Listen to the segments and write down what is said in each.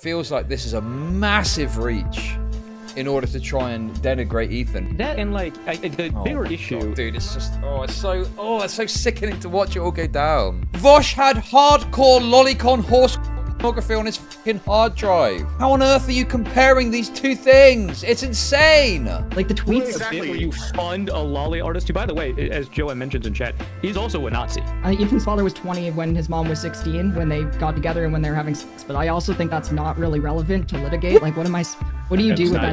Feels like this is a massive reach in order to try and denigrate Ethan. That and like the bigger issue, God, dude, it's just it's so sickening to watch it all go down. Vaush had hardcore lolicon horse pornography on his fucking hard drive. How on earth are you comparing these two things? It's insane. Like the tweets. Exactly. Where you fund a lolly artist who, by the way, as Joe mentions in chat, he's also a Nazi. Ethan's father was 20 when his mom was 16 when they got together and when they were having sex. But I also think that's not really relevant to litigate. Like, what do you do with that?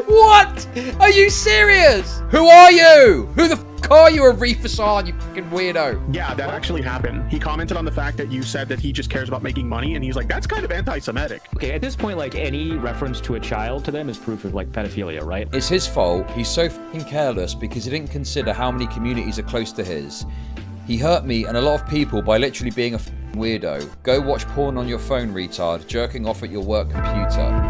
What? Are you serious? Who are you? Who the fuck are you, Arif Hassan, you fucking weirdo? Yeah, that actually happened. He commented on the fact that you said that he just cares about making money, and he's like, that's kind of anti-Semitic. Okay, at this point, like, any reference to a child to them is proof of, like, pedophilia, right? It's his fault. He's so fucking careless because he didn't consider how many communities are close to his. He hurt me and a lot of people by literally being a fucking weirdo. Go watch porn on your phone, retard, jerking off at your work computer.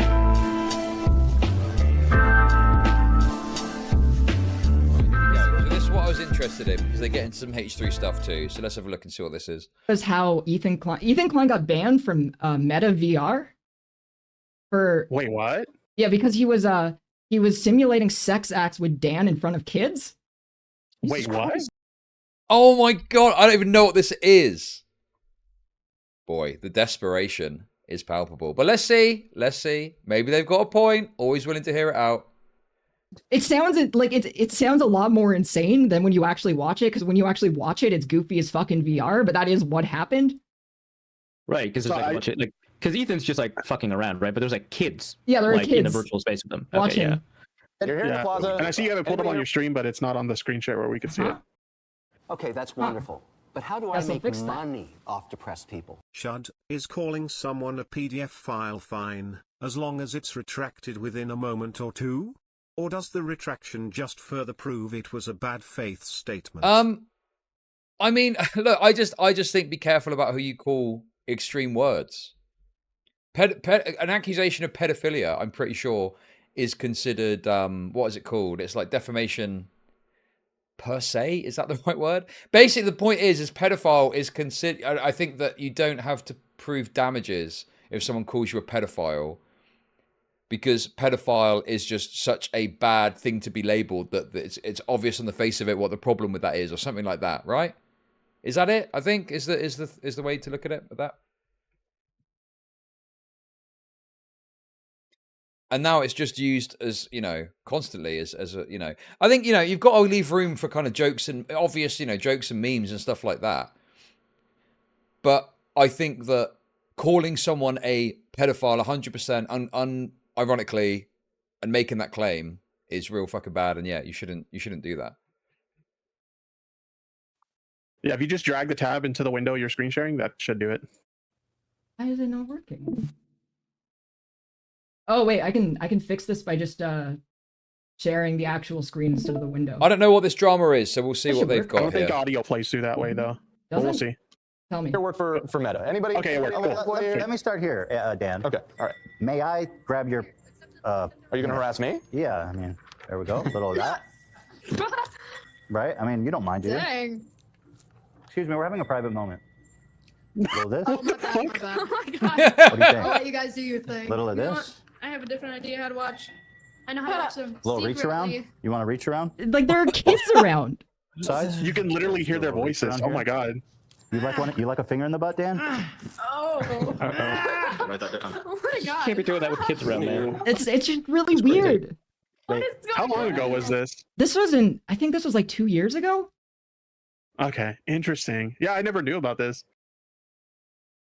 What I was interested in, because they get into some H3 stuff too, so let's have a look and see what this is. Was how Ethan Klein got banned from Meta VR for Wait, what? Yeah, because he was simulating sex acts with Dan in front of kids. Wait, what? Oh my god, I don't even know what this is. Boy, the desperation is palpable. But let's see. Maybe they've got a point. Always willing to hear it out. It sounds like it sounds a lot more insane than when you actually watch it, because when you actually watch it, it's goofy as fucking VR, but that is what happened. Right, because there's like a bunch of, like, because Ethan's just like fucking around, right? But there's like kids. Yeah, there are like, kids in the virtual space with them. watching. Okay, yeah. You're here in the plaza. And I see you have it pulled up on your stream, but it's not on the screen share where we could see it. Okay, that's wonderful. But how do I make money off depressed people? Chud, is calling someone a PDF file fine, as long as it's retracted within a moment or two? Or does the retraction just further prove it was a bad faith statement? I mean, look, I just think be careful about who you call extreme words. An accusation of pedophilia, I'm pretty sure, is considered, what is it called? It's like defamation per se. Is that the right word? Basically, the point is pedophile is considered. I think that you don't have to prove damages if someone calls you a pedophile, because pedophile is just such a bad thing to be labeled that it's obvious on the face of it what the problem with that is, or something like that, right? Is that it? I think is the way to look at it with that. And now it's just used as, you know, constantly as a, you know, I think, you know, you've got to leave room for kind of jokes and obvious, you know, jokes and memes and stuff like that. But I think that calling someone a pedophile 100% ironically and making that claim is real fucking bad, and yeah, you shouldn't do that. Yeah, if you just drag the tab into the window you're screen sharing, that should do it. Why is it not working? Oh wait, I can fix this by just sharing the actual screen instead of the window. I don't know what this drama is, so we'll see what they've got. I don't think here. audio plays through that way though. But we'll see. Tell me. Your work for Meta. Anybody? Okay, it worked. Cool. Let me start here, Dan. Okay, all right. May I grab your... Are you gonna harass me? Yeah, I mean, there we go. A little of that. Right? I mean, you don't mind, do you? Dang. Excuse me, we're having a private moment. Little of this. Oh my god. Oh my god. What do you think? I'll let you guys do your thing. Little of You know this. what? I have a different idea how to watch. I know how to watch them. Little reach around. secretly. You want to reach around? Like there are kids around. Size? You can literally hear their voices. Oh my god. You like one? You like a finger in the butt, Dan? Oh. Write that down. Oh my god. Can't be doing that with kids around, man. It's just really weird. What is How long going ago on? was this? This was I think this was like 2 years ago. Okay, interesting. Yeah, I never knew about this.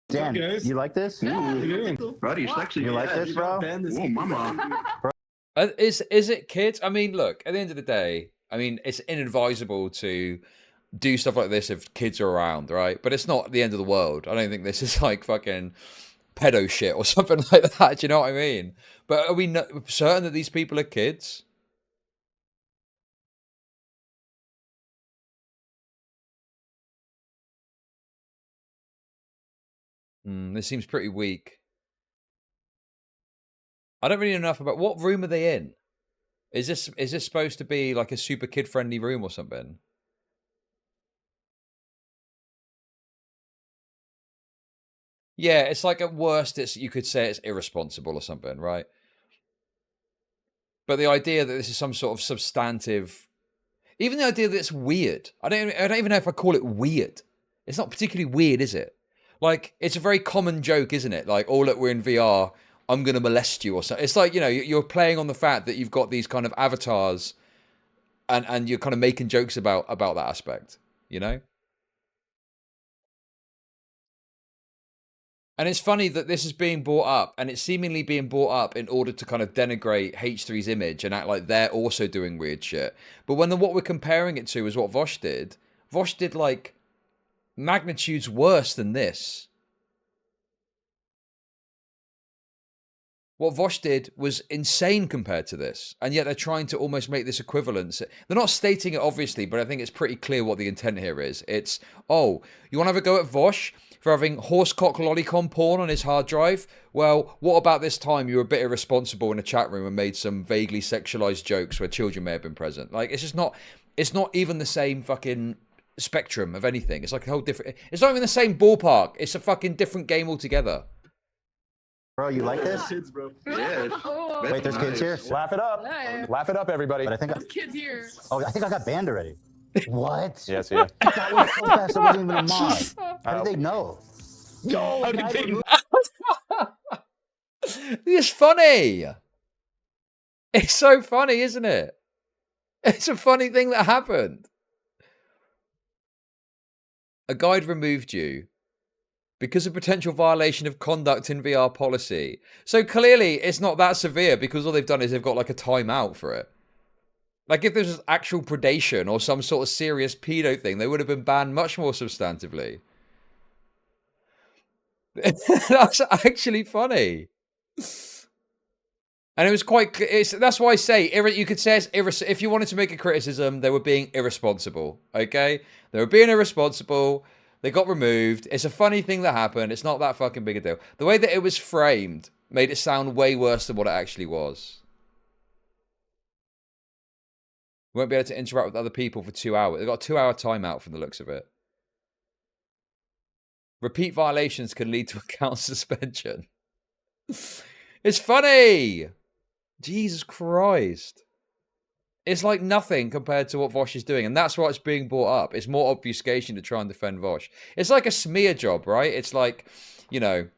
Dan, you like this? Buddy, you're sexy. You like this, bro? Oh, mama. Is it kids? I mean, look, at the end of the day, I mean, it's inadvisable to do stuff like this if kids are around, right? But it's not the end of the world. I don't think this is like fucking pedo shit or something like that. Do you know what I mean? But are we certain that these people are kids? This seems pretty weak. I don't really know enough about what room are they in. Is this supposed to be like a super kid friendly room or something? Yeah, it's like at worst, you could say it's irresponsible or something, right? But the idea that this is some sort of substantive, even the idea that it's weird. I don't even know if I call it weird. It's not particularly weird, is it? Like, it's a very common joke, isn't it? Like, oh, look, we're in VR. I'm going to molest you or something. It's like, you know, you're playing on the fact that you've got these kind of avatars and you're kind of making jokes about that aspect, you know? And it's funny that this is being brought up, and it's seemingly being brought up in order to kind of denigrate H3's image and act like they're also doing weird shit. But when what we're comparing it to is what Vaush did like magnitudes worse than this. What Vaush did was insane compared to this, and yet they're trying to almost make this equivalence. They're not stating it obviously, but I think it's pretty clear what the intent here is. It's, oh, you want to have a go at Vaush for having horsecock lolicon porn on his hard drive? Well, what about this time you were a bit irresponsible in a chat room and made some vaguely sexualized jokes where children may have been present? Like, it's just not, it's not even the same fucking spectrum of anything. It's like a whole different, it's not even the same ballpark. It's a fucking different game altogether. Bro, you like this? Kids, bro. Yeah. Wait, there's kids here? Laugh it up. Hey. Laugh it up, everybody. But I think There's kids here. oh, I think I got banned already. What? Yes, yeah. That was so fast, it wasn't even a mod. How did they know? Yo, how did they know? It's funny. It's so funny, isn't it? It's a funny thing that happened. A guide removed you because of potential violation of conduct in VR policy. So clearly it's not that severe because all they've done is they've got like a timeout for it. Like if this was actual predation or some sort of serious pedo thing, they would have been banned much more substantively. That's actually funny. And it was quite, that's why I say, you could say it's if you wanted to make a criticism, they were being irresponsible, okay? They were being irresponsible, they got removed, it's a funny thing that happened, it's not that fucking big a deal. The way that it was framed made it sound way worse than what it actually was. We won't be able to interact with other people for 2 hours. They've got a 2-hour timeout from the looks of it. Repeat violations can lead to account suspension. It's funny! Jesus Christ. It's like nothing compared to what Vaush is doing, and that's why it's being brought up. It's more obfuscation to try and defend Vaush. It's like a smear job, right? It's like, you know,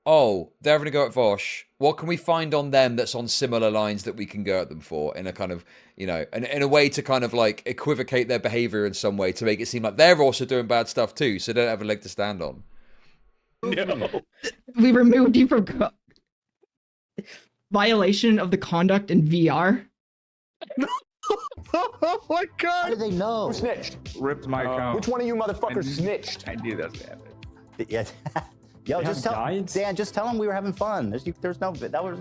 oh, they're having a go at Vaush. What can we find on them that's on similar lines that we can go at them for in a kind of, you know, in a way to kind of like equivocate their behavior in some way to make it seem like they're also doing bad stuff too, so they don't have a leg to stand on. No. We removed you from violation of the conduct in VR. Oh my How god! did they know? Who snitched? Ripped my account. Which one of you motherfuckers snitched? I knew that was happening. Yeah. Yo, They just have tell guides? Dan. Just tell them we were having fun. There was no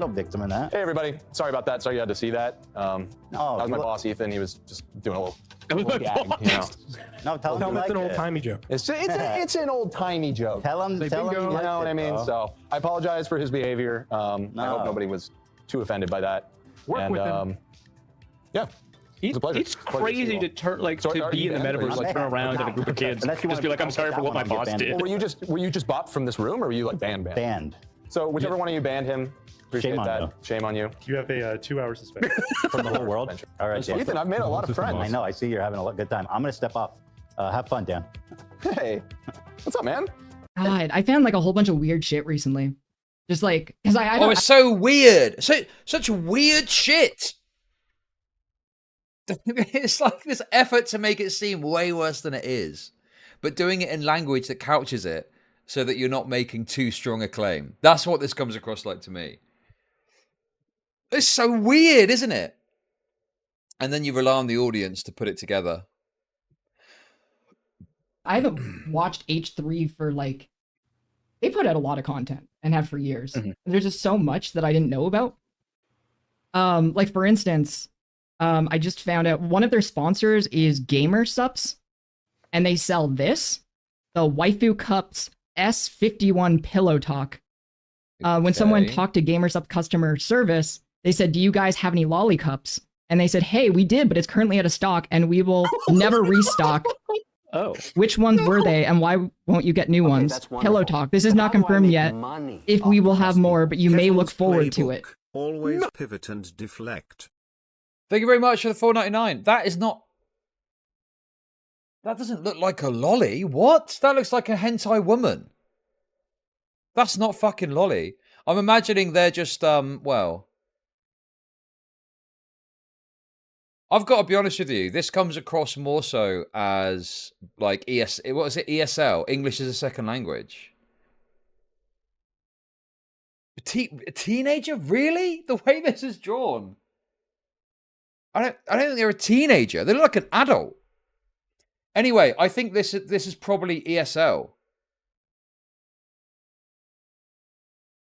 victim in that. Hey, everybody. Sorry about that. Sorry you had to see that. No, that was my you- boss, Ethan. He was just doing a little, That was little my gag, boss. you know. No, tell them It's an like old it. timey joke. It's an old-timey joke. Tell him. Tell him. You know what I mean? So I apologize for his behavior. I hope nobody was too offended by that. Work with him. Yeah. It's a pleasure. It's Pleasure to see you crazy all. to turn like Sorry, to are be you in the banned? metaverse, like turn around at a group of kids, Unless you just be like, I'm sorry for what my boss banned. did. Were you just bought from this room, or were you like banned? Banned. So whichever one of you banned him, appreciate Shame on that. you. Shame on you. You have a 2-hour suspension. From the whole world. All right, Dan. Ethan, I've made a lot of friends. I know. I see you're having a good time. I'm gonna step off. Have fun, Dan. Hey, what's up, man? God, I found like a whole bunch of weird shit recently. Just like, because I Oh, don't, it's so weird. Such weird shit. It's like this effort to make it seem way worse than it is, but doing it in language that couches it so that you're not making too strong a claim. That's what this comes across like to me. It's so weird, isn't it? And then you rely on the audience to put it together. I haven't watched H3 for like, they put out a lot of content and have for years. There's just so much that I didn't know about. Like for instance, I just found out one of their sponsors is Gamer Sups, and they sell this, the Waifu Cups S51 Pillow Talk. When someone Okay. talked to Gamer Sup customer service, they said, "Do you guys have any lollicups?" And they said, "Hey, we did, but it's currently out of stock, and we will never restock." Oh. Which ones were they, and why won't you get new ones? that's Pillow wonderful. talk. This is But not how do I confirmed make yet. money If off we the will have press more, people? but you may look Keffals forward to it. playbook, always pivot and deflect. Thank you very much for the $4.99. That is not. That doesn't look like a lolly. What? That looks like a hentai woman. That's not fucking lolly. I'm imagining they're just well. I've got to be honest with you. This comes across more so as like what is it? ESL, English as a second language. A teenager, really? The way this is drawn, I don't think they're a teenager. They look like an adult. Anyway, I think this is probably ESL.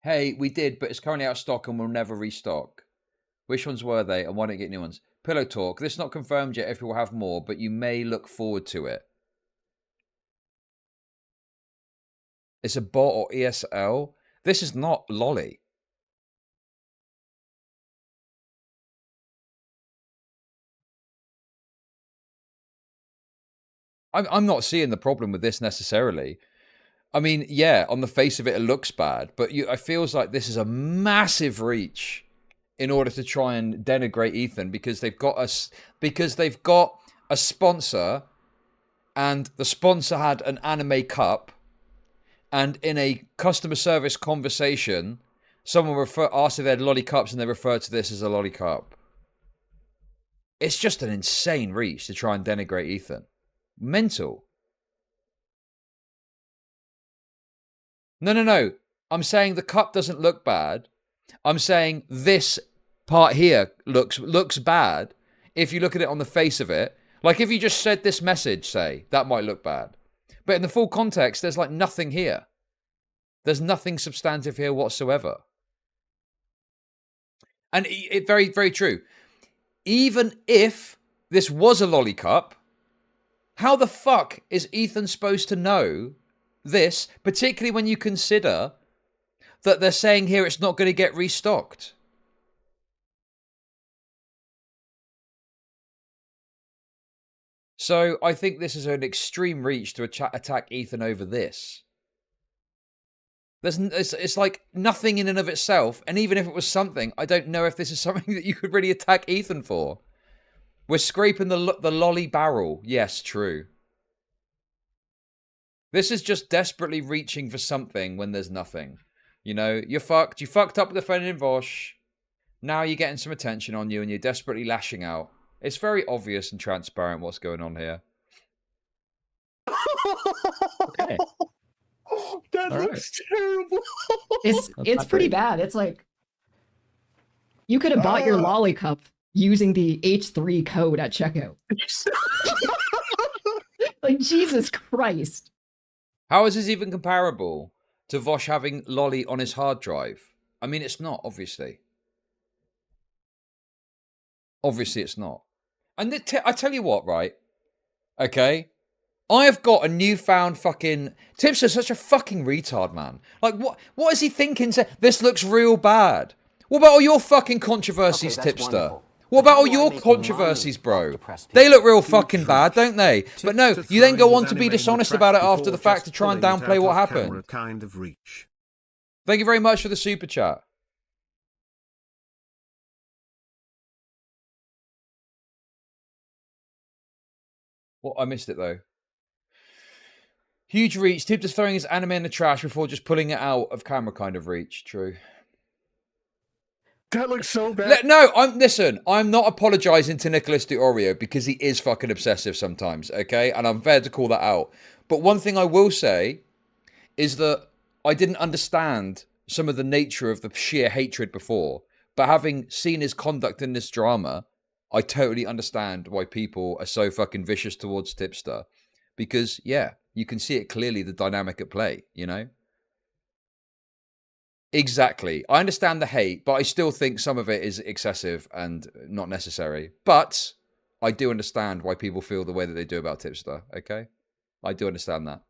Hey, we did, but it's currently out of stock and we'll never restock. Which ones were they, and why don't you get new ones? Pillow talk. This is not confirmed yet if we will have more, but you may look forward to it. It's a bot or ESL. This is not lolly. I'm not seeing the problem with this necessarily. I mean, yeah, on the face of it, it looks bad, but it feels like this is a massive reach in order to try and denigrate Ethan because they've got a sponsor, and the sponsor had an anime cup, and in a customer service conversation, someone asked if they had lolly cups, and they referred to this as a lolly cup. It's just an insane reach to try and denigrate Ethan. Mental. No. I'm saying the cup doesn't look bad. I'm saying this part here looks bad. If you look at it on the face of it, like if you just said this message, say, that might look bad. But in the full context, there's like nothing here. There's nothing substantive here whatsoever. And it very, very true. Even if this was a lolly cup, how the fuck is Ethan supposed to know this, particularly when you consider that they're saying here it's not going to get restocked? So I think this is an extreme reach to attack Ethan over this. It's like nothing in and of itself, and even if it was something, I don't know if this is something that you could really attack Ethan for. We're scraping the lolly barrel. Yes, true. This is just desperately reaching for something when there's nothing. You know, you're fucked. You fucked up with defending Vaush. Now you're getting some attention on you and you're desperately lashing out. It's very obvious and transparent what's going on here. Okay. That looks terrible. It's pretty bad. It's like you could have bought your lolly cup using the H3 code at checkout. Like, Jesus Christ. How is this even comparable to Vaush having lolly on his hard drive? I mean, it's not, obviously. Obviously, it's not. And I tell you what, right? Okay? I have got a newfound fucking... Tipster's such a fucking retard, man. Like, what is he thinking? This looks real bad. What about all your fucking controversies, Tipster? Wonderful. What about all your controversies, bro? They look real fucking bad, don't they? But no, you then go on to be dishonest about it after the fact to try and downplay what happened. Kind of reach. Thank you very much for the super chat. Well, I missed it though. Huge reach. Tip just throwing his anime in the trash before just pulling it out of camera kind of reach. True. That looks so bad. No, I'm not apologizing to Nicholas DiOrio because he is fucking obsessive sometimes, okay? And I'm fair to call that out. But one thing I will say is that I didn't understand some of the nature of the sheer hatred before. But having seen his conduct in this drama, I totally understand why people are so fucking vicious towards Tipster. Because, yeah, you can see it clearly, the dynamic at play, you know? Exactly. I understand the hate, but I still think some of it is excessive and not necessary. But I do understand why people feel the way that they do about Tipster, okay? I do understand that.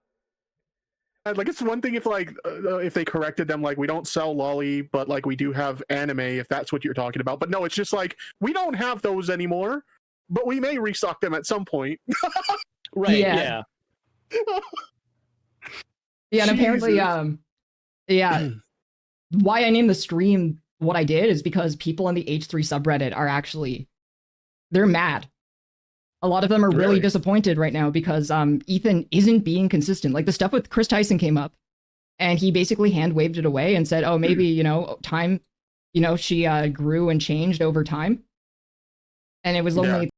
Like, it's one thing if, like, if they corrected them, like, we don't sell lolly, but, like, we do have anime, if that's what you're talking about. But no, it's just like, we don't have those anymore, but we may restock them at some point. Right, yeah. Yeah, and apparently, Jesus. yeah, why I named the stream what I did is because people in the H3 subreddit are actually, they're mad. A lot of them are really disappointed right now because Ethan isn't being consistent. Like the stuff with Kris Tyson came up, and he basically hand waved it away and said, "Oh, maybe time, she grew and changed over time." And it was only.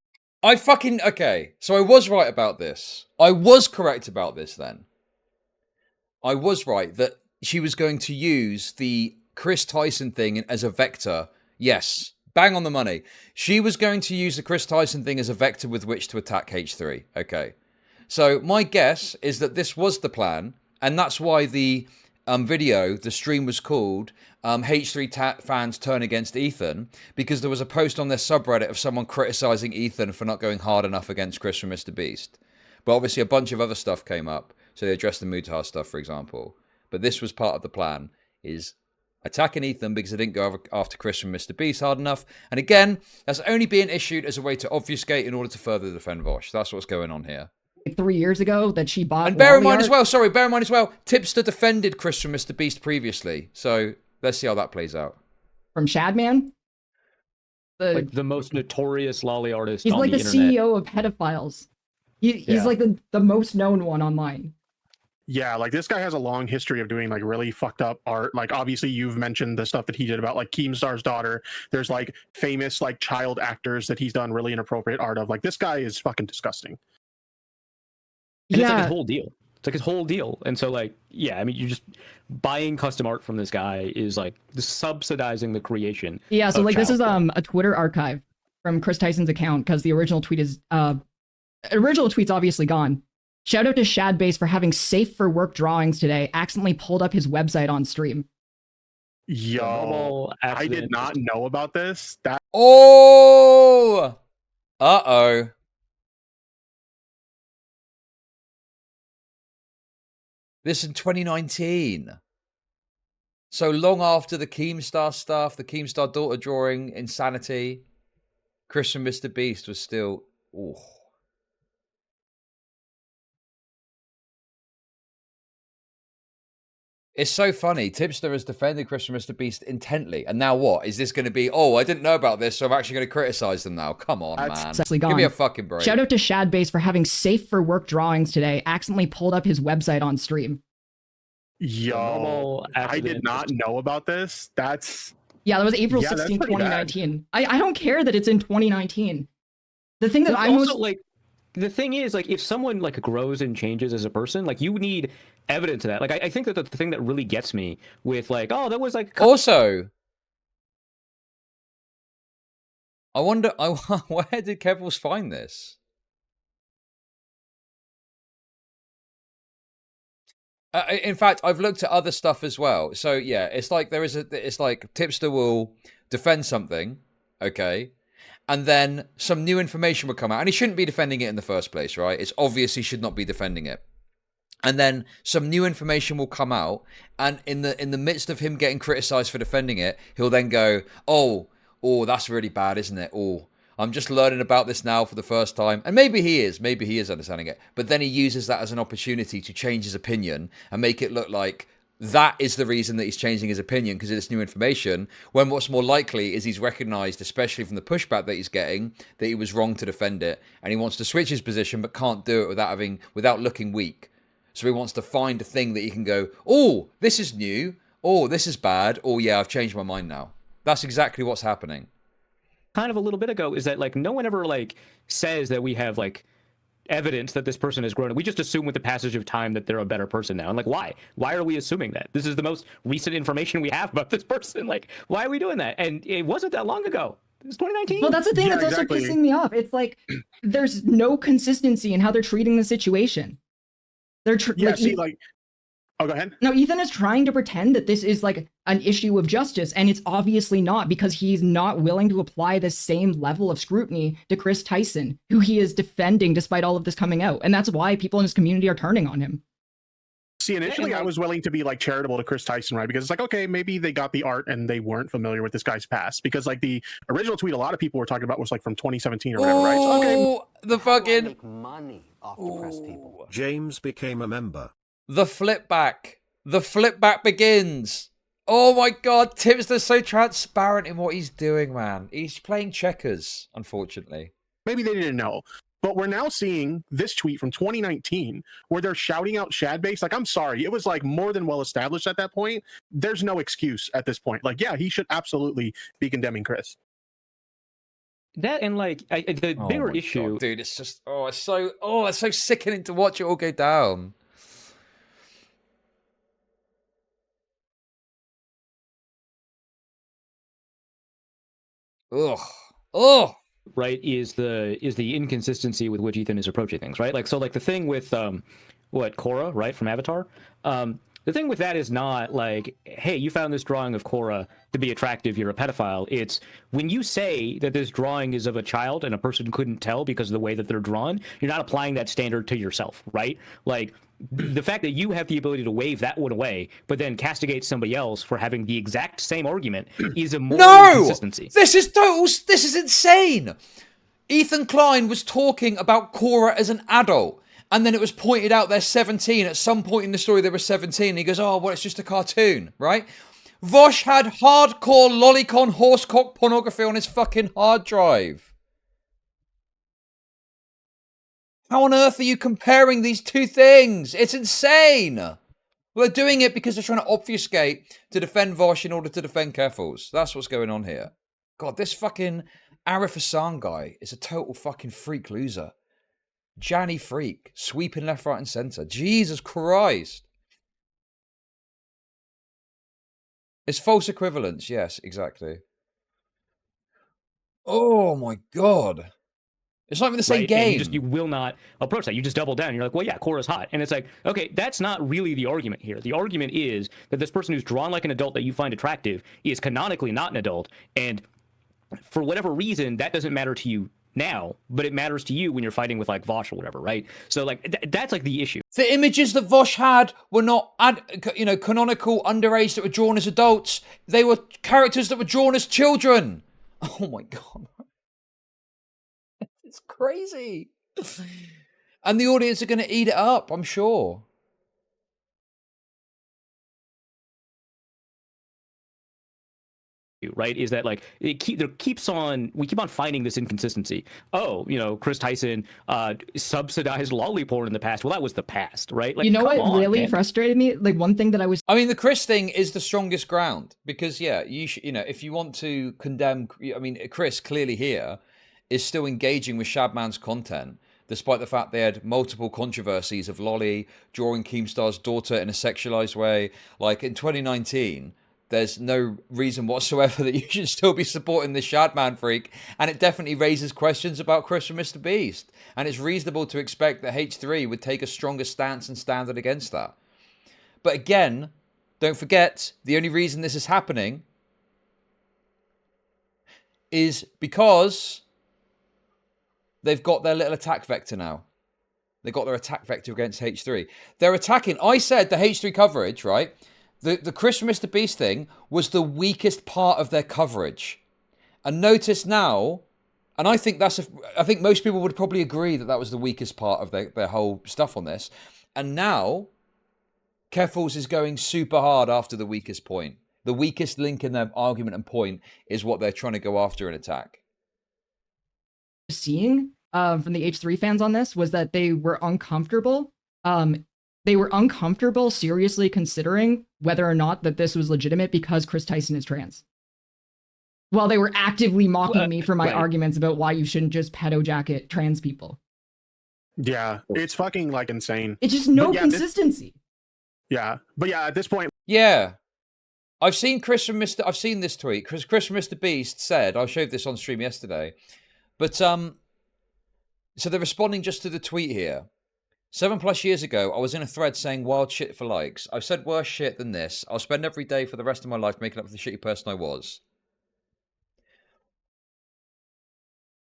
Okay. So I was right about this. I was correct about this then. I was right that she was going to use the Kris Tyson thing as a vector. Yes. Bang on the money. She was going to use the Kris Tyson thing as a vector with which to attack H3. Okay. So my guess is that this was the plan, and that's why the the stream was called H3 fans turn against Ethan, because there was a post on their subreddit of someone criticizing Ethan for not going hard enough against Kris from MrBeast. But obviously a bunch of other stuff came up, so they addressed the Mutar stuff, for example. But this was part of the plan, is attacking Ethan because they didn't go after Kris from MrBeast hard enough. And again, that's only being issued as a way to obfuscate in order to further defend Vaush. That's what's going on here. 3 years ago that she bought. And bear in mind as well, Tipster defended Kris from MrBeast previously. So let's see how that plays out. From Shadman? Like the most notorious lolly artist He's on like the internet. CEO of pedophiles. He's like the most known one online. Yeah, like this guy has a long history of doing like really fucked up art. Like obviously you've mentioned the stuff that he did about like Keemstar's daughter. There's like famous like child actors that he's done really inappropriate art of. Like this guy is fucking disgusting. And it's like his whole deal. It's like his whole deal. And so like, yeah, I mean, you're just buying custom art from this guy is like subsidizing the creation. Yeah, so like this is content. a Twitter archive from Kris Tyson's account because the original tweet is original tweet's obviously gone. Shout out to Shadbase for having safe for work drawings today. Accidentally pulled up his website on stream. Yo, I did not know about this. Oh! Uh-oh. This in 2019. So long after the Keemstar stuff, the Keemstar daughter drawing, Insanity, Kris from MrBeast was still... Ooh. It's so funny. Tipster has defended Kris from MrBeast intently. And now what? Is this going to be, oh, I didn't know about this, so I'm actually going to criticize them now? Come on, man. Give me a fucking break. Shout out to Shadbase for having safe for work drawings today. Accidentally pulled up his website on stream. Yo, I did not know about this. Yeah, that was April 16, 2019. I don't care that it's in 2019. The thing that I'm also like, the thing is, like, if someone like grows and changes as a person, like you need evidence of that. Like, I think that the thing that really gets me with like, oh, that was like. Also, I wonder, where did Keffals find this? In fact, I've looked at other stuff as well. So yeah, it's like it's like Tipster will defend something, okay, and then some new information will come out, and he shouldn't be defending it in the first place, right? It's obvious he should not be defending it. And then some new information will come out, and in the midst of him getting criticized for defending it, he'll then go, oh, that's really bad, isn't it? Oh, I'm just learning about this now for the first time. And maybe he is understanding it. But then he uses that as an opportunity to change his opinion and make it look like that is the reason that he's changing his opinion because of this new information, when what's more likely is he's recognized, especially from the pushback that he's getting, that he was wrong to defend it. And he wants to switch his position but can't do it without looking weak. So he wants to find a thing that he can go, oh, this is new. Oh, this is bad. Oh, yeah, I've changed my mind now. That's exactly what's happening. Kind of a little bit ago is that like no one ever like says that we have like evidence that this person has grown. We just assume with the passage of time that they're a better person now. And like, why are we assuming that? This is the most recent information we have about this person. Like, why are we doing that? And it wasn't that long ago. It was 2019. Well, that's the thing that's also pissing me off. It's like there's no consistency in how they're treating the situation. They're oh, go ahead. No, Ethan is trying to pretend that this is like an issue of justice, and it's obviously not, because he's not willing to apply the same level of scrutiny to Kris Tyson, who he is defending despite all of this coming out. And that's why people in his community are turning on him. See, initially I was willing to be like charitable to Kris Tyson, right? Because it's like, okay, maybe they got the art and they weren't familiar with this guy's past. Because like the original tweet a lot of people were talking about was like from 2017 or whatever, right? So, okay. The fucking make money off depressed people. James became a member. The flip back. The flip back begins. Oh my god, Tipster's so transparent in what he's doing, man. He's playing checkers, unfortunately. Maybe they didn't know. But we're now seeing this tweet from 2019 where they're shouting out Shadbase. Like, I'm sorry, it was like more than well established at that point. There's no excuse at this point. Like, yeah, he should absolutely be condemning Kris. That and like the bigger issue, God, dude, it's just it's so sickening to watch it all go down. Ugh. Right, is the inconsistency with which Ethan is approaching things, right? Like, so like the thing with Korra, right, from Avatar, the thing with that is not like, hey, you found this drawing of Korra to be attractive, you're a pedophile. It's when you say that this drawing is of a child and a person couldn't tell because of the way that they're drawn, you're not applying that standard to yourself, right? Like, the fact that you have the ability to wave that one away, but then castigate somebody else for having the exact same argument is a moral inconsistency. This is insane. Ethan Klein was talking about Korra as an adult, and then it was pointed out they're 17. At some point in the story, they were 17. And he goes, oh, well, it's just a cartoon, right? Vaush had hardcore lolicon horsecock pornography on his fucking hard drive. How on earth are you comparing these two things? It's insane. Well, they're doing it because they're trying to obfuscate to defend Vaush in order to defend Keffals. That's what's going on here. God, this fucking Arif Hassan guy is a total fucking freak loser. Janny freak. Sweeping left, right, and centre. Jesus Christ. It's false equivalence. Yes, exactly. Oh my God. It's not even the same game. And you will not approach that. You just double down. You're like, well, yeah, Korra's hot. And it's like, okay, that's not really the argument here. The argument is that this person who's drawn like an adult that you find attractive is canonically not an adult. And for whatever reason, that doesn't matter to you now, but it matters to you when you're fighting with like Vaush or whatever, right? So like, that's like the issue. The images that Vaush had were not, canonical underage that were drawn as adults. They were characters that were drawn as children. Oh my God. It's crazy. And the audience are going to eat it up, I'm sure. Right, is that like we keep on finding this inconsistency. Oh, Kris Tyson subsidized lolly porn in the past. Well, that was the past, right? Like, you know what really frustrated me? Like, one thing that I mean, the Kris thing is the strongest ground because you should, if you want to condemn, I mean, Kris clearly here is still engaging with Shadman's content, despite the fact they had multiple controversies of Lolly drawing Keemstar's daughter in a sexualized way. Like in 2019, there's no reason whatsoever that you should still be supporting this Shadman freak. And it definitely raises questions about Kris from MrBeast. And it's reasonable to expect that H3 would take a stronger stance and standard against that. But again, don't forget, the only reason this is happening is because they've got their little attack vector now. They got their attack vector against H3. They're attacking. I said the H3 coverage, right? The Kris from MrBeast thing was the weakest part of their coverage. And notice now, and I think I think most people would probably agree that that was the weakest part of their whole stuff on this. And now, Keffals is going super hard after the weakest point. The weakest link in their argument and point is what they're trying to go after and attack. Seeing from the H3 fans on this was that they were uncomfortable. They were uncomfortable seriously considering whether or not that this was legitimate because Kris Tyson is trans. While they were actively mocking me for my arguments about why you shouldn't just pedo jacket trans people. Yeah, it's fucking like insane. It's just no consistency. But at this point. Yeah. I've seen I've seen this tweet. Kris from MrBeast said, I showed this on stream yesterday. But, so they're responding just to the tweet here. 7+ years ago, I was in a thread saying wild shit for likes. I've said worse shit than this. I'll spend every day for the rest of my life making up for the shitty person I was.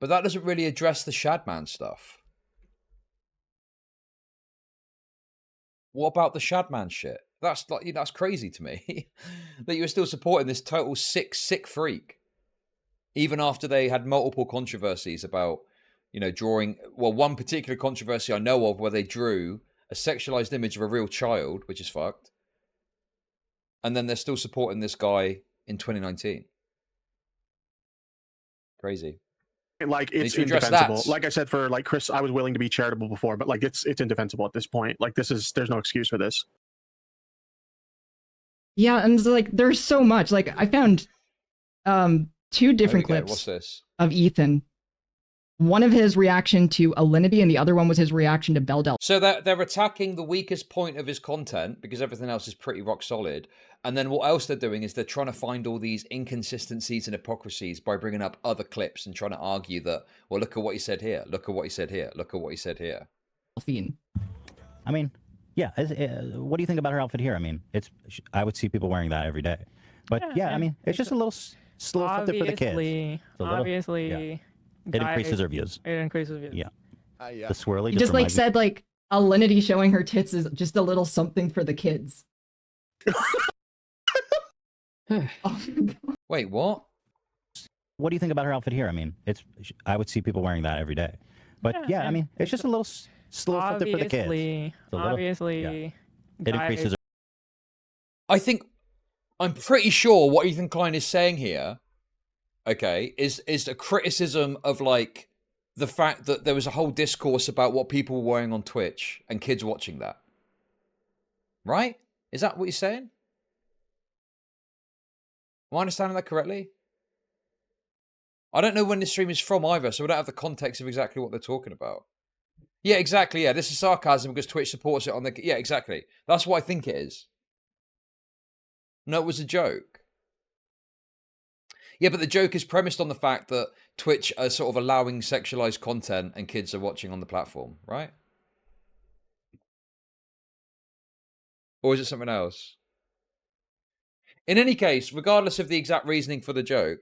But that doesn't really address the Shadman stuff. What about the Shadman shit? That's like, that's crazy to me that you were still supporting this total sick freak, even after they had multiple controversies about, you know, drawing. Well, one particular controversy I know of where they drew a sexualized image of a real child, which is fucked, and then they're still supporting this guy in 2019. Crazy. Like, it's indefensible. Like I said, for like Kris, I was willing to be charitable before, but like it's indefensible at this point. Like, there's no excuse for this. Yeah, and like there's so much. Like, I found 2 different clips of Ethan. One of his reaction to Alinity, and the other one was his reaction to Belle. So they're attacking the weakest point of his content because everything else is pretty rock solid. And then what else they're doing is they're trying to find all these inconsistencies and hypocrisies by bringing up other clips and trying to argue that, well, look at what he said here. Look at what he said here. Look at what he said here. Delphine. I mean, yeah. What do you think about her outfit here? I mean, I would see people wearing that every day. But yeah, I mean, it's just a little slow something for the kids. Obviously, yeah. It increases our views. It increases views. Yeah. The swirly. He just like said like Alinity showing her tits is just a little something for the kids. Wait, what? What do you think about her outfit here? I mean, I would see people wearing that every day. But yeah, I mean, it's just a little slow something for the kids. Obviously, yeah. It increases. I'm pretty sure what Ethan Klein is saying here, okay, is a criticism of like the fact that there was a whole discourse about what people were wearing on Twitch and kids watching that. Right? Is that what you're saying? Am I understanding that correctly? I don't know when this stream is from either, so I don't have the context of exactly what they're talking about. Yeah, exactly. Yeah, this is sarcasm because Twitch supports it on the... Yeah, exactly. That's what I think it is. No, it was a joke. Yeah, but the joke is premised on the fact that Twitch are sort of allowing sexualized content and kids are watching on the platform, right? Or is it something else? In any case, regardless of the exact reasoning for the joke,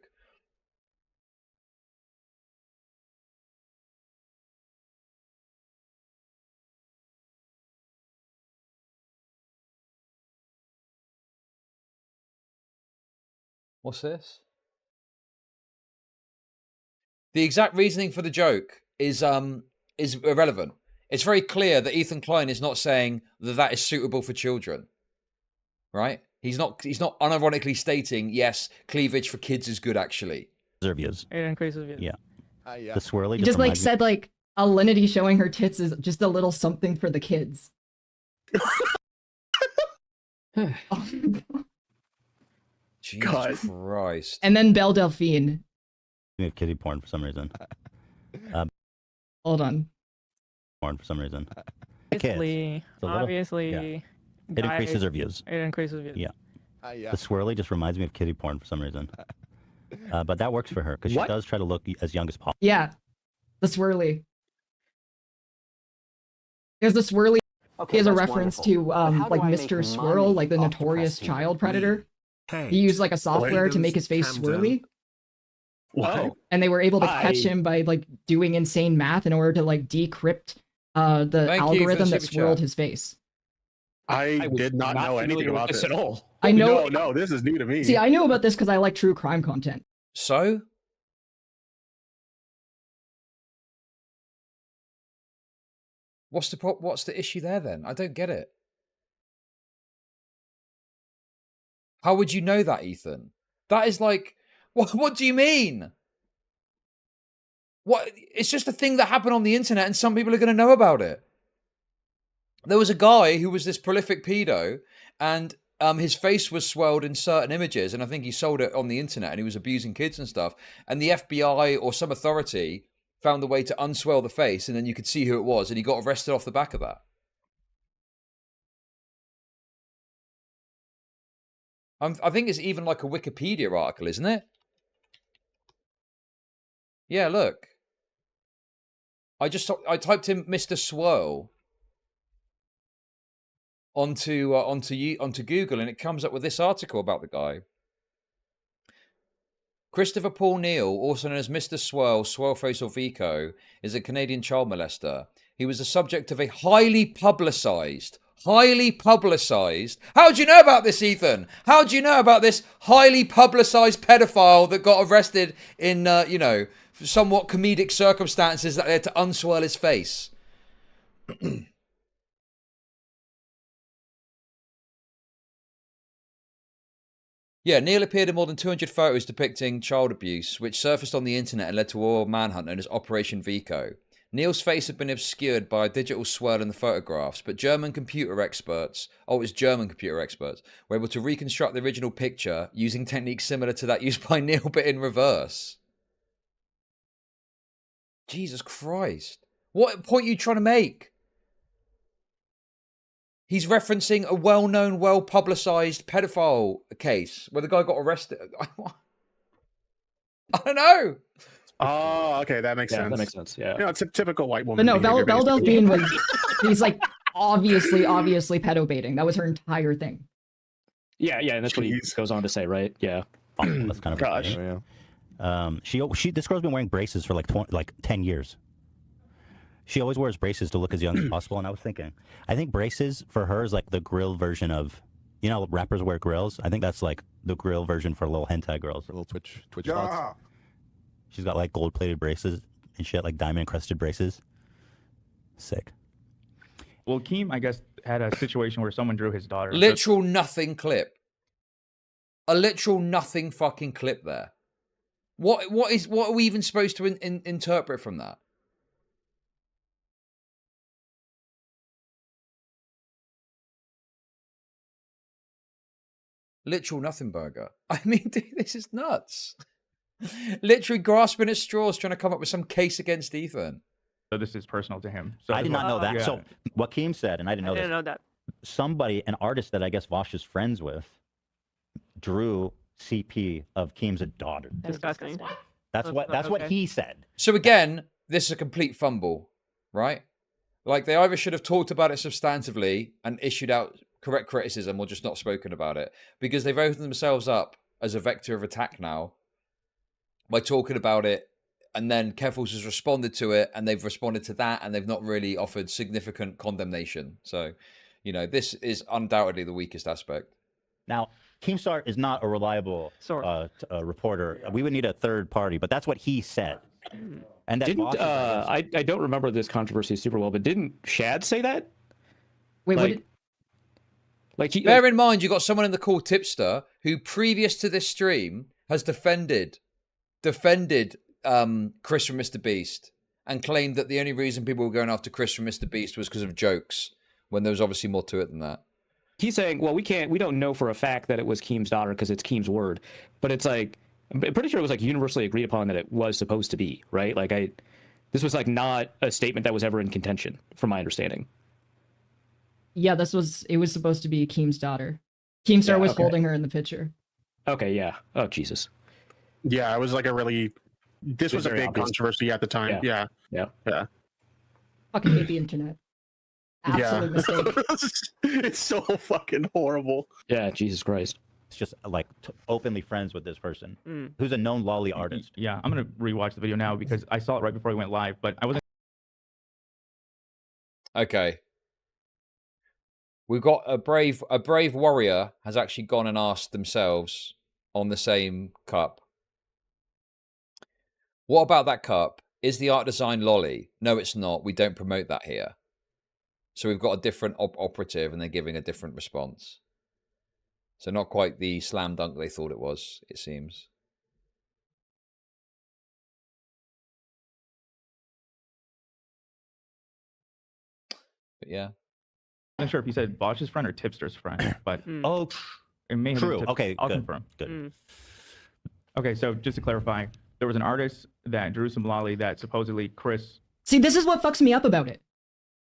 what's this? The exact reasoning for the joke is irrelevant. It's very clear that Ethan Klein is not saying that that is suitable for children, right? He's not unironically stating, yes, cleavage for kids is good, actually. Views. It increases views. Yeah. The swirly. He just like said like Alinity showing her tits is just a little something for the kids. Jesus Christ. And then Belle Delphine. We have kitty porn for some reason. Hold on. Porn for some reason. Obviously, yeah. It increases our views. It increases views. Yeah. The swirly just reminds me of kitty porn for some reason. But that works for her because she does try to look as young as possible. Yeah. The swirly. There's the swirly. Okay, is a reference to like Mr. Swirl, like the notorious child predator. He used like a software to make his face swirly. What? And they were able to catch him by like doing insane math in order to like decrypt the algorithm that swirled his face. I did not know anything about this at all. I know. No, this is new to me. See, I know about this because I like true crime content. So? What's the issue there then? I don't get it. How would you know that, Ethan? That is like, what do you mean? What? It's just a thing that happened on the internet and some people are going to know about it. There was a guy who was this prolific pedo and his face was swelled in certain images and I think he sold it on the internet and he was abusing kids and stuff. And the FBI or some authority found a way to unswell the face and then you could see who it was and he got arrested off the back of that. I think it's even like a Wikipedia article, isn't it? Yeah, look. I typed in Mr. Swirl onto Google and it comes up with this article about the guy. Christopher Paul Neal, also known as Mr. Swirl, Swirlface or Vico, is a Canadian child molester. He was the subject of a highly publicized highly publicized. How do you know about this, Ethan? How do you know about this highly publicized pedophile that got arrested in, somewhat comedic circumstances that led to unswirl his face? Yeah, Neil appeared in more than 200 photos depicting child abuse, which surfaced on the internet and led to a royal manhunt known as Operation Vico. Neil's face had been obscured by a digital swirl in the photographs, but German computer experts were able to reconstruct the original picture using techniques similar to that used by Neil, but in reverse. Jesus Christ. What point are you trying to make? He's referencing a well-known, well-publicized pedophile case where the guy got arrested. I don't know. Oh, okay, that makes sense. That makes sense. Yeah. It's a typical white woman. But no, behavior, Belle basically. Delphine he's like obviously pedo baiting. That was her entire thing. Yeah, and that's what he goes on to say, right? Yeah. That's kind of gosh. This girl's been wearing braces for like 10 years. She always wears braces to look as young as possible, and I was thinking, I think braces for her is like the grill version of, rappers wear grills. I think that's like the grill version for little hentai girls. Little Twitch spots. She's got like gold-plated braces and shit, like diamond-encrusted braces. Sick. Well, Keem, I guess, had a situation where someone drew his daughter. Literal nothing clip. A literal nothing fucking clip there. What are we even supposed to interpret from that? Literal nothing burger. I mean, dude, this is nuts. Literally grasping at straws, trying to come up with some case against Ethan. So this is personal to him. So I did not know that. Yeah. So what Keem said, and I didn't know this. Somebody, an artist that I guess Vaush is friends with, drew CP of Keem's daughter. Disgusting. That's what he said. So again, this is a complete fumble, right? Like they either should have talked about it substantively and issued out correct criticism or just not spoken about it, because they've opened themselves up as a vector of attack now by talking about it, and then Keffals has responded to it, and they've responded to that, and they've not really offered significant condemnation. So, this is undoubtedly the weakest aspect. Now, Keemstar is not a reliable reporter. We would need a third party, but that's what he said. And that I don't remember this controversy super well, but didn't Shad say that? Wait, bear in mind, you got someone in the call, Tipster, who previous to this stream has defended Kris from MrBeast and claimed that the only reason people were going after Kris from MrBeast was because of jokes, when there was obviously more to it than that. He's saying, well, we don't know for a fact that it was Keem's daughter because it's Keem's word, but it's like, I'm pretty sure it was like universally agreed upon that it was supposed to be, right? Like this was like not a statement that was ever in contention, from my understanding. Yeah, it was supposed to be Keem's daughter. Keemstar was holding her in the picture. Okay, yeah. Oh, Jesus. Yeah, it was like this was a big controversy at the time. Yeah. Fucking hate the internet. Absolute mistake. It's so fucking horrible. Yeah, Jesus Christ. It's just like openly friends with this person who's a known lolly artist. Yeah, I'm gonna rewatch the video now because I saw it right before we went live, but I wasn't. Okay. We've got a brave warrior has actually gone and asked themselves on the same cup. What about that cup? Is the art design lolly? No, it's not. We don't promote that here. So we've got a different operative, and they're giving a different response. So not quite the slam dunk they thought it was, it seems. But yeah. I'm not sure if you said Vaush's friend or Tipster's friend, but it may have True. been Okay, I'll good. confirm. Good. Okay, so just to clarify, there was an artist that drew some lolly that supposedly Kris. See, this is what fucks me up about it.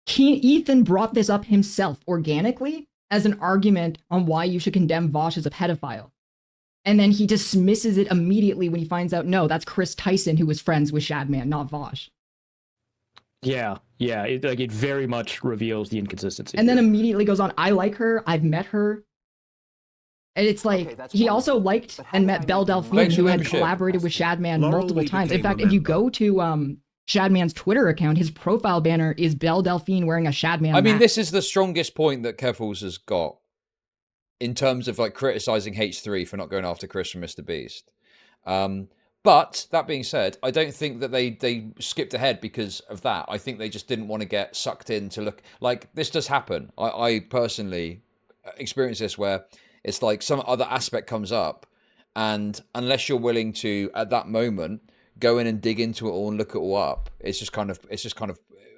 Ethan brought this up himself organically as an argument on why you should condemn Vaush as a pedophile. And then he dismisses it immediately when he finds out, no, that's Kris Tyson who was friends with Shadman, not Vaush. Yeah. It very much reveals the inconsistency. And then immediately goes on, I like her, I've met her. And it's like, he also liked and met Belle Delphine, who had collaborated with Shadman multiple times. In fact, if you go to Shadman's Twitter account, his profile banner is Belle Delphine wearing a Shadman. I mean, mask. this is the strongest point that Keffals has got in terms of like criticizing H3 for not going after Kris from MrBeast. But that being said, I don't think that they skipped ahead because of that. I think they just didn't want to get sucked in to look like this does happen. I personally experience this where it's like some other aspect comes up, and unless you're willing to at that moment go in and dig into it all and look it all up, it's just kind of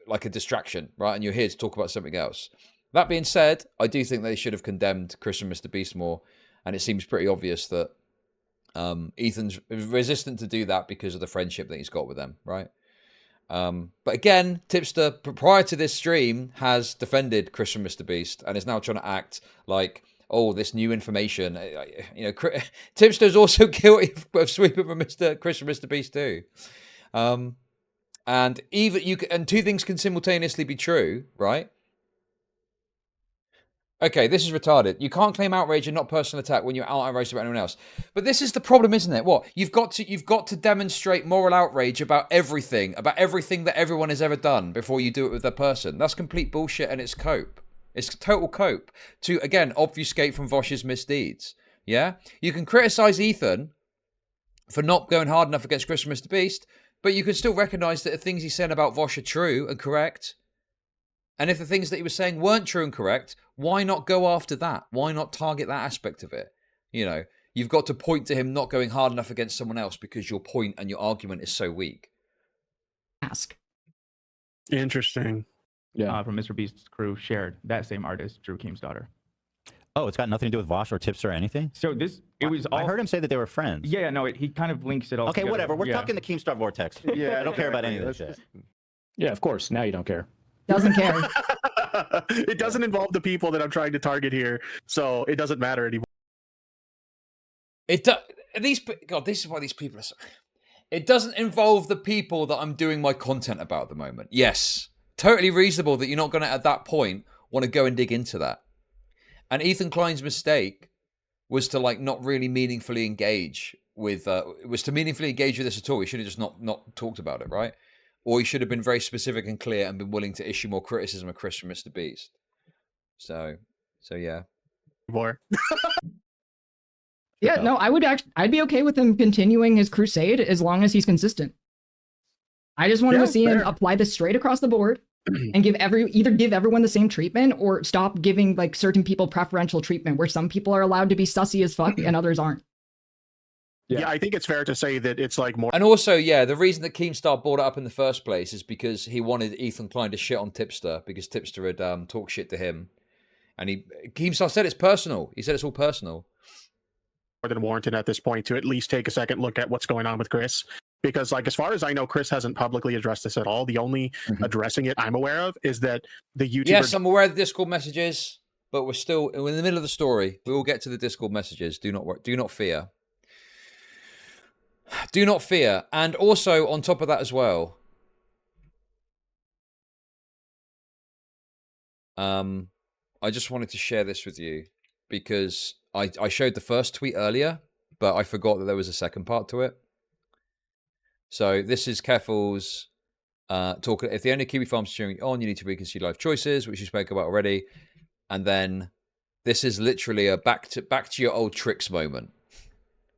like a distraction, right? And you're here to talk about something else. That being said, I do think they should have condemned Kris and MrBeast more, and it seems pretty obvious that Ethan's resistant to do that because of the friendship that he's got with them, right? But again, Tipster, prior to this stream, has defended Kris from MrBeast and is now trying to act like, oh, this new information. You know, Tipster's also guilty of sweeping from Kris from MrBeast too. And and two things can simultaneously be true, right? Okay, this is retarded. You can't claim outrage and not personal attack when you're outraged about anyone else. But this is the problem, isn't it? What? You've got to demonstrate moral outrage about everything that everyone has ever done before you do it with their person. That's complete bullshit, and it's cope. It's total cope to, again, obfuscate from Vaush's misdeeds. Yeah? You can criticize Ethan for not going hard enough against Kris from MrBeast, but you can still recognize that the things he's saying about Vaush are true and correct. And if the things that he was saying weren't true and correct, why not go after that? Why not target that aspect of it? You know, you've got to point to him not going hard enough against someone else because your point and your argument is so weak. Ask. Interesting. Yeah. From MrBeast's crew shared that same artist, Drew Keem's daughter. Oh, it's got nothing to do with Vaush or Tipster or anything? So it was all... I heard him say that they were friends. Yeah, no, he kind of links it all Okay, together. whatever. We're talking the Keemstar Vortex. Yeah, I don't care about any of this shit. Yeah, of course. Now you don't care. Doesn't care. It doesn't involve the people that I'm trying to target here, so it doesn't matter anymore. God, this is why these people are so... It doesn't involve the people that I'm doing my content about at the moment. Yes, totally reasonable that you're not going to, at that point, want to go and dig into that. And Ethan Klein's mistake was to like not really meaningfully engage with this at all. He should have just not talked about it, right? Or he should have been very specific and clear and been willing to issue more criticism of Kris from MrBeast. So yeah. More. Yeah, no, I'd be okay with him continuing his crusade as long as he's consistent. I just wanted to see him apply this straight across the board and either give everyone the same treatment or stop giving like certain people preferential treatment where some people are allowed to be sussy as fuck and others aren't. Yeah, I think it's fair to say that it's like more. And also, yeah, the reason that Keemstar brought it up in the first place is because he wanted Ethan Klein to shit on Tipster because Tipster had talked shit to him, and Keemstar said it's personal. He said it's all personal. More than warranted at this point to at least take a second look at what's going on with Kris, because like as far as I know, Kris hasn't publicly addressed this at all. The only addressing it I'm aware of is that the YouTuber. Yes, I'm aware of the Discord messages, but we're in the middle of the story. We will get to the Discord messages. Do not fear. Do not fear. And also, on top of that as well, I just wanted to share this with you because I showed the first tweet earlier, but I forgot that there was a second part to it. So this is Keffals talking. If the owner of Kiwi Farms is cheering on, you need to reconsider life choices, which you spoke about already. And then this is literally a back to your old tricks moment,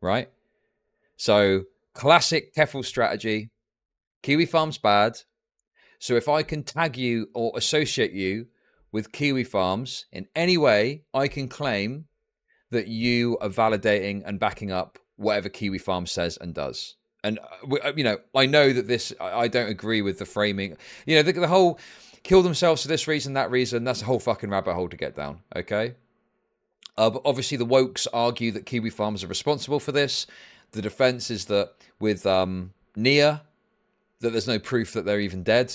right? So, classic Keffals strategy. Kiwi Farms bad. So if I can tag you or associate you with Kiwi Farms in any way, I can claim that you are validating and backing up whatever Kiwi Farms says and does. And, you know, I know that this, I don't agree with the framing. You know, the whole kill themselves for this reason, that reason, that's a whole fucking rabbit hole to get down, okay? But obviously the wokes argue that Kiwi Farms are responsible for this. The defense is that with Nia, that there's no proof that they're even dead.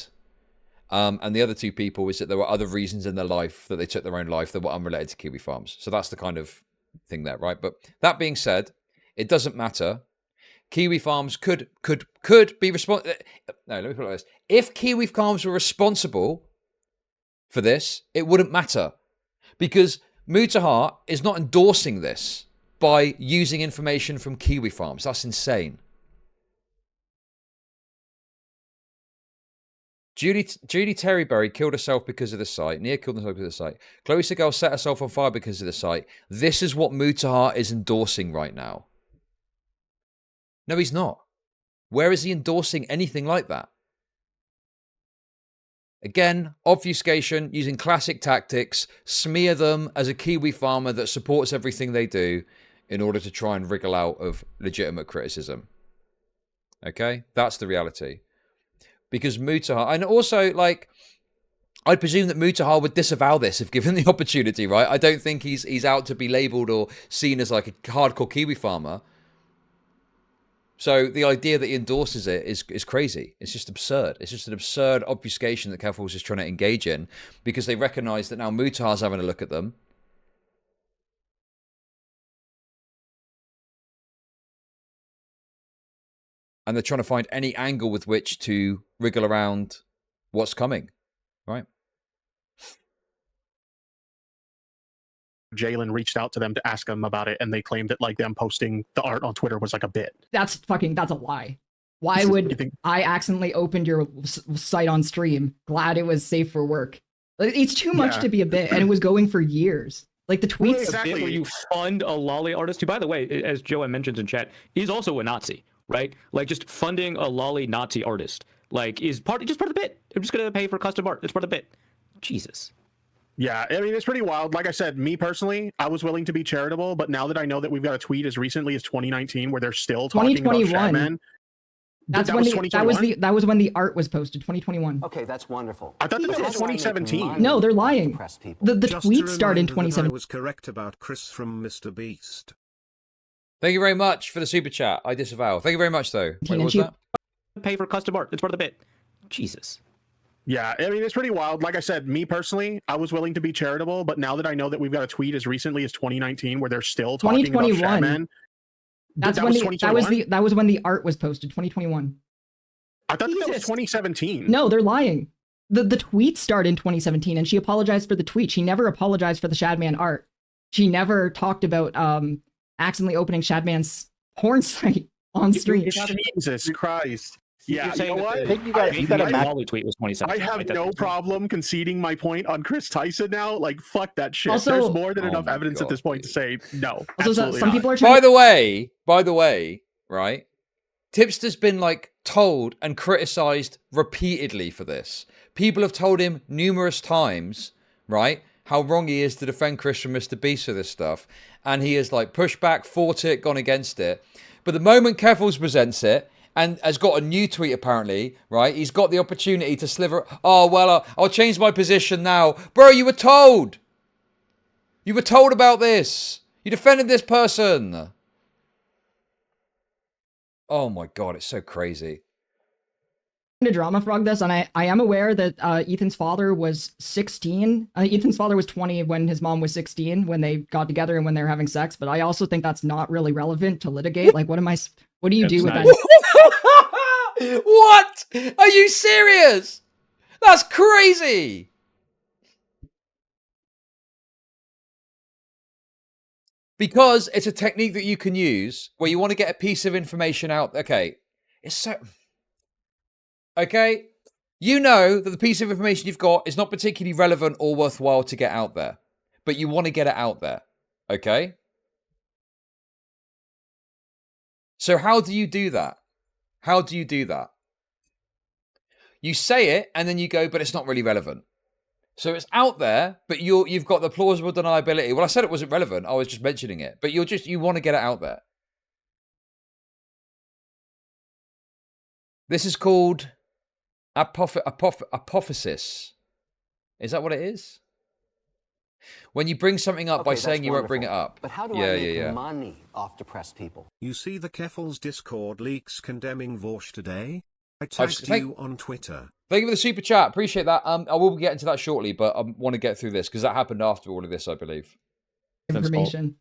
And the other two people is that there were other reasons in their life that they took their own life that were unrelated to Kiwi Farms. So that's the kind of thing there, right? But that being said, it doesn't matter. Kiwi Farms could be responsible. No, let me put it like this. If Kiwi Farms were responsible for this, it wouldn't matter. Because Mutahar is not endorsing this by using information from Kiwi Farms. That's insane. Judy Terryberry killed herself because of the site. Nia killed herself because of the site. Chloe Segal set herself on fire because of the site. This is what Mutahar is endorsing right now. No, he's not. Where is he endorsing anything like that? Again, obfuscation, using classic tactics, smear them as a Kiwi farmer that supports everything they do in order to try and wriggle out of legitimate criticism. Okay? That's the reality. Because Mutahar, and also, like, I presume that Mutahar would disavow this if given the opportunity, right? I don't think he's out to be labelled or seen as like a hardcore Kiwi farmer. So the idea that he endorses it is crazy. It's just absurd. It's just an absurd obfuscation that Keffals is trying to engage in because they recognise that now Mutahar's having a look at them. And they're trying to find any angle with which to wriggle around what's coming, right? Jalen reached out to them to ask them about it, and they claimed that like them posting the art on Twitter was like a bit. That's a lie. Why would I accidentally opened your site on stream? Glad it was safe for work. It's too much to be a bit, and it was going for years. Like the tweets. Exactly. Where you fund a lolly artist, who, by the way, as Joe mentions in chat, is also a Nazi, right? Like just funding a lolly Nazi artist, like is part of the bit. I'm just gonna pay for custom art. It's part of the bit. Jesus. Yeah, I mean, it's pretty wild. Like I said, me personally, I was willing to be charitable, but now that I know that we've got a tweet as recently as 2019 where they're still talking about Shadman. That was when the art was posted, 2021. Okay, that's wonderful. I thought that was 2017. No, they're lying. The tweet started in 2017. I was correct about Kris from MrBeast. Thank you very much for the super chat. I disavow. Thank you very much, though. Wait, what was that? Pay for custom art. It's part of the bit. Jesus. Yeah, I mean, it's pretty wild. Like I said, me personally, I was willing to be charitable, but now that I know that we've got a tweet as recently as 2019 where they're still talking about Shadman. That was when the art was posted, 2021. I thought that was 2017. No, they're lying. The tweet started in 2017, and she apologized for the tweet. She never apologized for the Shadman art. She never talked about accidentally opening Shadman's porn site on stream. Jesus Christ. Yeah, you know what? I think you got a tweet was 2017. I have no problem conceding my point on Kris Tyson now. Like, fuck that shit. Also, there's more than enough evidence at this point to say no. Also, some people are trying. By the way, right? Tipster's been like told and criticized repeatedly for this. People have told him numerous times, right, how wrong he is to defend Kris from MrBeast for this stuff, and he has like pushed back, fought it, gone against it. But the moment Keffals presents it, and has got a new tweet apparently, right? He's got the opportunity to sliver. Oh, well, I'll change my position now. Bro, you were told. You were told about this. You defended this person. Oh my God, it's so crazy. To drama frog this, and I am aware that Ethan's father was 16. Ethan's father was 20 when his mom was 16 when they got together and when they were having sex. But I also think that's not really relevant to litigate. Like, what do you do with that? What? Are you serious? That's crazy. Because it's a technique that you can use where you want to get a piece of information out. Okay. It's so... Okay? You know that the piece of information you've got is not particularly relevant or worthwhile to get out there. But you want to get it out there. Okay? So how do you do that? How do you do that? You say it and then you go, but it's not really relevant. So it's out there, but you've got the plausible deniability. Well, I said it wasn't relevant. I was just mentioning it. But you want to get it out there. This is called apophysis. Is that what it is? When you bring something up by saying you won't bring it up. But how do I make money off depressed people? You see the Keffals Discord leaks condemning Vaush today? I tagged you on Twitter. Thank you for the super chat. Appreciate that. I will get into that shortly, but I want to get through this because that happened after all of this, I believe. Information.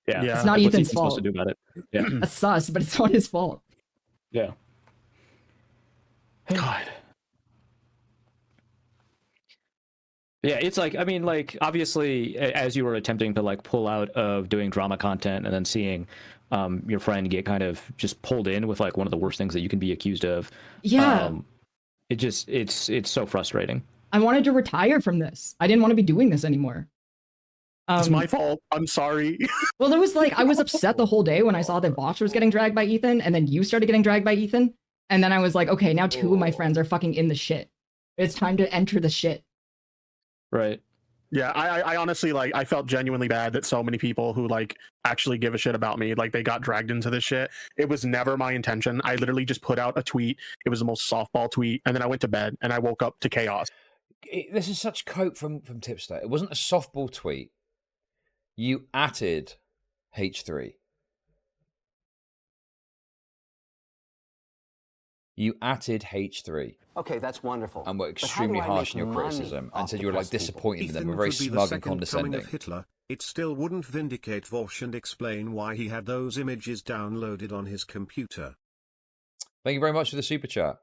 Yeah. It's not Ethan's fault. Supposed to do about it? Yeah. That's sus, but it's not his fault. Yeah. God. Yeah, it's like, I mean, like, obviously, as you were attempting to, like, pull out of doing drama content and then seeing your friend get kind of just pulled in with, like, one of the worst things that you can be accused of. Yeah. it's so frustrating. I wanted to retire from this. I didn't want to be doing this anymore. It's my fault. I'm sorry. Well, it was like I was upset the whole day when I saw that Vaush was getting dragged by Ethan, and then you started getting dragged by Ethan, and then I was like, okay, now 2 of my friends are fucking in the shit. It's time to enter the shit. Right. Yeah, I honestly, like, I felt genuinely bad that so many people who, like, actually give a shit about me, like, they got dragged into this shit. It was never my intention. I literally just put out a tweet. It was the most softball tweet, and then I went to bed, and I woke up to chaos. This is such cope from Tipster. It wasn't a softball tweet. You atted H3. You atted H3. Okay, that's wonderful. And were extremely harsh in your criticism and said you were like disappointed in them, were very smug and condescending. Of Hitler, it still wouldn't vindicate Vaush and explain why he had those images downloaded on his computer. Thank you very much for the super chat.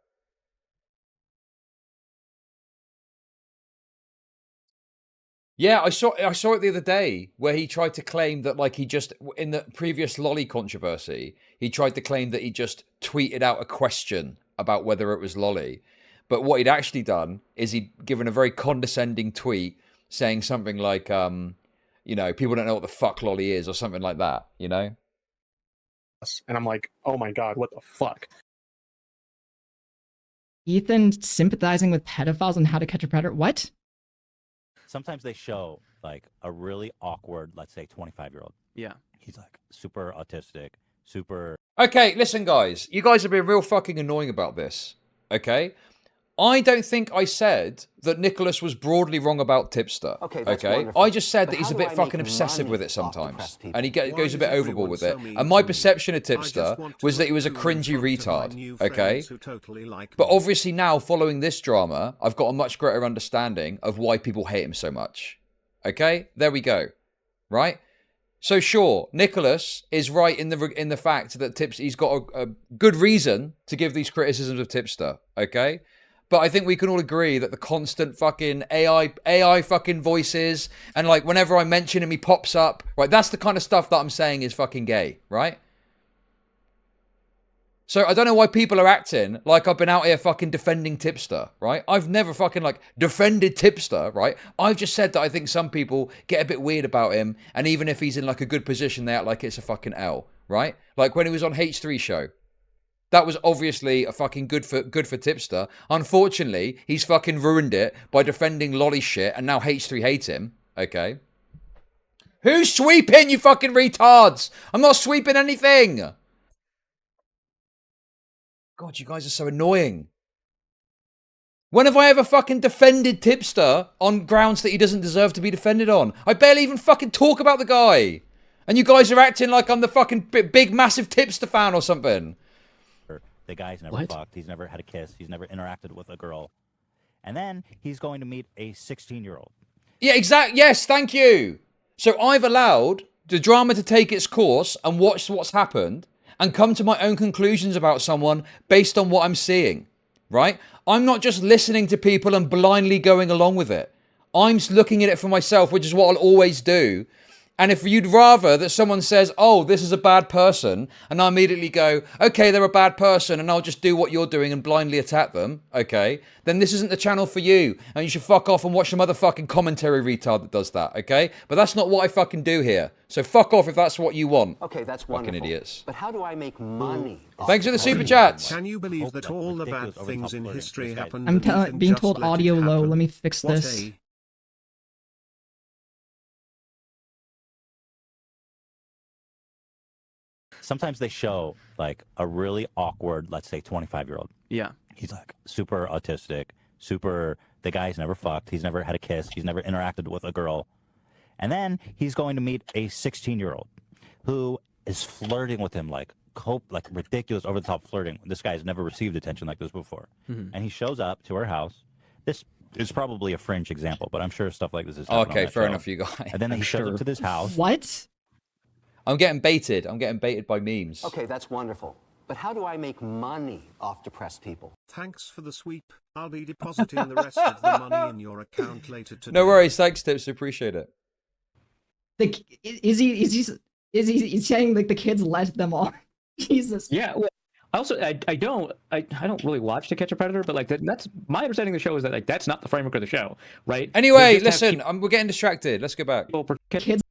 Yeah, I saw it the other day where he tried to claim that, like, he just, in the previous lolly controversy, he tried to claim that he just tweeted out a question about whether it was lolly. But what he'd actually done is he'd given a very condescending tweet saying something like, you know, people don't know what the fuck lolly is or something like that, you know? And I'm like, oh my God, what the fuck? Ethan sympathizing with pedophiles and How to Catch a Predator. What? Sometimes they show like a really awkward, let's say 25-year-old. Yeah. He's like super autistic, super... Okay, listen, guys. You guys have been real fucking annoying about this, okay? I don't think I said that Nicholas was broadly wrong about Tipster. Okay, that's wonderful. I just said that he's a bit fucking obsessive with it sometimes. And he goes a bit overboard with it. And my perception of Tipster was that he was a cringy retard, okay? But obviously now, following this drama, I've got a much greater understanding of why people hate him so much. Okay? There we go. Right? So sure, Nicholas is right in the fact that he's got a good reason to give these criticisms of Tipster, okay? But I think we can all agree that the constant fucking AI fucking voices, and like whenever I mention him, he pops up, right? That's the kind of stuff that I'm saying is fucking gay, right? So I don't know why people are acting like I've been out here fucking defending Tipster, right? I've never fucking like defended Tipster, right? I've just said that I think some people get a bit weird about him, and even if he's in like a good position, they act like it's a fucking L, right? Like when he was on H3 show. That was obviously a fucking good for Tipster. Unfortunately, he's fucking ruined it by defending lolly shit, and now H3 hates him. Okay. Who's sweeping, you fucking retards? I'm not sweeping anything. God, you guys are so annoying. When have I ever fucking defended Tipster on grounds that he doesn't deserve to be defended on? I barely even fucking talk about the guy. And you guys are acting like I'm the fucking big massive Tipster fan or something. The guy's never fucked. He's never had a kiss. He's never interacted with a girl. And then he's going to meet a 16-year-old. Yeah, exactly. Yes, thank you. So I've allowed the drama to take its course and watch what's happened and come to my own conclusions about someone based on what I'm seeing, right? I'm not just listening to people and blindly going along with it. I'm looking at it for myself, which is what I'll always do. And if you'd rather that someone says, oh, this is a bad person, and I immediately go, okay, they're a bad person, and I'll just do what you're doing and blindly attack them, okay, then this isn't the channel for you, and you should fuck off and watch some other fucking commentary retard that does that, okay? But that's not what I fucking do here. So fuck off if that's what you want. Okay, that's wonderful. Fucking idiots. But how do I make money? Thanks for the super chats. Can you believe that all the bad things in history happened? I'm being told audio low. Let me fix this. Sometimes they show like a really awkward, let's say 25-year-old. Yeah. He's like super autistic, super, the guy's never fucked. He's never had a kiss. He's never interacted with a girl. And then he's going to meet a 16-year-old who is flirting with him like ridiculous over the top flirting. This guy's never received attention like this before. Mm-hmm. And he shows up to her house. This is probably a fringe example, but I'm sure stuff like this is happening Okay, on that fair show. enough, you guys. And then he shows up to this house. What? I'm getting baited. I'm getting baited by memes. Okay, that's wonderful. But how do I make money off depressed people? Thanks for the sweep. I'll be depositing the rest of the money in your account later today. No worries. Thanks, Tips. Appreciate it. Is he saying like the kids let them on? Jesus. Yeah. Well, Also, I don't really watch To Catch a Predator, but like that's my understanding of the show is that like that's not the framework of the show, right? Anyway, listen, we're getting distracted. Let's go back. Kids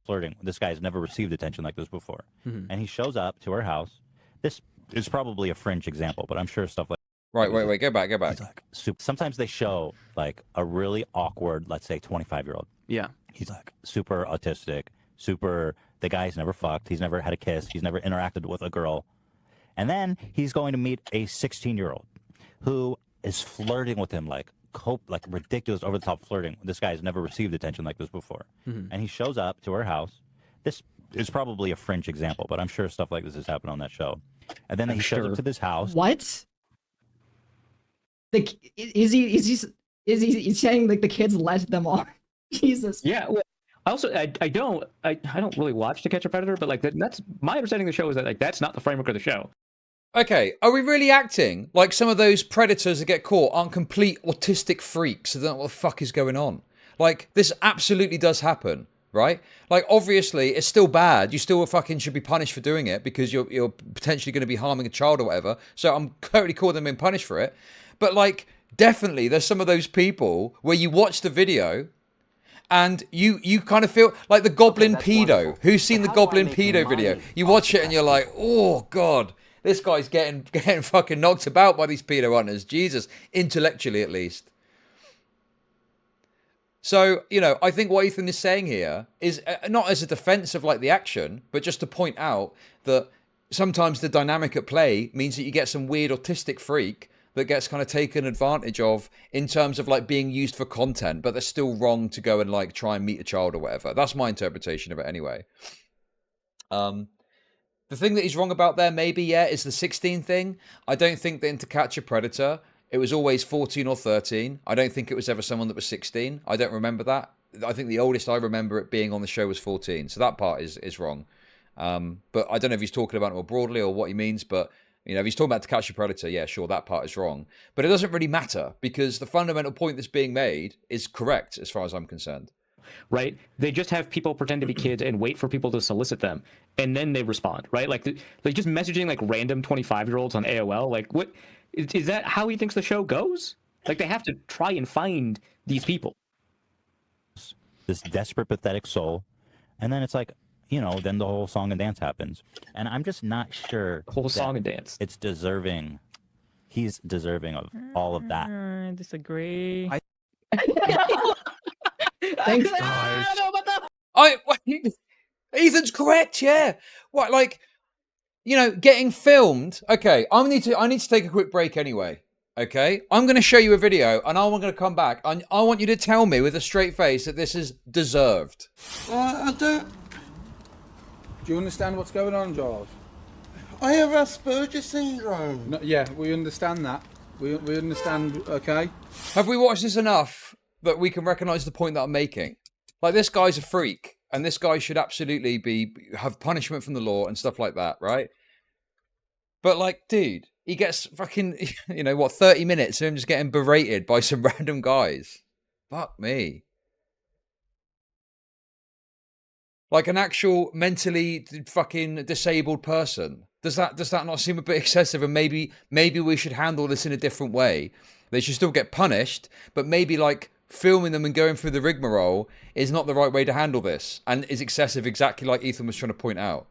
flirting. This guy's never received attention like this before, and he shows up to her house. This is probably a fringe example, but I'm sure stuff like. Right, wait, go back. Like, sometimes they show like a really awkward, let's say 25-year-old. Yeah. He's like super autistic, super. The guy's never fucked. He's never had a kiss. He's never interacted with a girl. And then he's going to meet a 16-year-old who is flirting with him like ridiculous, over the top flirting. This guy's never received attention like this before. And he shows up to her house. This is probably a fringe example, but I'm sure stuff like this has happened on that show. And then he shows up to this house. What? Is he saying like the kids let them on? Jesus. Yeah. Well, also, I don't really watch To Catch a Predator, but like that's my understanding of the show is that like that's not the framework of the show. Okay, are we really acting like some of those predators that get caught aren't complete autistic freaks that don't know what the fuck is going on? Like, this absolutely does happen, right? Like, obviously, it's still bad. You still fucking should be punished for doing it because you're potentially going to be harming a child or whatever. So I'm totally cool with them being punished for it. But, like, definitely, there's some of those people where you watch the video and you kind of feel like the Goblin Pedo. Wonderful. Who's seen the Goblin Pedo money video? You watch it and you're like, oh, God. This guy's getting fucking knocked about by these pedo hunters. Jesus, intellectually at least. So, you know, I think what Ethan is saying here is not as a defense of like the action, but just to point out that sometimes the dynamic at play means that you get some weird autistic freak that gets kind of taken advantage of in terms of like being used for content, but they're still wrong to go and like try and meet a child or whatever. That's my interpretation of it anyway. The thing that he's wrong about there, maybe, yeah, is the 16 thing. I don't think that in To Catch a Predator, it was always 14 or 13. I don't think it was ever someone that was 16. I don't remember that. I think the oldest I remember it being on the show was 14. So that part is wrong. But I don't know if he's talking about it more broadly or what he means. But, you know, if he's talking about To Catch a Predator, yeah, sure, that part is wrong. But it doesn't really matter because the fundamental point that's being made is correct as far as I'm concerned. Right? They just have people pretend to be kids and wait for people to solicit them, and then they respond, right? Like just messaging like random 25-year-olds on AOL. Like, what is that? How he thinks the show goes? Like, they have to try and find these people. This desperate, pathetic soul, and then it's like, you know, then the whole song and dance happens, and I'm just not sure. The whole song and dance. It's deserving. He's deserving of all of that. I disagree. Thanks, guys. Ethan's correct, yeah. What, like, you know, getting filmed. Okay, I need to take a quick break anyway. Okay, I'm going to show you a video, and I'm going to come back, and I want you to tell me with a straight face that this is deserved. I don't. Do you understand what's going on, Giles? I have Asperger's syndrome. No, yeah, we understand that. We understand. Okay. Have we watched this enough that we can recognise the point that I'm making? Like, this guy's a freak, and this guy should absolutely have punishment from the law and stuff like that, right? But, like, dude, he gets fucking, you know, what, 30 minutes of him just getting berated by some random guys. Fuck me. Like an actual mentally fucking disabled person. Does that not seem a bit excessive? And maybe we should handle this in a different way. They should still get punished, but maybe, like, filming them and going through the rigmarole is not the right way to handle this, and is excessive, exactly like Ethan was trying to point out.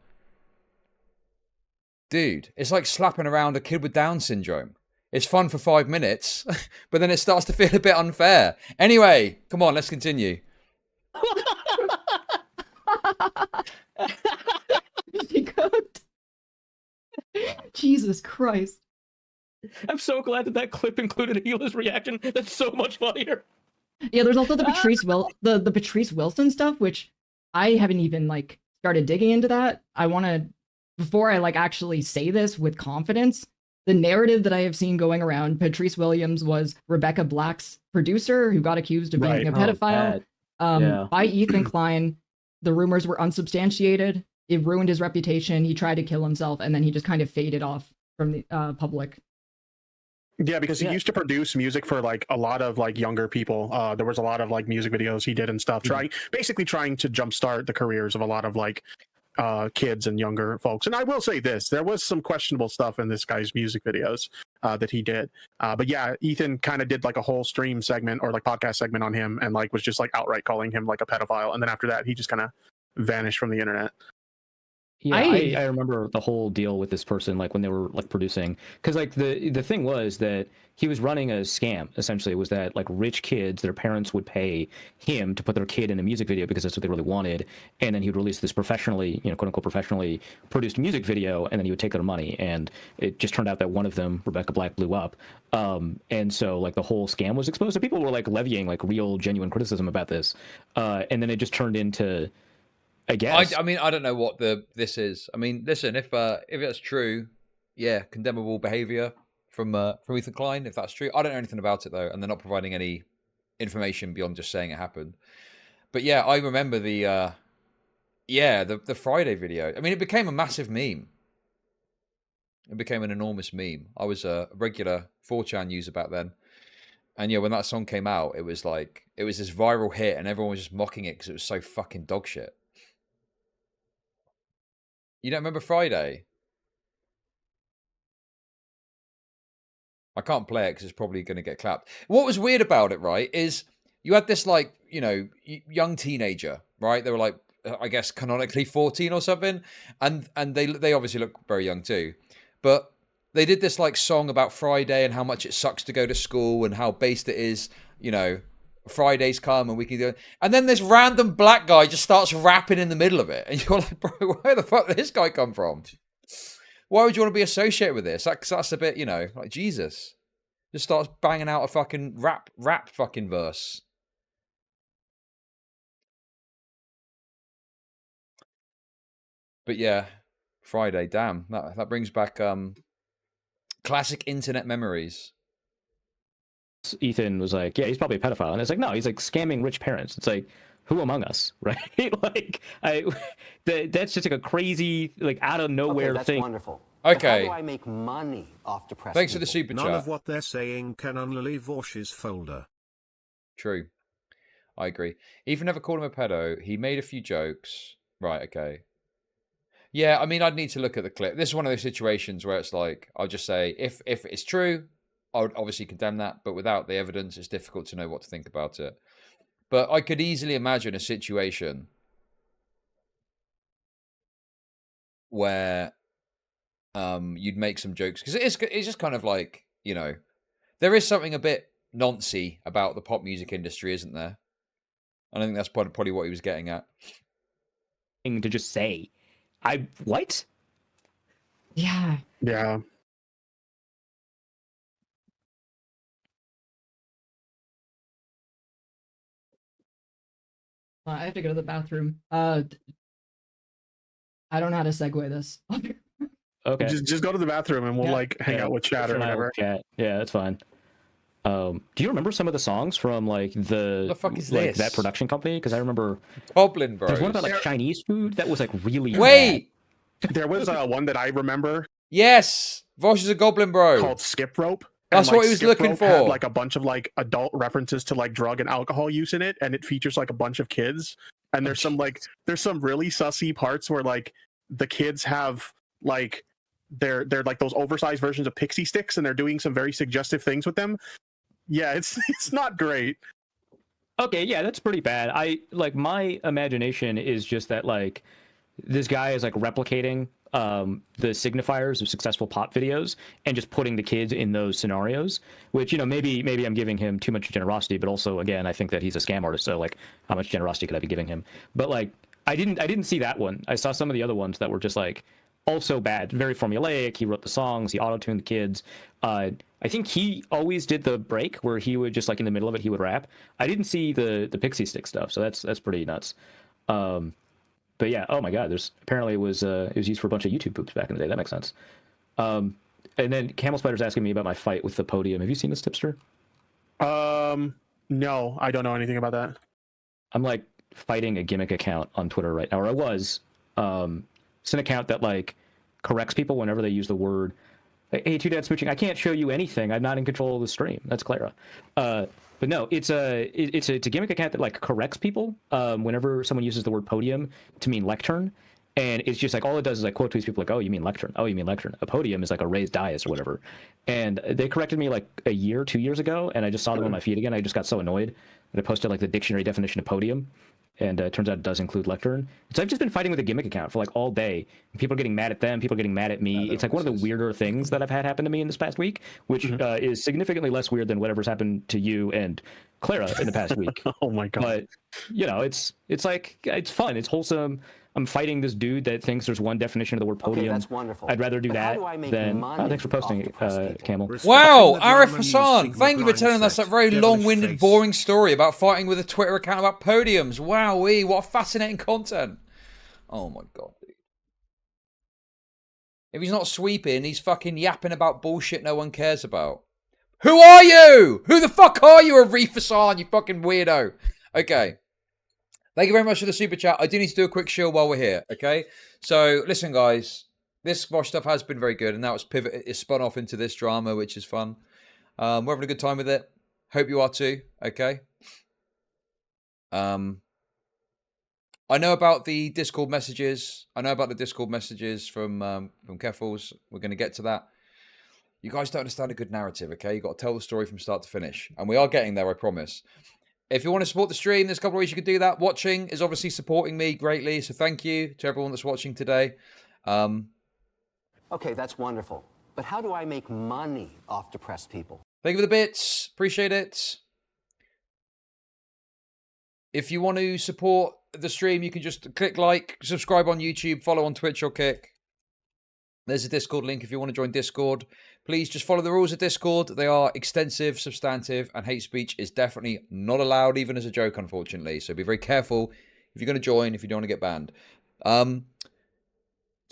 Dude, it's like slapping around a kid with Down syndrome. It's fun for 5 minutes, but then it starts to feel a bit unfair. Anyway, come on, let's continue. Jesus Christ. I'm so glad that clip included Hila's reaction. That's so much funnier. Yeah, there's also the Patrice Wilson stuff, which I haven't even like started digging into that. I want to, before I like actually say this with confidence, the narrative that I have seen going around, Patrice Williams was Rebecca Black's producer who got accused of being a pedophile by Ethan Klein. The rumors were unsubstantiated. It ruined his reputation. He tried to kill himself, and then he just kind of faded off from the public. Yeah, because he used to produce music for like a lot of like younger people. There was a lot of like music videos he did and stuff, basically trying to jumpstart the careers of a lot of like kids and younger folks. And I will say this, there was some questionable stuff in this guy's music videos that he did. But yeah, Ethan kind of did like a whole stream segment or like podcast segment on him and like was just like outright calling him like a pedophile. And then after that, he just kind of vanished from the internet. Yeah, I remember the whole deal with this person, like when they were like producing, because like the thing was that he was running a scam. Essentially, was that like rich kids, their parents would pay him to put their kid in a music video because that's what they really wanted, and then he would release this professionally, quote unquote professionally produced music video, and then he would take their money. And it just turned out that one of them, Rebecca Black, blew up, and so like the whole scam was exposed. So people were like levying like real, genuine criticism about this, and then it just turned into, I guess. I mean, I don't know what this is. I mean, listen, if that's true, yeah, condemnable behavior from Ethan Klein, if that's true. I don't know anything about it though, and they're not providing any information beyond just saying it happened. But yeah, I remember the Friday video. I mean, it became a massive meme. It became an enormous meme. I was a regular 4chan user back then. And yeah, when that song came out, it was this viral hit and everyone was just mocking it because it was so fucking dog shit. You don't remember Friday? I can't play it because it's probably going to get clapped. What was weird about it, right, is you had this, like, young teenager, right? They were, like, I guess, canonically 14 or something. And they obviously look very young too. But they did this, like, song about Friday and how much it sucks to go to school and how based it is, Fridays come and we can do it. And then this random black guy just starts rapping in the middle of it. And you're like, bro, where the fuck did this guy come from? Why would you want to be associated with this? That's a bit, like Jesus. Just starts banging out a fucking rap fucking verse. But yeah, Friday, damn. That brings back classic internet memories. Ethan was like, yeah, he's probably a pedophile. And it's like, no, he's like scamming rich parents. It's like, who among us, right? Like, that's just like a crazy, like out of nowhere that's thing. Wonderful. Okay. How do I make money off depressed Thanks for the people? super chat. None of what they're saying can only Vaush's folder. True. I agree. Ethan never called him a pedo. He made a few jokes. Right, okay. Yeah, I mean, I'd need to look at the clip. This is one of those situations where it's like, I'll just say, if it's true, I would obviously condemn that, but without the evidence, it's difficult to know what to think about it. But I could easily imagine a situation where you'd make some jokes, because it's just kind of like, there is something a bit noncy about the pop music industry, isn't there? And I think that's probably what he was getting at. To just say, what? Yeah. Yeah. I have to go to the bathroom. I don't know how to segue this. Okay. Just go to the bathroom and we'll hang out with chat or whatever. Chat. Yeah, that's fine. Do you remember some of the songs from like the fuck is this? That production company? Because I remember Goblin Bros. There's one about like Chinese food that was like really Wait. bad. There was one that I remember. Yes, Vaush is a Goblin Bro. Called Skip Rope. That's and, what he was Skip looking Rope for. Had, like a bunch of like adult references to like drug and alcohol use in it, and it features like a bunch of kids. And there's some really sussy parts where like the kids have like they're like those oversized versions of pixie sticks, and they're doing some very suggestive things with them. Yeah, it's not great. Okay, yeah, that's pretty bad. My imagination is just that like this guy is like replicating the signifiers of successful pop videos and just putting the kids in those scenarios, which maybe I'm giving him too much generosity, but also again I think that he's a scam artist, so like how much generosity could I be giving him? But like I didn't see that one. I saw some of the other ones that were just like also bad, very formulaic. He wrote the songs, he auto-tuned the kids. I think he always did the break where he would just like in the middle of it he would rap. I didn't see the pixie stick stuff, so that's pretty nuts. But yeah, oh my god, apparently it was used for a bunch of YouTube poops back in the day. That makes sense. And then Camel Spider's asking me about my fight with the podium. Have you seen this, Tipster? No, I don't know anything about that. I'm like fighting a gimmick account on Twitter right now, or I was. It's an account that like corrects people whenever they use the word, hey, two dad smooching, I can't show you anything. I'm not in control of the stream. That's Clara. But no, it's a gimmick account that like corrects people whenever someone uses the word podium to mean lectern. And it's just like, all it does is like quote tweets people like, oh, you mean lectern? Oh, you mean lectern? A podium is like a raised dais or whatever. And they corrected me like a year, 2 years ago, and I just saw them on my feed again. I just got so annoyed that I posted like the dictionary definition of podium. And it turns out it does include lectern. So I've just been fighting with a gimmick account for like all day. People are getting mad at them. People are getting mad at me. It's like one of the weirder things that I've had happen to me in this past week, which is significantly less weird than whatever's happened to you and Clara in the past week. Oh my god! But you know, it's like it's fun. It's wholesome. I'm fighting this dude that thinks there's one definition of the word podium. Okay, that's wonderful. I'd rather do But how that do I make than. money Oh, thanks for posting, Camel. Wow, Arif Hassan, thank you for telling us that very long-winded, boring story about fighting with a Twitter account about podiums. Wowee, what fascinating content. Oh my god, dude. If he's not sweeping, he's fucking yapping about bullshit no one cares about. Who are you? Who the fuck are you, Arif Hassan, you fucking weirdo? Okay. Thank you very much for the super chat. I do need to do a quick shill while we're here, okay? So, listen, guys. This Vaush stuff has been very good, and now it's spun off into this drama, which is fun. We're having a good time with it. Hope you are too, okay? I know about the Discord messages. I know about the Discord messages from Keffals. We're going to get to that. You guys don't understand a good narrative, okay? You've got to tell the story from start to finish. And we are getting there, I promise. If you want to support the stream, there's a couple of ways you can do that. Watching is obviously supporting me greatly, so thank you to everyone that's watching today. Okay, that's wonderful. But how do I make money off depressed people? Thank you for the bits. Appreciate it. If you want to support the stream, you can just click like, subscribe on YouTube, follow on Twitch or Kick. There's a Discord link if you want to join Discord. Please just follow the rules of Discord. They are extensive, substantive, and hate speech is definitely not allowed, even as a joke, unfortunately. So be very careful if you're going to join, if you don't want to get banned. To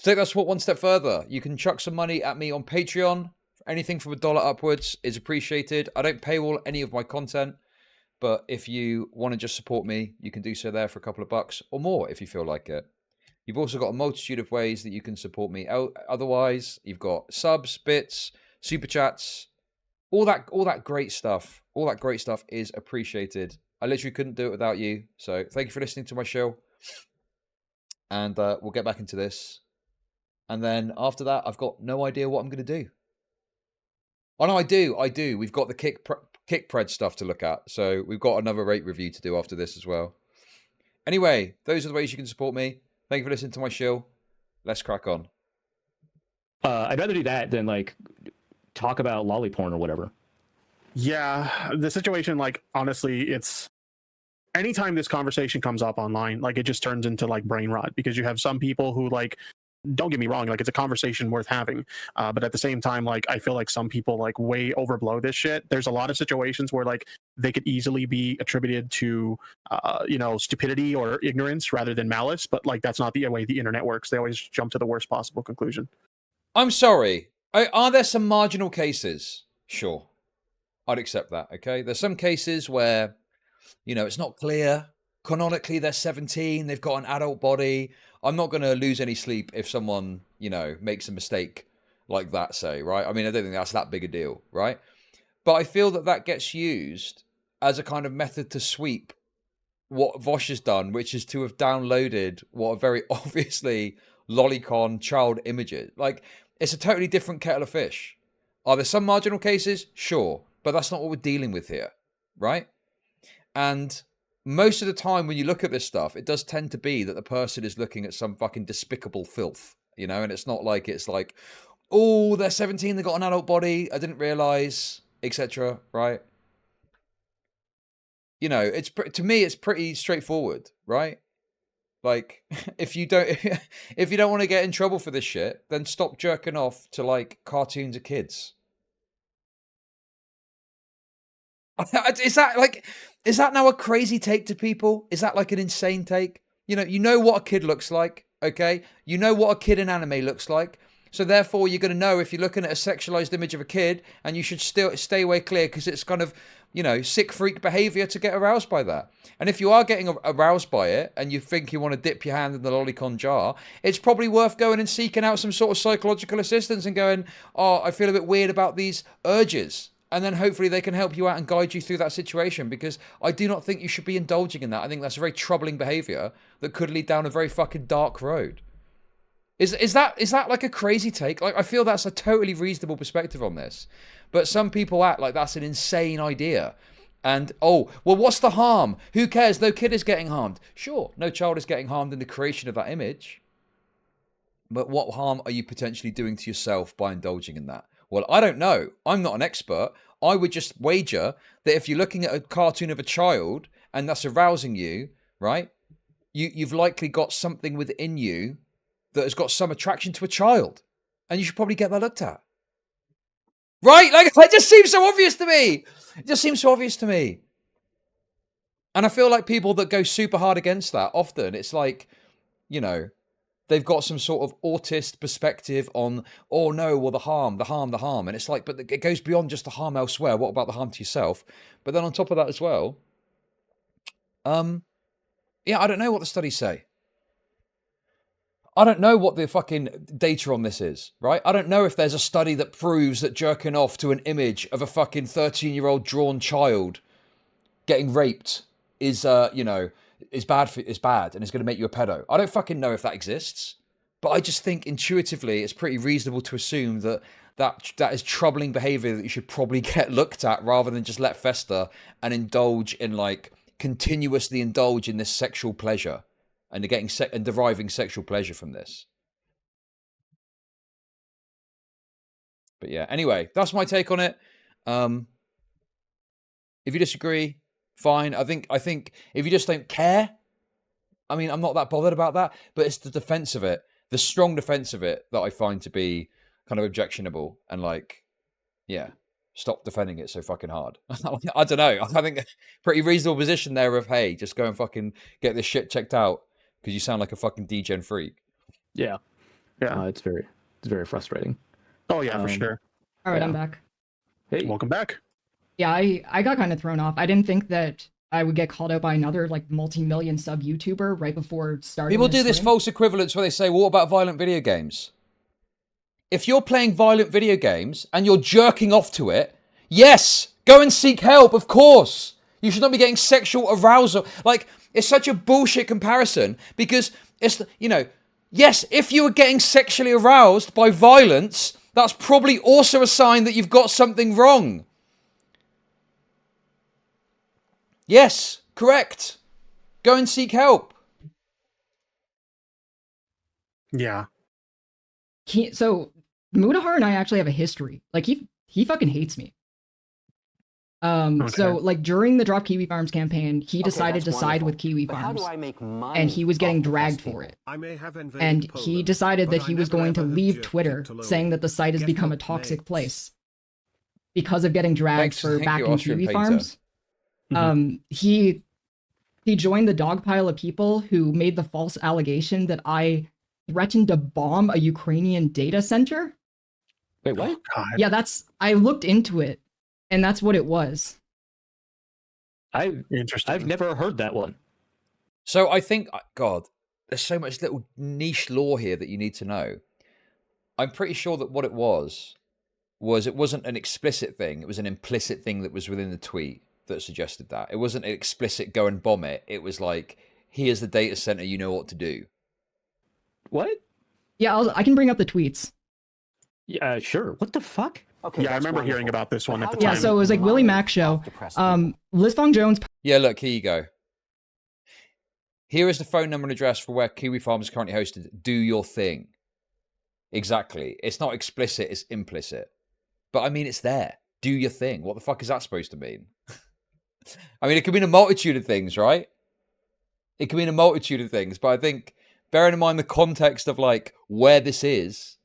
take that support one step further, you can chuck some money at me on Patreon. Anything from $1 upwards is appreciated. I don't paywall any of my content, but if you want to just support me, you can do so there for a couple of bucks or more if you feel like it. You've also got a multitude of ways that you can support me. Otherwise, you've got subs, bits, super chats, all that great stuff. All that great stuff is appreciated. I literally couldn't do it without you. So thank you for listening to my show. And we'll get back into this. And then after that, I've got no idea what I'm going to do. Oh, no, I do. We've got the kick pred stuff to look at. So we've got another rate review to do after this as well. Anyway, those are the ways you can support me. Thank you for listening to my show. Let's crack on. I'd rather do that than like talk about lolly porn or whatever. Yeah, the situation, like, honestly, it's anytime this conversation comes up online, like, it just turns into like brain rot, because you have some people who, like, don't get me wrong, like, it's a conversation worth having, but at the same time, like, I feel like some people like way overblow this shit. There's a lot of situations where like they could easily be attributed to stupidity or ignorance rather than malice, but like that's not the way the internet works. They always jump to the worst possible conclusion. I'm sorry, are there some marginal cases? Sure, I'd accept that. Okay, there's some cases where it's not clear canonically they're 17, they've got an adult body. I'm not going to lose any sleep if someone, makes a mistake like that, say, right? I mean, I don't think that's that big a deal, right? But I feel that gets used as a kind of method to sweep what Vaush has done, which is to have downloaded what are very obviously lolicon child images. Like, it's a totally different kettle of fish. Are there some marginal cases? Sure. But that's not what we're dealing with here, right? And most of the time when you look at this stuff, it does tend to be that the person is looking at some fucking despicable filth, and it's not like it's like, oh, they're 17, they got an adult body, I didn't realize, etc., right? To me, it's pretty straightforward, right? Like, if you don't want to get in trouble for this shit, then stop jerking off to like cartoons of kids. Is that now a crazy take to people? Is that like an insane take? You know what a kid looks like, okay? You know what a kid in anime looks like. So therefore, you're going to know if you're looking at a sexualized image of a kid, and you should still stay away clear because it's kind of, sick freak behavior to get aroused by that. And if you are getting aroused by it and you think you want to dip your hand in the lolicon jar, it's probably worth going and seeking out some sort of psychological assistance and going, oh, I feel a bit weird about these urges. And then hopefully they can help you out and guide you through that situation, because I do not think you should be indulging in that. I think that's a very troubling behavior that could lead down a very fucking dark road. Is that like a crazy take? Like, I feel that's a totally reasonable perspective on this. But some people act like that's an insane idea. And, oh, well, what's the harm? Who cares? No kid is getting harmed. Sure, no child is getting harmed in the creation of that image. But what harm are you potentially doing to yourself by indulging in that? Well, I don't know. I'm not an expert. I would just wager that if you're looking at a cartoon of a child and that's arousing you, right? You've likely got something within you that has got some attraction to a child. And you should probably get that looked at. Right? Like, it just seems so obvious to me. It just seems so obvious to me. And I feel like people that go super hard against that, often it's like, you know, they've got some sort of autist perspective on, oh no, well, the harm. And it's like, but it goes beyond just the harm elsewhere. What about the harm to yourself? But then on top of that as well, yeah, I don't know what the studies say. I don't know what the fucking data on this is, right? I don't know if there's a study that proves that jerking off to an image of a fucking 13-year-old drawn child getting raped is, you know, is bad and is going to make you a pedo. I don't fucking know if that exists, but I just think intuitively it's pretty reasonable to assume that is troubling behavior that you should probably get looked at rather than just let fester and indulge in, like, continuously indulge in this sexual pleasure. And they're getting and deriving sexual pleasure from this. But yeah, anyway, that's my take on it. If you disagree, fine. I think if you just don't care, I mean, I'm not that bothered about that. But it's the defense of it, the strong defense of it, that I find to be kind of objectionable. And like, yeah, stop defending it so fucking hard. I don't know. I think a pretty reasonable position there of, hey, just go and fucking get this shit checked out. Because you sound like a fucking degen freak. Yeah. It's very frustrating. Oh yeah, for sure. All right, yeah. I'm back. Hey, welcome back. Yeah, I got kind of thrown off. I didn't think that I would get called out by another like multi-million sub YouTuber right before starting. People do this false equivalence where they say, well, what about violent video games? If you're playing violent video games and you're jerking off to it, yes, go and seek help, of course. You should not be getting sexual arousal. Like, it's such a bullshit comparison because it's, you know, yes, if you were getting sexually aroused by violence, that's probably also a sign that you've got something wrong. Yes, correct. Go and seek help. Yeah. So Mudahar and I actually have a history. Like he fucking hates me. So like during the Drop Kiwi Farms campaign, he decided to side with Kiwi Farms, and he was getting dragged for it. And he decided that he was going to leave Twitter, saying that the site has become a toxic place because of getting dragged for backing Kiwi Farms. He joined the dogpile of people who made the false allegation that I threatened to bomb a Ukrainian data center. Wait, what? Oh, yeah, I looked into it. And that's what it was. I've never heard that one. So I think, God, there's so much little niche lore here that you need to know. I'm pretty sure that what it was it wasn't an explicit thing. It was an implicit thing that was within the tweet that suggested that. It wasn't an explicit go and bomb it. It was like, here's the data center, you know what to do. What? Yeah, I can bring up the tweets. Yeah, sure. What the fuck? Okay, yeah, I remember hearing about this one at the time. Yeah, so it was like Willie Mack show. Listong Jones. Yeah, look, here you go. Here is the phone number and address for where Kiwi Farms is currently hosted. Do your thing. Exactly. It's not explicit, it's implicit. But I mean, it's there. Do your thing. What the fuck is that supposed to mean? I mean, it could mean a multitude of things, right? It could mean a multitude of things. But I think, bearing in mind the context of like where this is,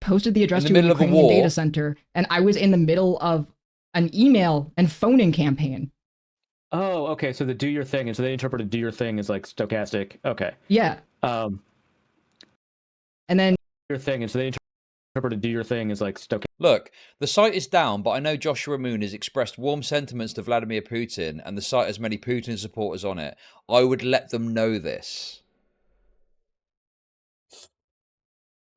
posted the address to a Ukrainian data center, and I was in the middle of an email and phoning campaign. Oh, okay. So the do your thing, and so they interpreted do your thing as like stochastic. Okay. Yeah. And then your thing, and so they interpreted do your thing as like stochastic. Look, the site is down, but I know Joshua Moon has expressed warm sentiments to Vladimir Putin, and the site has many Putin supporters on it. I would let them know this.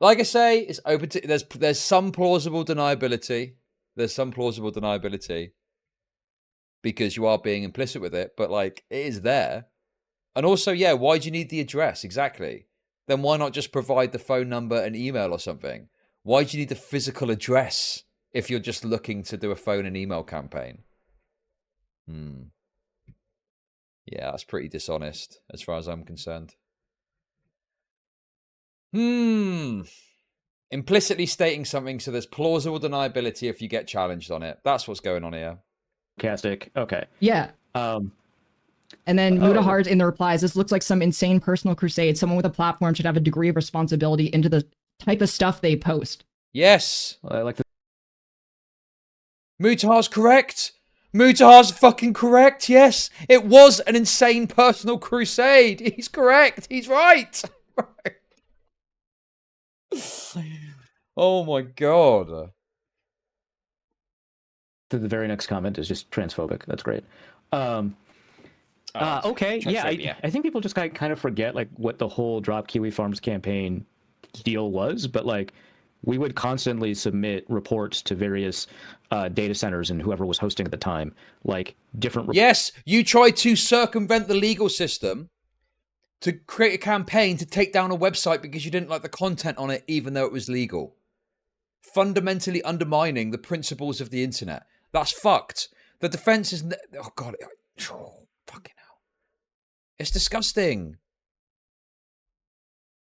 Like I say, it's open to there's some plausible deniability. There's some plausible deniability because you are being implicit with it, but like it is there. And also, yeah, why do you need the address? Exactly. Then why not just provide the phone number and email or something? Why do you need the physical address if you're just looking to do a phone and email campaign? Yeah, that's pretty dishonest as far as I'm concerned. Implicitly stating something so there's plausible deniability if you get challenged on it. That's what's going on here. Sarcastic. Okay. Yeah. And then Mudahard in the replies, this looks like some insane personal crusade. Someone with a platform should have a degree of responsibility into the type of stuff they post. Yes. I like the Mutahar's correct. Mutahar's fucking correct. Yes. It was an insane personal crusade. He's correct. He's right. Oh my god. the very next comment is just transphobic. That's great. Okay, yeah, I think people just kind of forget like what the whole Drop Kiwi Farms campaign deal was, but like we would constantly submit reports to various data centers and whoever was hosting at the time, like different. Yes, you tried to circumvent the legal system to create a campaign to take down a website because you didn't like the content on it, even though it was legal. Fundamentally undermining the principles of the internet. That's fucked. The defense is... Oh, God. Oh, fucking hell. It's disgusting.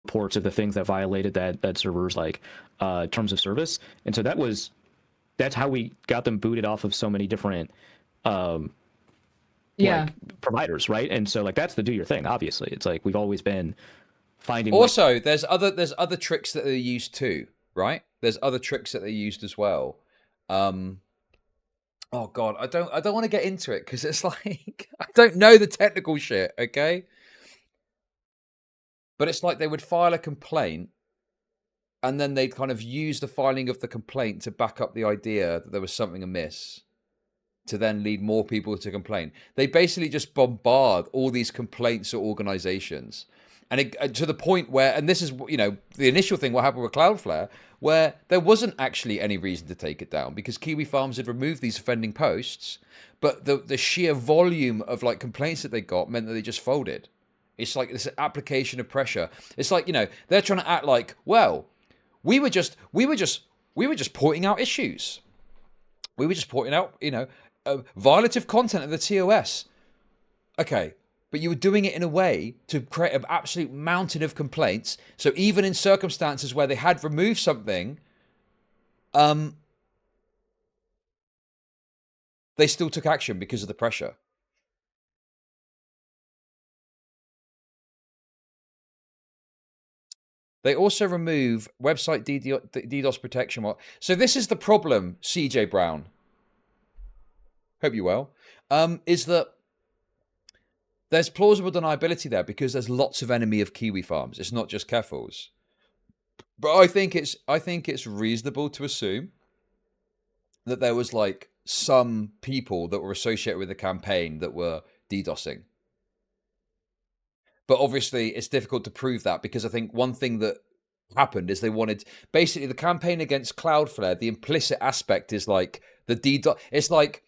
Reports of the things that violated that server's like terms of service. And so that's how we got them booted off of so many different like, providers, right? And so like that's the do your thing, obviously. It's like we've always been finding... Also, there's other tricks that they used too, right? There's other tricks that they used as well. Oh God, I don't want to get into it because it's like I don't know the technical shit, okay? But it's like they would file a complaint and then they'd kind of use the filing of the complaint to back up the idea that there was something amiss, to then lead more people to complain. They basically just bombard all these complaints or organizations. And it, to the point where, and this is, you know, the initial thing, what happened with Cloudflare, where there wasn't actually any reason to take it down because Kiwi Farms had removed these offending posts, but the sheer volume of like complaints that they got meant that they just folded. It's like this application of pressure. It's like, you know, they're trying to act like, well, we were just pointing out issues. We were just pointing out, you know, violative content of the TOS. Okay. But you were doing it in a way to create an absolute mountain of complaints. So even in circumstances where they had removed something, they still took action because of the pressure. They also remove website DDoS protection. So this is the problem, CJ Brown. Hope you're well. Is that there's plausible deniability there because there's lots of enemy of Kiwi Farms. It's not just Keffals. But I think it's reasonable to assume that there was like some people that were associated with the campaign that were DDoSing. But obviously it's difficult to prove that because I think one thing that happened is they wanted basically the campaign against Cloudflare. The implicit aspect is like the DDoS. It's like,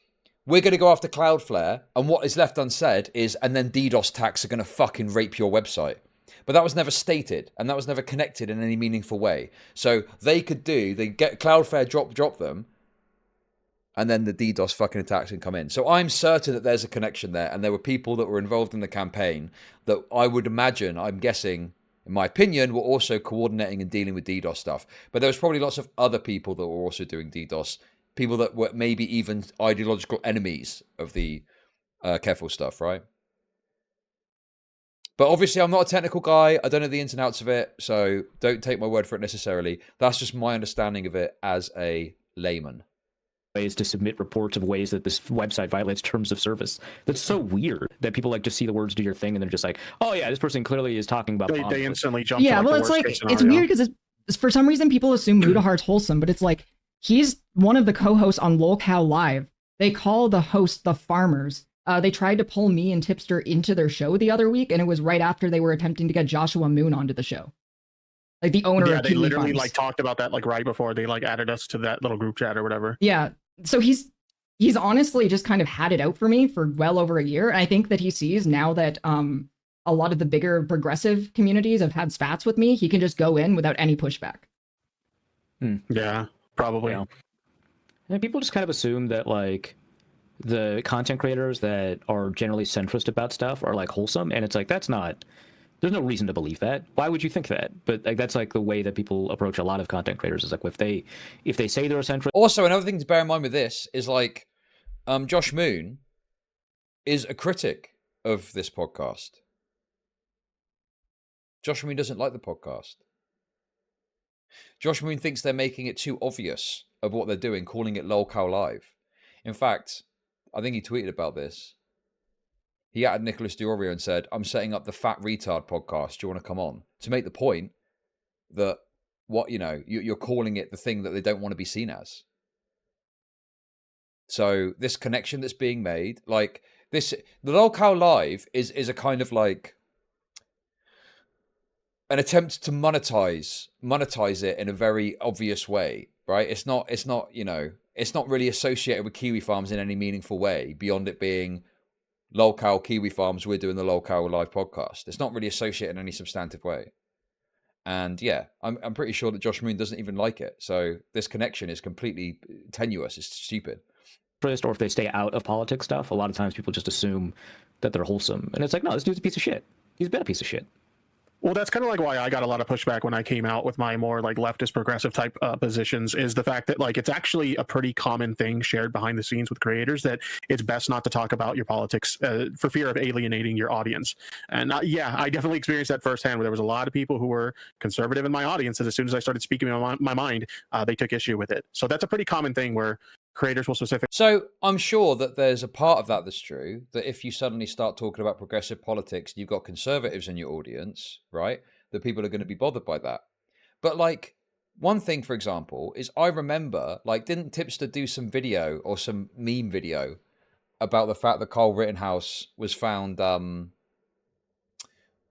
we're going to go after Cloudflare, and what is left unsaid is, and then DDoS attacks are going to fucking rape your website. But that was never stated, and that was never connected in any meaningful way. So they get Cloudflare drop them, and then the DDoS fucking attacks can come in. So I'm certain that there's a connection there, and there were people that were involved in the campaign that I would imagine, I'm guessing, in my opinion, were also coordinating and dealing with DDoS stuff. But there was probably lots of other people that were also doing DDoS. People that were maybe even ideological enemies of the Keffals stuff, right? But obviously, I'm not a technical guy. I don't know the ins and outs of it, so don't take my word for it necessarily. That's just my understanding of it as a layman. Ways to submit reports of ways that this website violates terms of service. That's so weird that people like just see the words "do your thing" and they're just like, "Oh yeah, this person clearly is talking about." They instantly jump. Yeah, to, like, well, the it's worst like case it's scenario. weird because for some reason people assume Mudahard's wholesome, but it's like he's one of the co-hosts on LolCow Live. They call the host the farmers. They tried to pull me and Tipster into their show the other week, and it was right after they were attempting to get Joshua Moon onto the show. Like the owner of they Kiwi literally Farms. like talked about that like right before they like added us to that little group chat or whatever. Yeah, so he's honestly just kind of had it out for me for well over a year, and I think that he sees now that a lot of the bigger progressive communities have had spats with me, he can just go in without any pushback. Yeah, probably. Yeah. And people just kind of assume that like the content creators that are generally centrist about stuff are like wholesome, and it's like that's not. There's no reason to believe that. Why would you think that? But like that's like the way that people approach a lot of content creators. Is like if they say they're a centrist. Also, another thing to bear in mind with this is like, Josh Moon is a critic of this podcast. Josh Moon doesn't like the podcast. Josh Moon thinks they're making it too obvious of what they're doing, calling it lolcow live. In fact, I think he tweeted about this. He added Nicholas Diorio and said, I'm setting up the Fat Retard podcast. Do you want to come on? To make the point that you're calling it the thing that they don't want to be seen as. So this connection that's being made, like this, the lolcow live is a kind of like an attempt to monetize it in a very obvious way, right? It's not really associated with Kiwi Farms in any meaningful way beyond it being lolcow Kiwi Farms. We're doing the lolcow live podcast. It's not really associated in any substantive way. And yeah, I'm pretty sure that Josh Moon doesn't even like it. So this connection is completely tenuous. It's stupid. Or if they stay out of politics stuff, a lot of times people just assume that they're wholesome, and it's like, no, this dude's a piece of shit. He's been a piece of shit. Well, that's kind of like why I got a lot of pushback when I came out with my more like leftist progressive type positions, is the fact that like it's actually a pretty common thing shared behind the scenes with creators that it's best not to talk about your politics for fear of alienating your audience. And yeah, I definitely experienced that firsthand, where there was a lot of people who were conservative in my audience, and as soon as I started speaking my mind, they took issue with it. So that's a pretty common thing where creators will specifically. So I'm sure that there's a part of that that's true, that if you suddenly start talking about progressive politics, you've got conservatives in your audience, right? That people are going to be bothered by that. But like one thing, for example, is I remember, like, didn't Tipster do some video or some meme video about the fact that Kyle Rittenhouse was found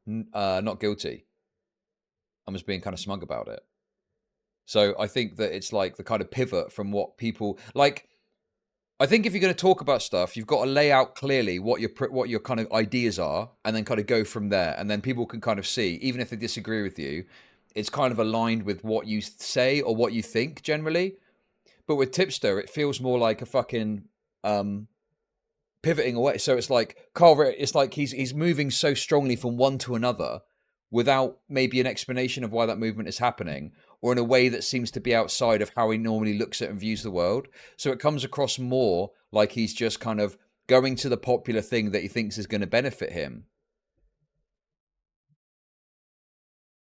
not guilty and was being kind of smug about it? So I think that it's like the kind of pivot from what people like. I think if you're going to talk about stuff, you've got to lay out clearly what your kind of ideas are, and then kind of go from there. And then people can kind of see, even if they disagree with you, it's kind of aligned with what you say or what you think generally. But with Tipster, it feels more like a fucking pivoting away. So it's like it's like he's moving so strongly from one to another without maybe an explanation of why that movement is happening, or in a way that seems to be outside of how he normally looks at and views the world. So it comes across more like he's just kind of going to the popular thing that he thinks is going to benefit him.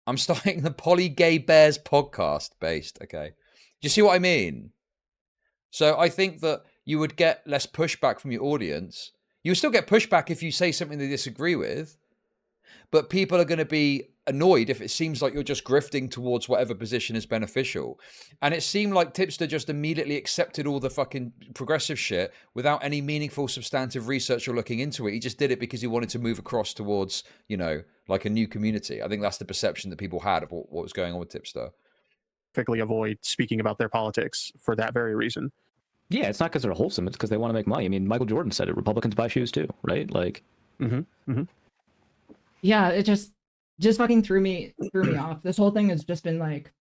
I'm starting the Poly Gay Bears podcast based. Okay. Do you see what I mean? So I think that you would get less pushback from your audience. You would still get pushback if you say something they disagree with, but people are going to be annoyed if it seems like you're just grifting towards whatever position is beneficial. And it seemed like Tipster just immediately accepted all the fucking progressive shit without any meaningful substantive research or looking into it. He just did it because he wanted to move across towards, like a new community. I think that's the perception that people had of what was going on with Tipster. Typically avoid speaking about their politics for that very reason. Yeah, it's not because they're wholesome. It's because they want to make money. I mean, Michael Jordan said it. Republicans buy shoes too, right? Like, Yeah, it just fucking threw me off. This whole thing has just been like,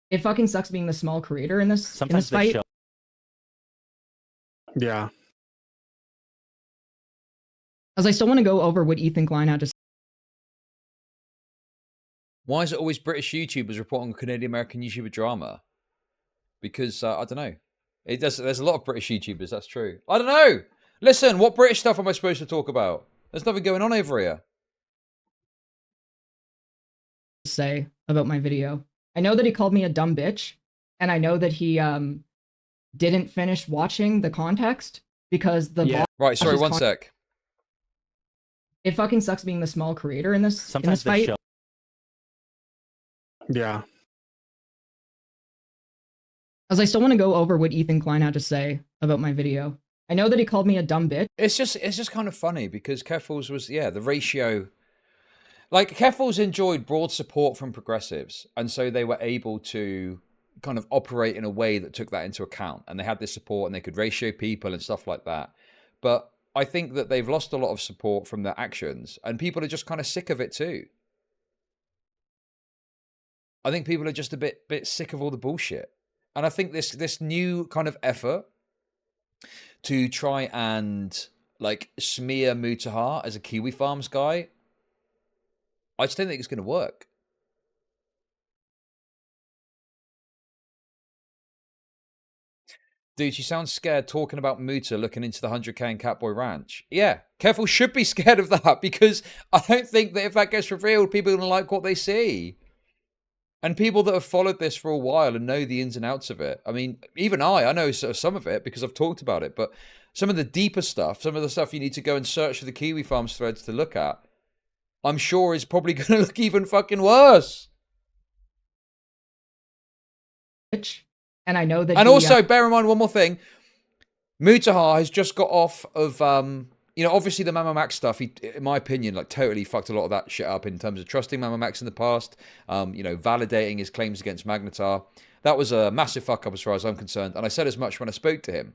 it fucking sucks being the small creator in this fight. Yeah. As I still want to go over what Ethan Klein had to say. Why is it always British YouTubers reporting Canadian American YouTuber drama? Because I don't know. There's a lot of British YouTubers. That's true. I don't know. Listen, what British stuff am I supposed to talk about? There's nothing going on over here. Say about my video. I know that he called me a dumb bitch, and I know that he didn't finish watching the context because the right. Sorry, one sec. It fucking sucks being the small creator in this fight. Yeah. As I still want to go over what Ethan Klein had to say about my video. I know that he called me a dumb bitch. It's just kind of funny because Keffals was, the ratio. Like, Keffals enjoyed broad support from progressives, and so they were able to kind of operate in a way that took that into account. And they had this support, and they could ratio people and stuff like that. But I think that they've lost a lot of support from their actions, and people are just kind of sick of it too. I think people are just a bit sick of all the bullshit. And I think this new kind of effort to try and like smear Mutahar as a Kiwi Farms guy, I just don't think it's going to work. Dude, she sounds scared talking about Muta looking into the 100k in Catboy Ranch. Yeah, Keffals should be scared of that, because I don't think that if that gets revealed, people are going to like what they see. And people that have followed this for a while and know the ins and outs of it. I mean, even I know some of it because I've talked about it. But some of the deeper stuff, some of the stuff you need to go and search for the Kiwi Farms threads to look at, I'm sure is probably going to look even fucking worse. And I know that. And also, bear in mind one more thing. Mutahar has just got off of, you know, obviously the Mama Max stuff. He, in my opinion, like totally fucked a lot of that shit up in terms of trusting Mama Max in the past. You know, validating his claims against Magnetar. That was a massive fuck up as far as I'm concerned. And I said as much when I spoke to him.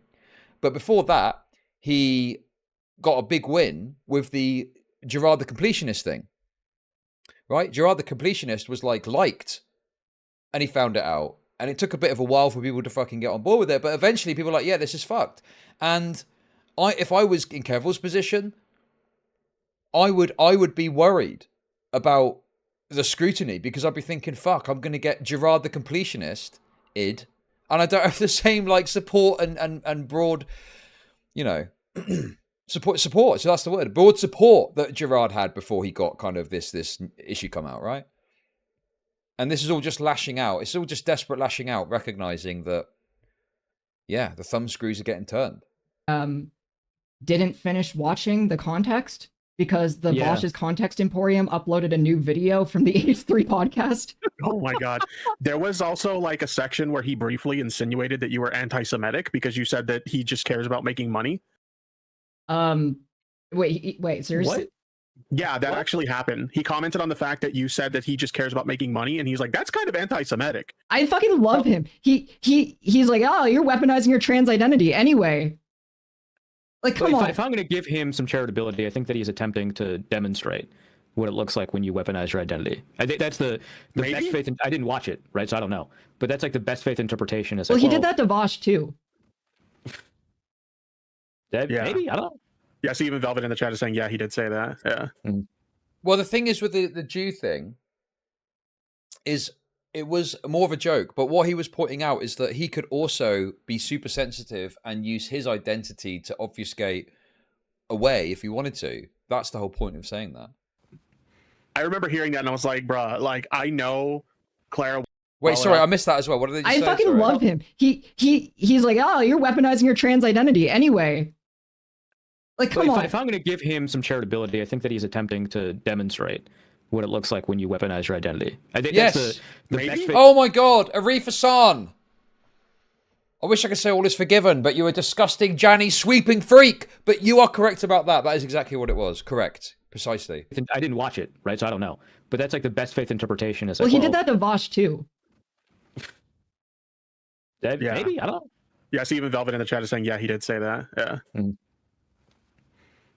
But before that, he got a big win with the Gerard the Completionist thing. Right? Gerard the Completionist was like liked. And he found it out. And it took a bit of a while for people to fucking get on board with it. But eventually people were like, yeah, this is fucked. And if I was in Keffals' position, I would be worried about the scrutiny, because I'd be thinking, fuck, I'm going to get Gerard the Completionist, and I don't have the same like support and broad, you know, support. So that's the word, broad support that Gerard had before he got kind of this issue come out, right? And this is all just lashing out. It's all just desperate lashing out, recognizing that, yeah, the thumb screws are getting turned. Didn't finish watching the context because the Vaush's Context Emporium uploaded a new video from the H3 podcast. Oh my god. There was also like a section where he briefly insinuated that you were anti-Semitic because you said that he just cares about making money. Wait, seriously? What? Yeah, that actually happened. He commented on the fact that you said that he just cares about making money, and he's like, that's kind of anti-Semitic. I fucking love him. He's like, oh, you're weaponizing your trans identity anyway. Like, come on. If I'm going to give him some charitability, I think that he's attempting to demonstrate what it looks like when you weaponize your identity. I think that's the best faith. I didn't watch it, right? So I don't know. But that's like the best faith interpretation. Is well, like, he did that to Vaush too. Maybe, I don't know. Yeah, see, even Velvet in the chat is saying, yeah, he did say that. Yeah. Well, the thing is with the Jew thing is it was more of a joke, but what he was pointing out is that he could also be super sensitive and use his identity to obfuscate away if he wanted to. That's the whole point of saying that. I remember hearing that and I was like, bruh, like, I know Clara. Wait, sorry, I missed that as well. What did they just say? I fucking love him. He's like, oh, you're weaponizing your trans identity anyway. Like, come on. If I'm going to give him some charitability, I think that he's attempting to demonstrate what it looks like when you weaponize your identity. I think that's the best faith. Oh my god, Arif Hassan. I wish I could say all is forgiven, but you're a disgusting, Janny sweeping freak. But you are correct about that. That is exactly what it was. Correct. Precisely. I didn't watch it, right? So I don't know. But that's like the best faith interpretation. Is well, like, he did that to Vaush too. Maybe, I don't know. Yeah, see, even Velvet in the chat is saying, yeah, he did say that. Yeah.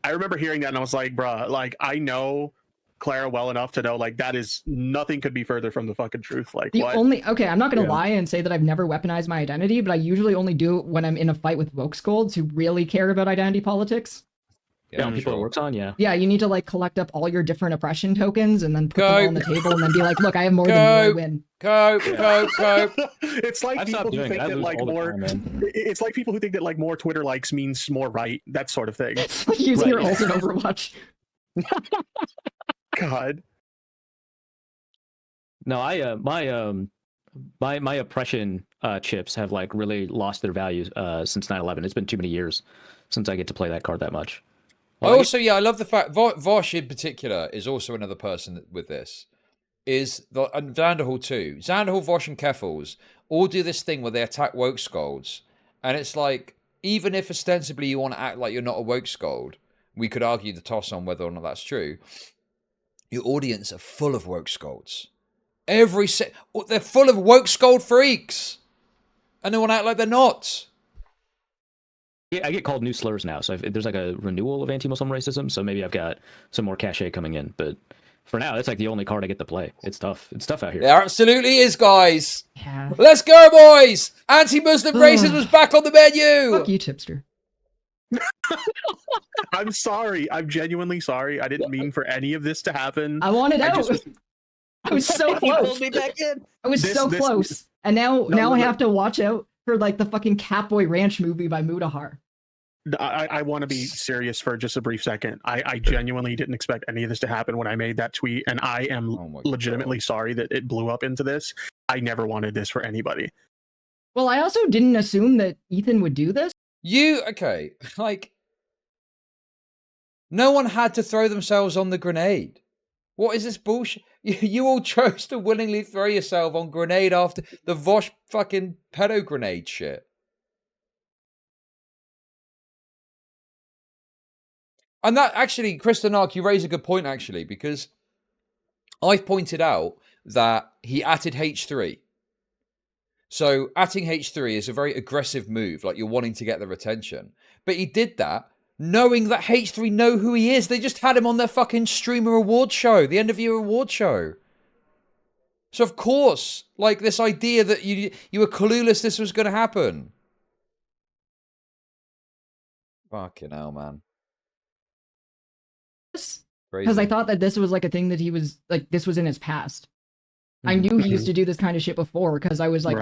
I remember hearing that and I was like, bruh, like, I know Clara well enough to know, like, that is nothing could be further from the fucking truth. Like, okay, I'm not gonna lie and say that I've never weaponized my identity, but I usually only do it when I'm in a fight with woke scolds who really care about identity politics. Yeah, people it works on, yeah. Yeah, you need to like collect up all your different oppression tokens and then put them all on the table and then be like, look, I have more than you, I win. Go. It's like people who think that like more. It's like people who think that like more Twitter likes means more right. That sort of thing. It's like using your ult in Overwatch. God. No, my oppression chips have like really lost their values since 9/11. It's been too many years since I get to play that card that much. I love the fact Vaush in particular is also another person with this. And Vanderhall too. Vanderhall, Vaush, and Keffals all do this thing where they attack woke scolds, and it's like, even if ostensibly you want to act like you're not a woke scold, we could argue the toss on whether or not that's true. Your audience are full of woke scolds. They're full of woke scold freaks, and they want to act like they're not. I get called new slurs now, so there's like a renewal of anti-Muslim racism. So maybe I've got some more cachet coming in. But for now, it's like the only card I get to play. It's tough. It's tough out here. There absolutely is, guys. Yeah. Let's go, boys. Anti-Muslim racism was back on the menu. Fuck you, Tipster. I'm sorry. I'm genuinely sorry. I didn't mean for any of this to happen. I wanted out. I was so close. Pulled me back in. I was so close. And now I have to watch out for like the fucking Catboy Ranch movie by Mudahar. I want to be serious for just a brief second. I genuinely didn't expect any of this to happen when I made that tweet, and I am legitimately sorry that it blew up into this. I never wanted this for anybody. Well, I also didn't assume that Ethan would do this. Okay, like, no one had to throw themselves on the grenade. What is this bullshit? You all chose to willingly throw yourself on grenade after the Vaush fucking pedo grenade shit. And that actually, Kristen Ark, you raise a good point actually, because I've pointed out that he atted H3. So atting H3 is a very aggressive move, like you're wanting to get their attention. But he did that knowing that H3 know who he is. They just had him on their fucking streamer award show, the end of year award show. So of course, like this idea that you were clueless this was going to happen. Fucking hell, man. Because I thought that this was like a thing that he was like, this was in his past. I knew he used to do this kind of shit before because I was like,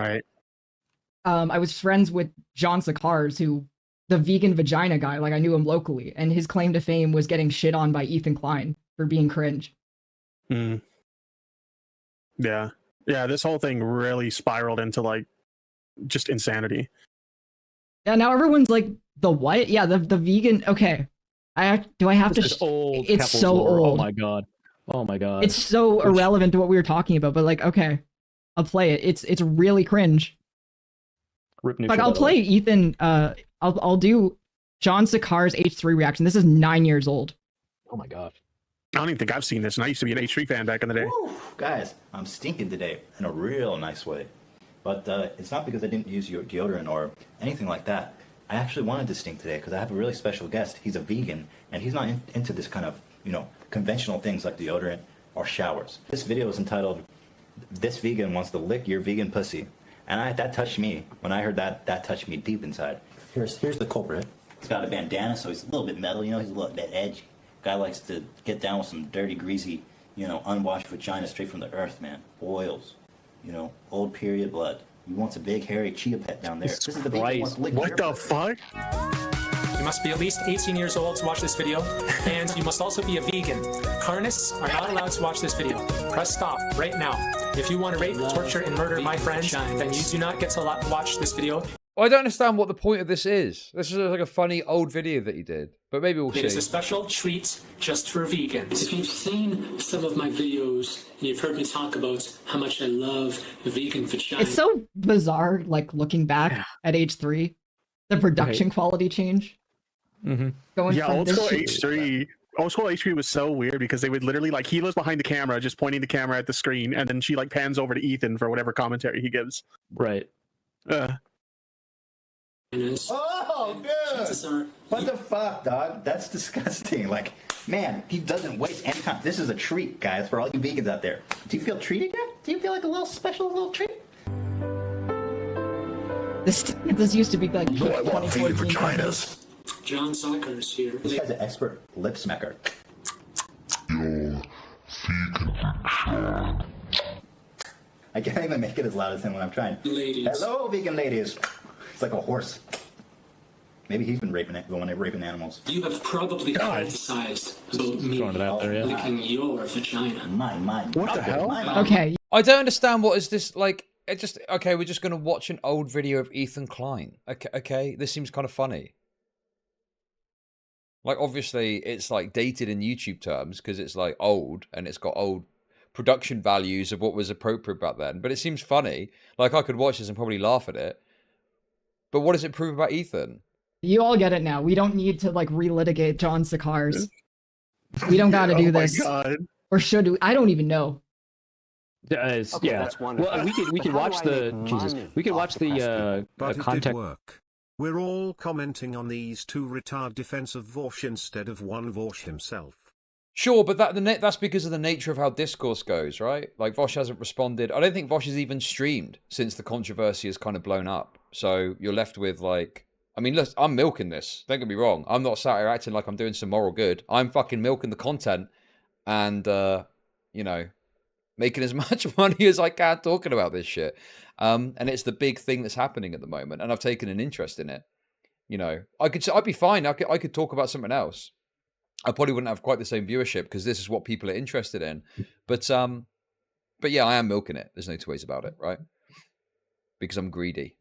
I was friends with John Sakars, who the vegan vagina guy, like I knew him locally, and his claim to fame was getting shit on by Ethan Klein for being cringe. Yeah. Yeah, this whole thing really spiraled into like just insanity. Yeah, now everyone's like, the what? Yeah, the vegan. Okay. Do I have this to? Old it's Keffals so lore. old. Oh my god. Oh my god. It's so irrelevant to what we were talking about, but like, okay, I'll play it. It's really cringe. Like, I'll play Ethan. I'll do John Sakar's H3 reaction. This is 9 years old. Oh my god. I don't even think I've seen this, and I used to be an H3 fan back in the day. Woo, guys, I'm stinking today in a real nice way. But it's not because I didn't use your deodorant or anything like that. I actually wanted to stink today because I have a really special guest. He's a vegan, and he's not into this kind of, conventional things like deodorant or showers. This video is entitled, "This Vegan Wants to Lick Your Vegan Pussy." And that touched me. When I heard that, that touched me deep inside. Here's the culprit. He's got a bandana, so he's a little bit metal, he's a little bit edgy. Guy likes to get down with some dirty, greasy, unwashed vagina straight from the earth, man. Oils, old period blood. He wants a big, hairy chia pet down there. This is the vegan who wants to lick What your the pussy. fuck? You must be at least 18 years old to watch this video, and you must also be a vegan. Carnists are not allowed to watch this video. Press stop right now. If you want to rape, torture, and murder my friends, then you do not get to watch this video. I don't understand what the point of this is. This is like a funny old video that he did, but maybe we'll see. It is a special treat just for vegans. If you've seen some of my videos, you've heard me talk about how much I love vegan vagina. It's so bizarre, like looking back at H3, the production quality change. Going Yeah, from old this school shit- H3. Old school H3 was so weird because they would literally he was behind the camera, just pointing the camera at the screen, and then she pans over to Ethan for whatever commentary he gives. Right. Oh, good. What the fuck, dog? That's disgusting. Man, he doesn't waste any time. This is a treat, guys, for all you vegans out there. Do you feel treated yet? Do you feel like a little special little treat? This used to be like 2014. John Sackers here. This guy's an expert lip smacker. I can't even make it as loud as him when I'm trying. Ladies. Hello, vegan ladies. It's like a horse. Maybe he's been raping animals. You have probably fantasized about me licking your vagina. Mine. What the hell? Okay. I don't understand what is this like. It just okay. We're just gonna watch an old video of Ethan Klein. Okay. This seems kind of funny. Like obviously it's like dated in YouTube terms because it's like old and it's got old production values of what was appropriate back then. But it seems funny. Like I could watch this and probably laugh at it. But what does it prove about Ethan? You all get it now. We don't need to relitigate John Sakars. We don't got to do this. God. Or should we? I don't even know. Okay, yeah. that's wonderful. Well, we could But how watch do I the make Jesus. money We could off watch the the But it did context. work. We're all commenting on these two retard defense of Vaush instead of one Vaush himself. Sure, but that's because of the nature of how discourse goes, right? Like, Vaush hasn't responded. I don't think Vaush has even streamed since the controversy has kind of blown up. So you're left with, like... I mean, look, I'm milking this. Don't get me wrong. I'm not sat here acting like I'm doing some moral good. I'm fucking milking the content and, you know, making as much money as I can talking about this shit. And it's the big thing that's happening at the moment. And I've taken an interest in it. You know, I'd be fine. I could talk about something else. I probably wouldn't have quite the same viewership because this is what people are interested in. But yeah, I am milking it. There's no two ways about it, right? Because I'm greedy.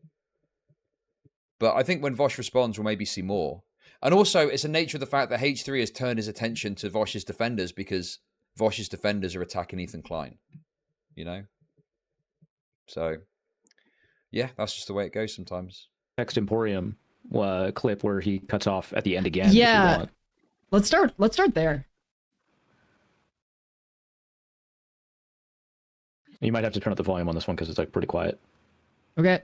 But I think when Vaush responds, we'll maybe see more. And also, it's a nature of the fact that H3 has turned his attention to Vaush's defenders because Vaush's defenders are attacking Ethan Klein. You know? So, yeah, that's just the way it goes sometimes. Text Emporium clip where he cuts off at the end again. Yeah. Let's start there. You might have to turn up the volume on this one because it's like pretty quiet. Okay.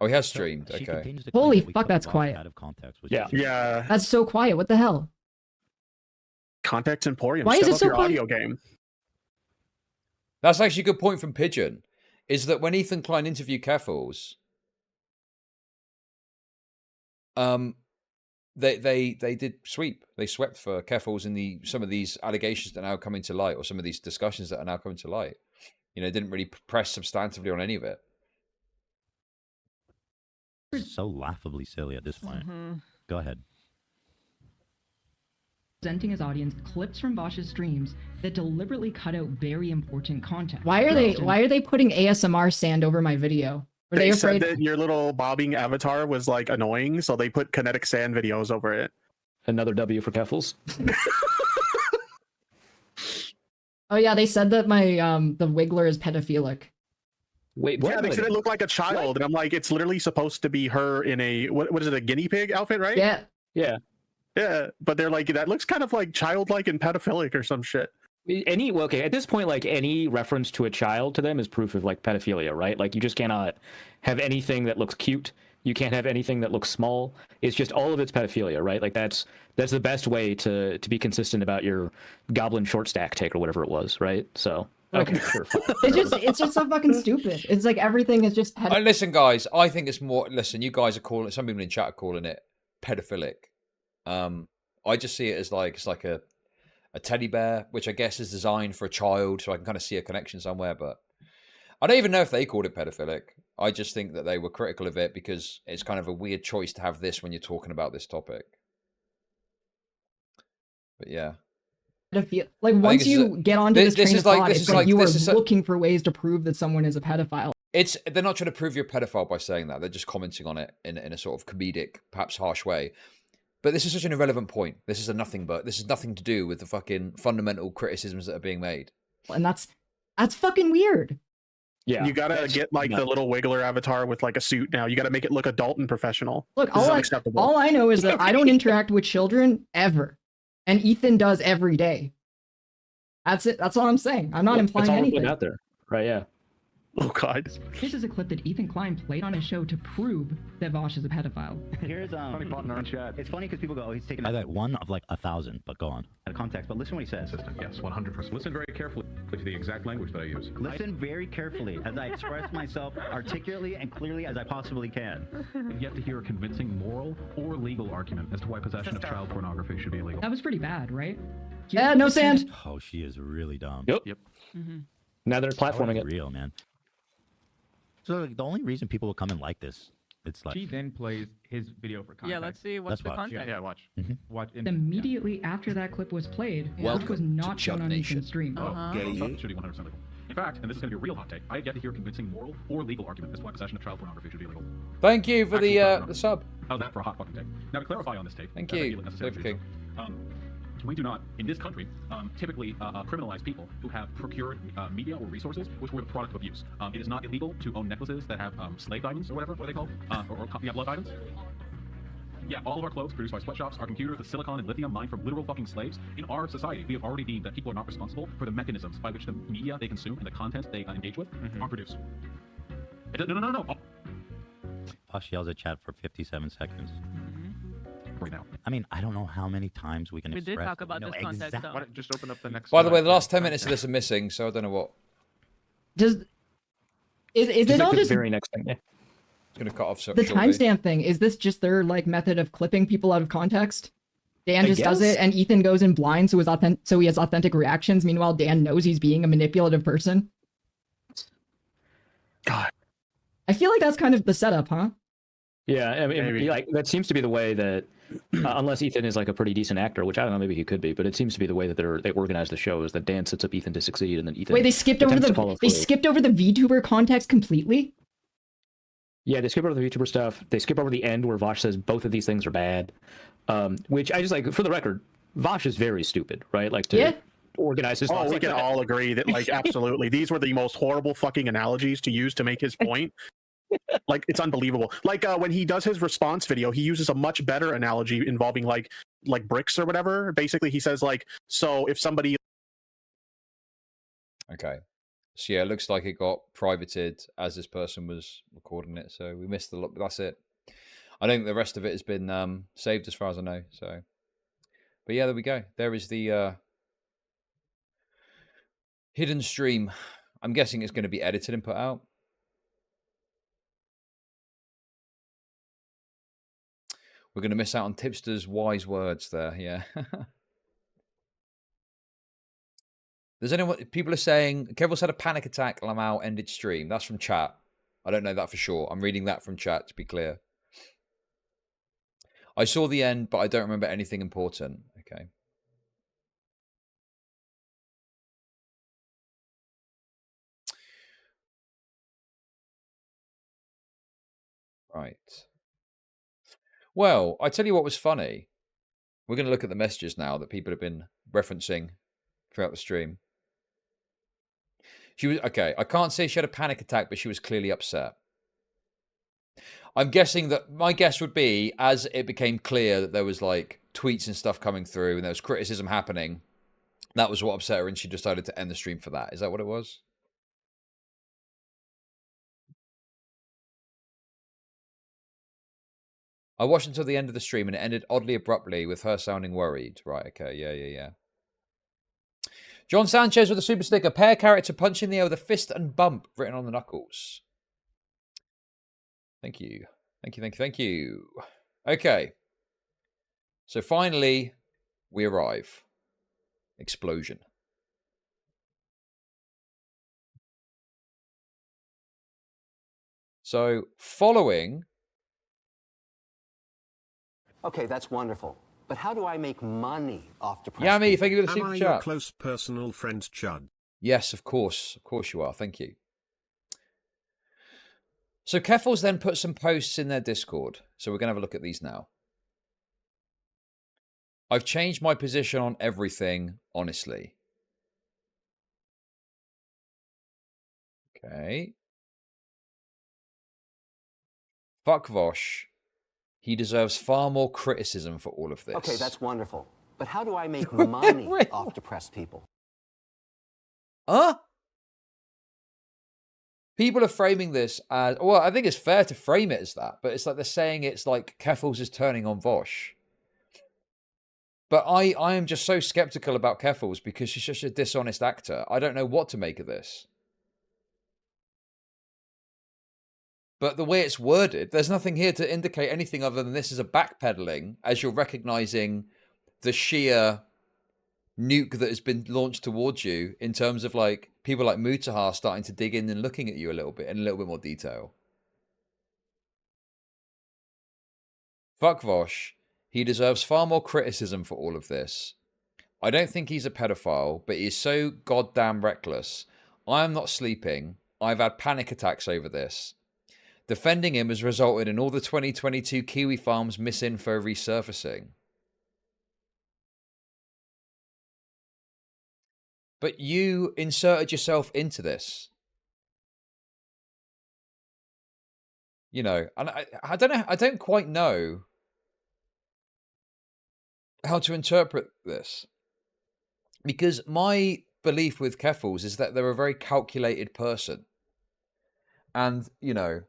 Oh, he has streamed. Okay. Holy fuck, that's quiet. Out of context, Yeah. That's so quiet. What the hell? Context Emporium. Why is Step it up so your quiet? audio game. That's actually a good point from Pigeon. Is that when Ethan Klein interviewed Keffals, they did sweep. They swept for Keffals in some of these allegations that are now coming to light, or some of these discussions that are now coming to light. You know, didn't really press substantively on any of it. So laughably silly at this point. Go ahead. Presenting his audience clips from Vaush's streams that deliberately cut out very important content. Why are they putting ASMR sand over my video? Were they afraid said that your little bobbing avatar was like annoying, so they put kinetic sand videos over it. Another W for Keffals. Oh yeah, they said that my the Wiggler is pedophilic. Wait, what? Yeah, they said it looked like a child, and I'm like, it's literally supposed to be her in a what is it, a guinea pig outfit, right? Yeah. Yeah, but they're like, that looks kind of like childlike and pedophilic or some shit. Okay, at this point, like any reference to a child to them is proof of like pedophilia, right? Like you just cannot have anything that looks cute. You can't have anything that looks small. It's just all of it's pedophilia, right? Like that's the best way to be consistent about your goblin short stack take or whatever it was, right? So okay, sure. It's just so fucking stupid. It's like everything is just Listen, guys, I think it's more. Listen, you guys are calling it. Some people in chat are calling it pedophilic. I just see it as like it's like a teddy bear, which I guess is designed for a child, so I can kind of see a connection somewhere. But I don't even know if they called it pedophilic. I just think that they were critical of it because it's kind of a weird choice to have this when you're talking about this topic. But yeah. Like once you get onto this train of thought, it's like you are looking for ways to prove that someone is a pedophile. They're not trying to prove you're a pedophile by saying that. They're just commenting on it in a sort of comedic, perhaps harsh way. But this is such an irrelevant point. This is nothing to do with the fucking fundamental criticisms that are being made. And that's fucking weird. Yeah. You gotta get like the little Wiggler avatar with like a suit now. You gotta make it look adult and professional. Look, all I know is that I don't interact with children ever. And Ethan does every day. That's it. That's all I'm saying. I'm not implying anything. Out there. Right, yeah. Oh, God. This is a clip that Ethan Klein played on his show to prove that Vaush is a pedophile. Here's funny part in our chat. It's funny because people go, "Oh, he's taking." I got one of like 1,000, but go on. Out of context, but listen what he says. Yes, 100%. Listen very carefully to the exact language that I use. Listen very carefully as I express myself articulately and clearly as I possibly can. You have to hear a convincing moral or legal argument as to why possession of child pornography should be illegal. That was pretty bad, right? Yeah, no sand. Oh, she is really dumb. Yep. Mm-hmm. Now they're platforming it. Real, man. So like, the only reason people will come and like this, it's like she then plays his video for context. Yeah, let's see what's the content. Yeah, watch. Watch. Immediately after that clip was played, which was not shown on Ethan's stream. Should be 100% legal. In fact, and this is going to be a real hot take, I have yet to hear a convincing moral or legal argument as to why possession of child pornography should be illegal. Thank you for the sub. How's that for a hot fucking take? Now to clarify on this take. Thank you. We do not, in this country, typically criminalize people who have procured media or resources which were the product of abuse. It is not illegal to own necklaces that have slave diamonds or whatever, what are they called? Or blood diamonds. Yeah, all of our clothes produced by sweatshops, our computers, the silicon and lithium mined from literal fucking slaves. In our society, we have already deemed that people are not responsible for the mechanisms by which the media they consume and the content they engage with are produced. No. Vaush yells at chat for 57 seconds. Right now. I mean, I don't know how many times we can We express. did talk about you know, this context, exactly. though. Why don't- Just open up the next. By the way, the last 10 minutes of this are missing, so I don't know what. Is it like all the just very next thing? Yeah. It's going to cut off the timestamp thing? Is this just their like method of clipping people out of context? Dan just does it, and Ethan goes in blind, so he has authentic reactions. Meanwhile, Dan knows he's being a manipulative person. God, I feel like that's kind of the setup, huh? Yeah, I mean, Maybe. like that seems to be the way that, unless Ethan is like a pretty decent actor, which I don't know, maybe he could be, but it seems to be the way that they organize the show is that Dan sets up Ethan to succeed, and then Ethan. Wait, they skipped over the VTuber context completely. Yeah, they skip over the VTuber stuff. They skip over the end where Vaush says both of these things are bad, which I just like. For the record, Vaush is very stupid, right? Like to organize his. Oh, thoughts we like can that. all agree that, like, absolutely, these were the most horrible fucking analogies to use to make his point. Like, it's unbelievable. Like, when he does his response video, he uses a much better analogy involving like bricks or whatever. Basically, he says like, so if somebody. Okay. So yeah, it looks like it got privated as this person was recording it. So we missed the look. That's it. I think the rest of it has been saved as far as I know. So, but yeah, there we go. There is the hidden stream. I'm guessing it's going to be edited and put out. We're going to miss out on Tipster's wise words there. Yeah. There's anyone? People are saying Keffals had a panic attack. Lamau ended stream. That's from chat. I don't know that for sure. I'm reading that from chat to be clear. I saw the end, but I don't remember anything important. Okay. Right. Well, I tell you what was funny. We're going to look at the messages now that people have been referencing throughout the stream. She was okay. I can't say she had a panic attack, but she was clearly upset. I'm guessing that my guess would be as it became clear that there was like tweets and stuff coming through and there was criticism happening. That was what upset her, and she decided to end the stream for that. Is that what it was? I watched until the end of the stream and it ended oddly abruptly with her sounding worried. Right, okay, yeah. John Sanchez with a super sticker. Pair character punch in the air with a fist and bump written on the knuckles. Thank you. Thank you. Okay. So finally, we arrive. Explosion. So following... Okay, that's wonderful. But how do I make money off depressed Yami, people? thank you for the super Am I chat. your close personal friend, Chud? Yes, of course. Of course you are. Thank you. So Keffals then put some posts in their Discord. So we're going to have a look at these now. I've changed my position on everything, honestly. Okay. Fuck Vaush. He deserves far more criticism for all of this. Okay, that's wonderful. But how do I make money off depressed people? Huh? People are framing this as... Well, I think it's fair to frame it as that, but it's like they're saying it's like Keffals is turning on Vaush. But I am just so skeptical about Keffals because she's such a dishonest actor. I don't know what to make of this. But the way it's worded, there's nothing here to indicate anything other than this is a backpedaling as you're recognizing the sheer nuke that has been launched towards you in terms of like people like Mutahar starting to dig in and looking at you a little bit in a little bit more detail. Fuck Vaush. He deserves far more criticism for all of this. I don't think he's a pedophile, but he's so goddamn reckless. I am not sleeping. I've had panic attacks over this. Defending him has resulted in all the 2022 Kiwi Farms misinfo resurfacing. But you inserted yourself into this. You know, and I don't know, I don't quite know how to interpret this. Because my belief with Keffals is that they're a very calculated person. And, you know,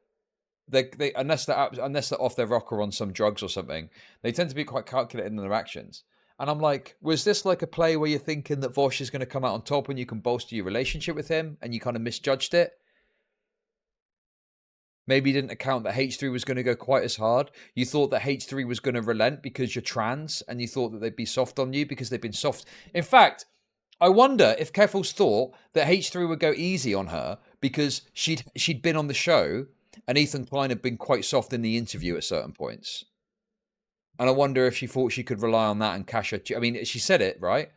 they unless they're off their rocker on some drugs or something, they tend to be quite calculated in their actions. And I'm like, was this like a play where you're thinking that Vaush is going to come out on top and you can bolster your relationship with him and you kind of misjudged it? Maybe you didn't account that H3 was going to go quite as hard. You thought that H3 was going to relent because you're trans, and you thought that they'd be soft on you because they've been soft. In fact, I wonder if Keffals thought that H3 would go easy on her because she'd been on the show and Ethan Klein had been quite soft in the interview at certain points. And I wonder if she thought she could rely on that and cash her. I mean, she said it, right?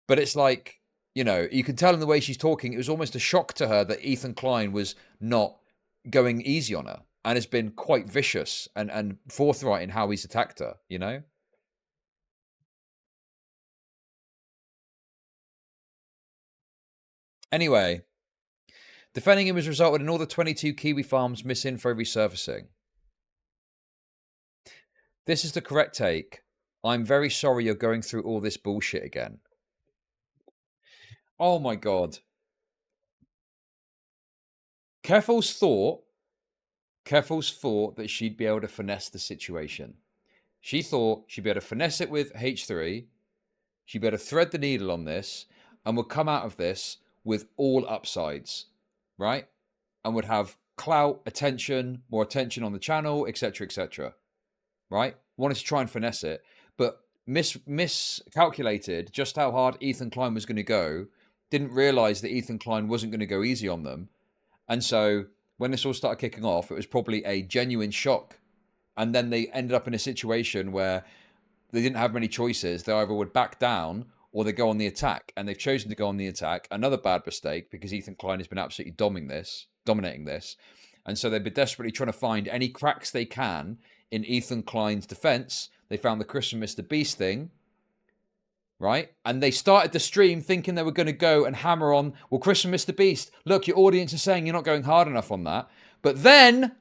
But it's like, you know, you can tell in the way she's talking, it was almost a shock to her that Ethan Klein was not going easy on her and has been quite vicious and forthright in how he's attacked her, you know? Anyway, defending him has resulted in all the 22 Kiwi farms misinfo resurfacing. This is the correct take. I'm very sorry you're going through all this bullshit again. Oh my God. Keffals thought that she'd be able to finesse the situation. She thought she'd be able to finesse it with H3. She'd be able to thread the needle on this and would come out of this with all upsides, right? And would have clout, attention, more attention on the channel, etc., etc., right? Wanted to try and finesse it, but miscalculated just how hard Ethan Klein was going to go. Didn't realize that Ethan Klein wasn't going to go easy on them. And so when this all started kicking off, it was probably a genuine shock. And then they ended up in a situation where they didn't have many choices. They either would back down or they go on the attack. And they've chosen to go on the attack. Another bad mistake because Ethan Klein has been absolutely dominating this. And so they've been desperately trying to find any cracks they can in Ethan Klein's defense. They found the Kris and MrBeast thing, right? And they started the stream thinking they were going to go and hammer on, well, Kris and MrBeast, look, your audience is saying you're not going hard enough on that. But then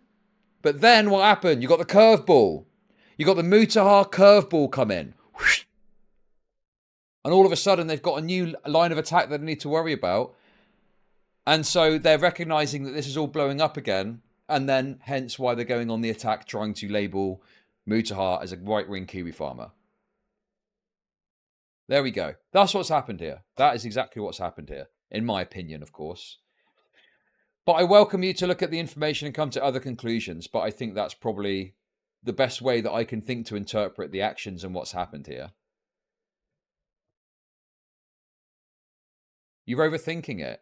what happened? You got the curveball. You got the Mutahar curveball come in. And all of a sudden, they've got a new line of attack that they need to worry about. And so they're recognizing that this is all blowing up again. And then hence why they're going on the attack, trying to label Mutahar as a right-wing Kiwi farmer. There we go. That's what's happened here. That is exactly what's happened here, in my opinion, of course. But I welcome you to look at the information and come to other conclusions. But I think that's probably the best way that I can think to interpret the actions and what's happened here. You're overthinking it.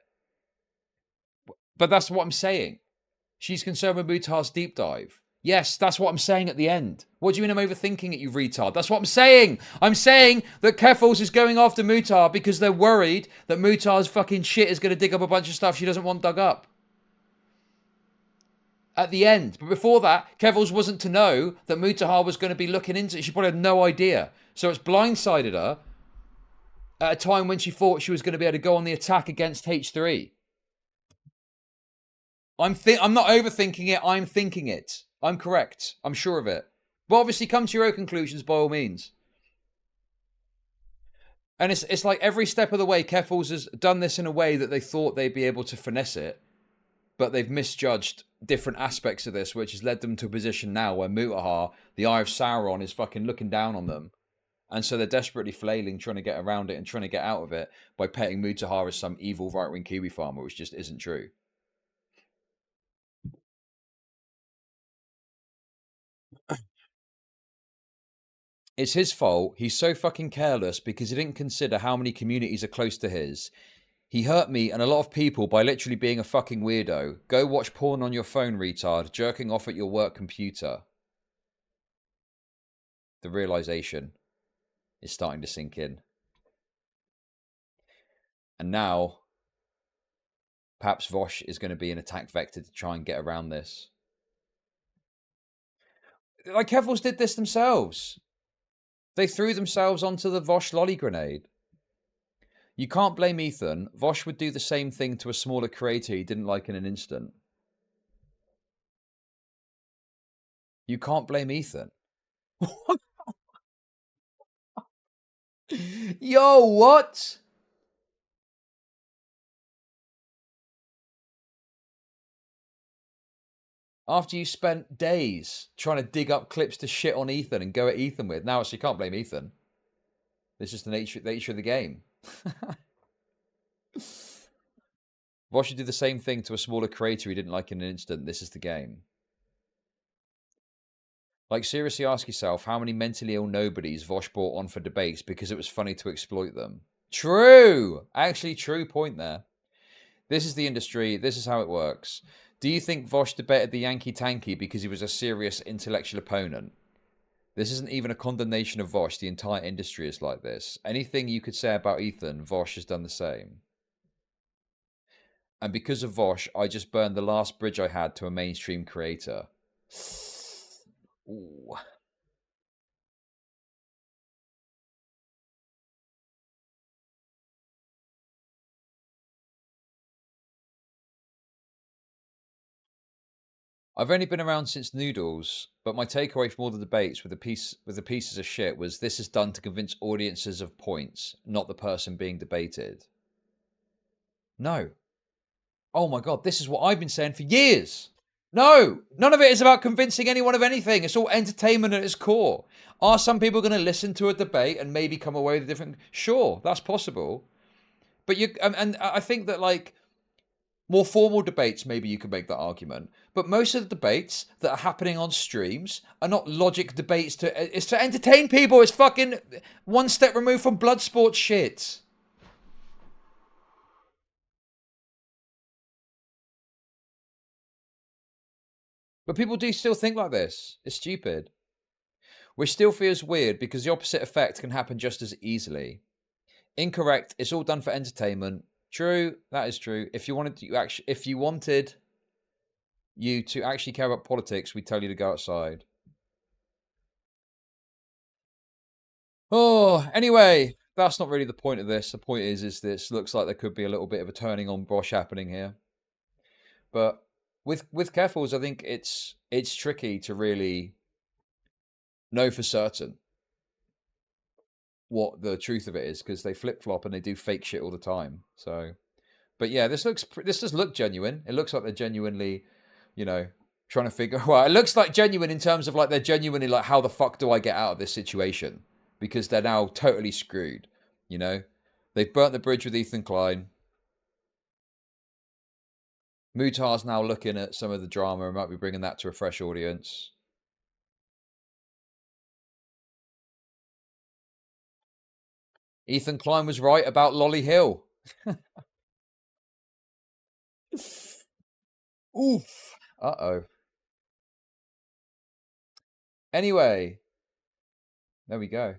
But that's what I'm saying. She's concerned with Mutahar's deep dive. Yes, that's what I'm saying at the end. What do you mean I'm overthinking it, you retard? That's what I'm saying. I'm saying that Keffals is going after Mutahar because they're worried that Mutahar's fucking shit is going to dig up a bunch of stuff she doesn't want dug up. At the end. But before that, Keffals wasn't to know that Mutahar was going to be looking into it. She probably had no idea. So it's blindsided her at a time when she thought she was going to be able to go on the attack against H3. I'm not overthinking it. I'm thinking it. I'm correct. I'm sure of it. But obviously come to your own conclusions by all means. And it's like every step of the way, Keffals has done this in a way that they thought they'd be able to finesse it. But they've misjudged different aspects of this, which has led them to a position now where Mutahar, the Eye of Sauron, is fucking looking down on them. And so they're desperately flailing, trying to get around it and trying to get out of it by petting Mutahar as some evil right-wing Kiwi farmer, which just isn't true. It's his fault. He's so fucking careless because he didn't consider how many communities are close to his. He hurt me and a lot of people by literally being a fucking weirdo. Go watch porn on your phone, retard. Jerking off at your work computer. The realization is starting to sink in. And now, perhaps Vaush is going to be an attack vector to try and get around this. Like Keffals did this themselves. They threw themselves onto the Vaush lolly grenade. You can't blame Ethan. Vaush would do the same thing to a smaller creator he didn't like in an instant. You can't blame Ethan. Yo, what? After you spent days trying to dig up clips to shit on Ethan and go at Ethan with, now you can't blame Ethan. This is the nature of the game. Vaush should do the same thing to a smaller creator he didn't like in an instant. This is the game. Like, seriously ask yourself how many mentally ill nobodies Vaush brought on for debates because it was funny to exploit them. True! Actually, true point there. This is the industry. This is how it works. Do you think Vaush debated the Yankee Tanky because he was a serious intellectual opponent? This isn't even a condemnation of Vaush. The entire industry is like this. Anything you could say about Ethan, Vaush has done the same. And because of Vaush, I just burned the last bridge I had to a mainstream creator. Ooh. I've only been around since Noodles, but my takeaway from all the debates with the pieces of shit was this is done to convince audiences of points, not the person being debated. No. Oh my God, this is what I've been saying for years. No, none of it is about convincing anyone of anything. It's all entertainment at its core. Are some people going to listen to a debate and maybe come away with a different... Sure, that's possible. But you... And I think that, like, more formal debates, maybe you could make that argument. But most of the debates that are happening on streams are not logic debates. It's to entertain people. It's fucking one step removed from blood sports shit. But people do still think like this. It's stupid. Which still feels weird because the opposite effect can happen just as easily. Incorrect. It's all done for entertainment. True. That is true. If you wanted you to actually care about politics, we'd tell you to go outside. Oh, anyway, that's not really the point of this. The point is this looks like there could be a little bit of a turning on Vaush happening here. But with Keffals, I think it's tricky to really know for certain what the truth of it is because they flip-flop and they do fake shit all the time. So, but yeah, this does look genuine. It looks like they're genuinely, you know, trying to figure... Well, it looks like genuine in terms of like they're genuinely like, how the fuck do I get out of this situation? Because they're now totally screwed, you know? They've burnt the bridge with Ethan Klein. Mutar's now looking at some of the drama and might be bringing that to a fresh audience. Ethan Klein was right about Lolly Hill. Oof. Uh-oh. Anyway. There we go.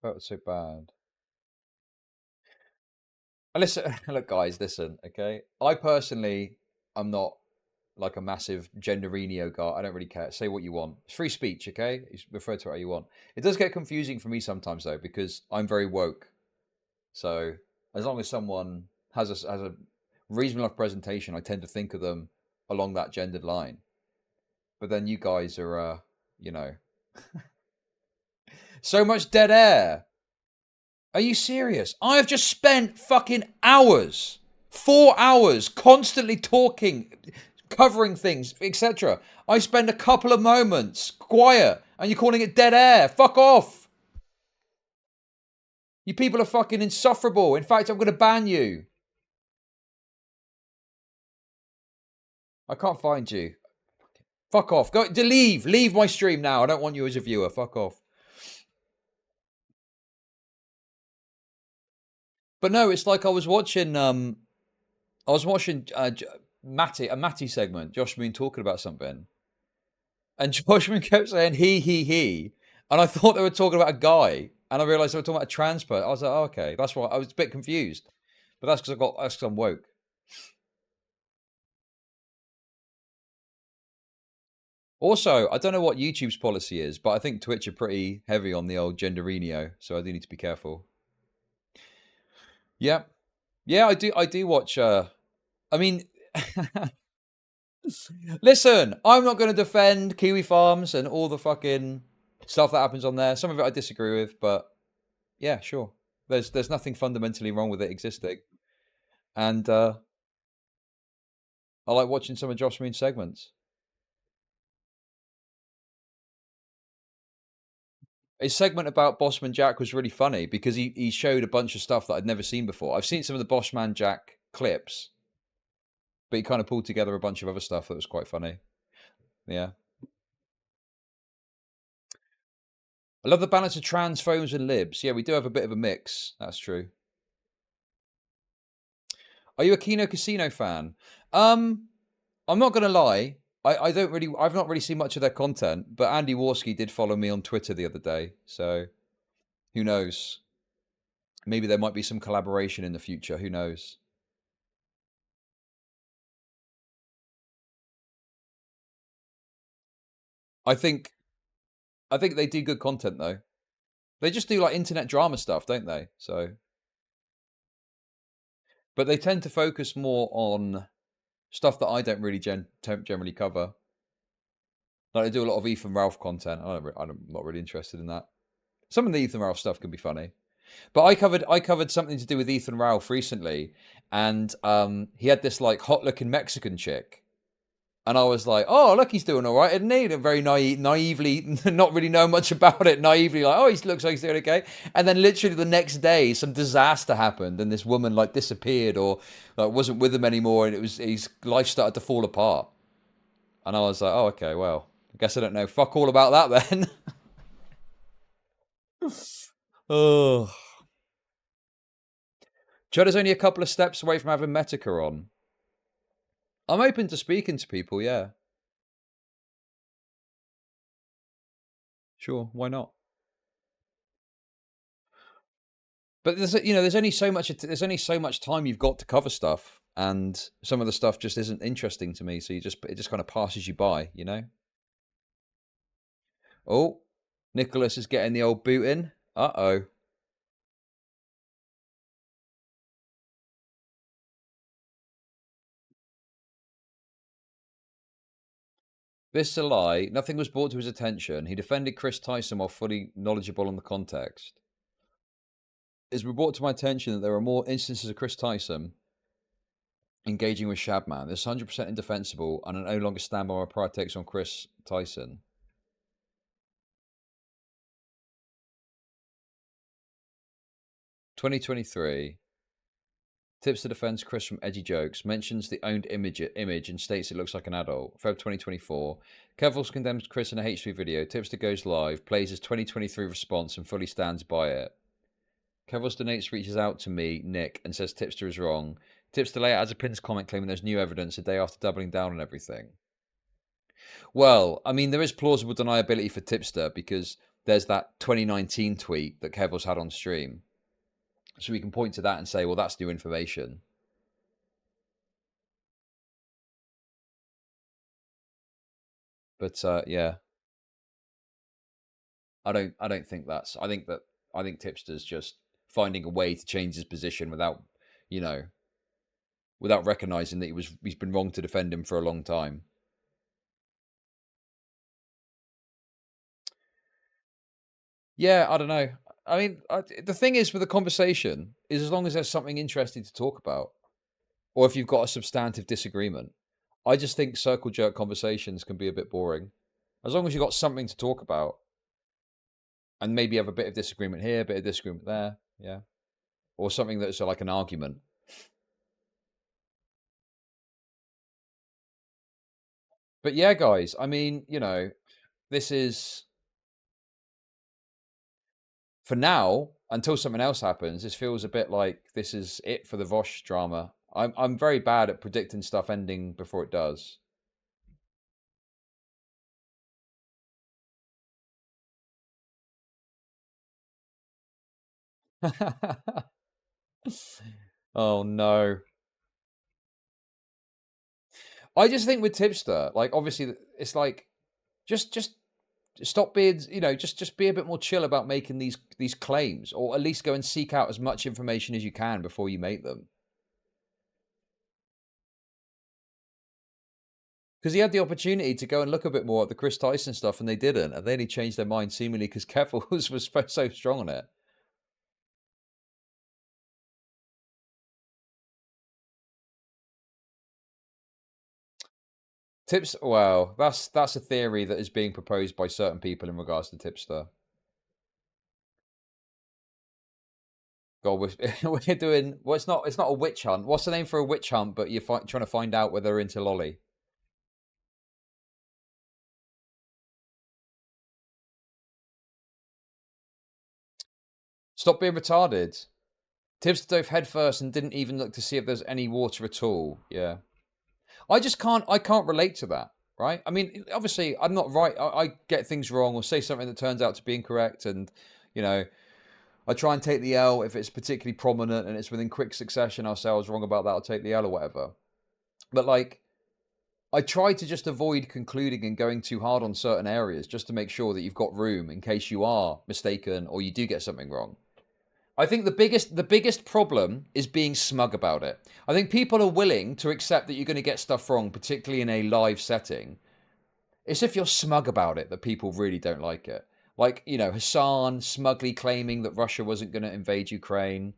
That was so bad. Listen, look, guys, listen, okay? I personally, I'm not like a massive genderenio guy. I don't really care. Say what you want. It's free speech, okay? You refer to it how you want. It does get confusing for me sometimes, though, because I'm very woke. So as long as someone has a reasonable enough presentation, I tend to think of them along that gendered line. But then you guys are, you know, so much dead air. Are you serious? I have just spent fucking hours, 4 hours, constantly talking, covering things, etc. I spend a couple of moments quiet, and you're calling it dead air. Fuck off. You people are fucking insufferable. In fact, I'm going to ban you. I can't find you. Fuck off. Go to leave. Leave my stream now. I don't want you as a viewer. Fuck off. But no, it's like I was watching a Matty segment, Josh Moon talking about something. And Josh Moon kept saying he, and I thought they were talking about a guy. And I realized they were talking about a trans person. I was like, oh, okay, that's why I was a bit confused. But that's because I'm woke. Also, I don't know what YouTube's policy is, but I think Twitch are pretty heavy on the old genderino, so I do need to be careful. Yeah. Yeah, I do watch I mean listen, I'm not going to defend Kiwi Farms and all the fucking stuff that happens on there. Some of it I disagree with, but yeah, sure. There's nothing fundamentally wrong with it existing. And I like watching some of Josh Moon's segments. His segment about Bossman Jack was really funny because he showed a bunch of stuff that I'd never seen before. I've seen some of the Bossman Jack clips, but he kind of pulled together a bunch of other stuff that was quite funny. Yeah. I love the balance of trans, phones, and libs. Yeah, we do have a bit of a mix. That's true. Are you a Kino Casino fan? I'm not gonna lie. I've not really seen much of their content, but Andy Warski did follow me on Twitter the other day, so who knows? Maybe there might be some collaboration in the future. Who knows? I think they do good content though. They just do like internet drama stuff, don't they? So, but they tend to focus more on stuff that I don't really generally cover. Like they do a lot of Ethan Ralph content. I'm not really interested in that. Some of the Ethan Ralph stuff can be funny, but I covered something to do with Ethan Ralph recently, and he had this like hot looking Mexican chick, and I was like, oh look, he's doing all right, isn't he? And very naively, not really know much about it, naively like, oh, he looks like he's doing okay. And then literally the next day, some disaster happened, and this woman like disappeared or like wasn't with him anymore, and his life started to fall apart. And I was like, oh, okay, well, I guess I don't know fuck all about that then. Oh. Chud is only a couple of steps away from having Metica on. I'm open to speaking to people, yeah. Sure, why not? But there's only so much time you've got to cover stuff, and some of the stuff just isn't interesting to me, so it just kind of passes you by, you know? Oh, Nicholas is getting the old boot in. Uh-oh. This is a lie. Nothing was brought to his attention. He defended Kris Tyson while fully knowledgeable on the context. It's been brought to my attention that there are more instances of Kris Tyson engaging with Shabman. This is 100% indefensible, and I no longer stand by my prior takes on Kris Tyson. (2023) Tipster defends Kris from edgy jokes, mentions the owned image and states it looks like an adult. Feb 2024. Keffals condemns Kris in a H3 video. Tipster goes live, plays his 2023 response and fully stands by it. Keffals donates, reaches out to me, Nick, and says Tipster is wrong. Tipster later adds a pins comment claiming there's new evidence a day after doubling down on everything. Well, I mean, there is plausible deniability for Tipster because there's that 2019 tweet that Keffals had on stream. So we can point to that and say, well, that's new information. But yeah, I don't think that's. I think Tipster's just finding a way to change his position without, without recognizing that he's been wrong to defend him for a long time. Yeah, I don't know. I mean, the thing is with a conversation is as long as there's something interesting to talk about, or if you've got a substantive disagreement. I just think circle jerk conversations can be a bit boring. As long as you've got something to talk about, and maybe have a bit of disagreement here, a bit of disagreement there, yeah, or something that's like an argument. But yeah, guys, I mean, this is. For now, until something else happens, this feels a bit like this is it for the Vaush drama. I'm very bad at predicting stuff ending before it does. Oh no. I just think with Tipster, like obviously it's like just stop being, just be a bit more chill about making these claims, or at least go and seek out as much information as you can before you make them. Because he had the opportunity to go and look a bit more at the Chris Tyson stuff, and they didn't, and they only changed their mind seemingly because Keffals was so strong on it. Tips. Wow, that's a theory that is being proposed by certain people in regards to Tipster. God, we're doing. Well, it's not a witch hunt. What's the name for a witch hunt? But you're trying to find out whether they're into lolly. Stop being retarded. Tipster dove head first and didn't even look to see if there's any water at all. Yeah, I can't relate to that. Right? I mean, obviously, I'm not right. I get things wrong or say something that turns out to be incorrect, and I try and take the L if it's particularly prominent and it's within quick succession. I'll say I was wrong about that. I'll take the L or whatever. But like, I try to just avoid concluding and going too hard on certain areas just to make sure that you've got room in case you are mistaken or you do get something wrong. I think the biggest problem is being smug about it. I think people are willing to accept that you're going to get stuff wrong, particularly in a live setting. It's if you're smug about it that people really don't like it. Like, Hassan smugly claiming that Russia wasn't going to invade Ukraine.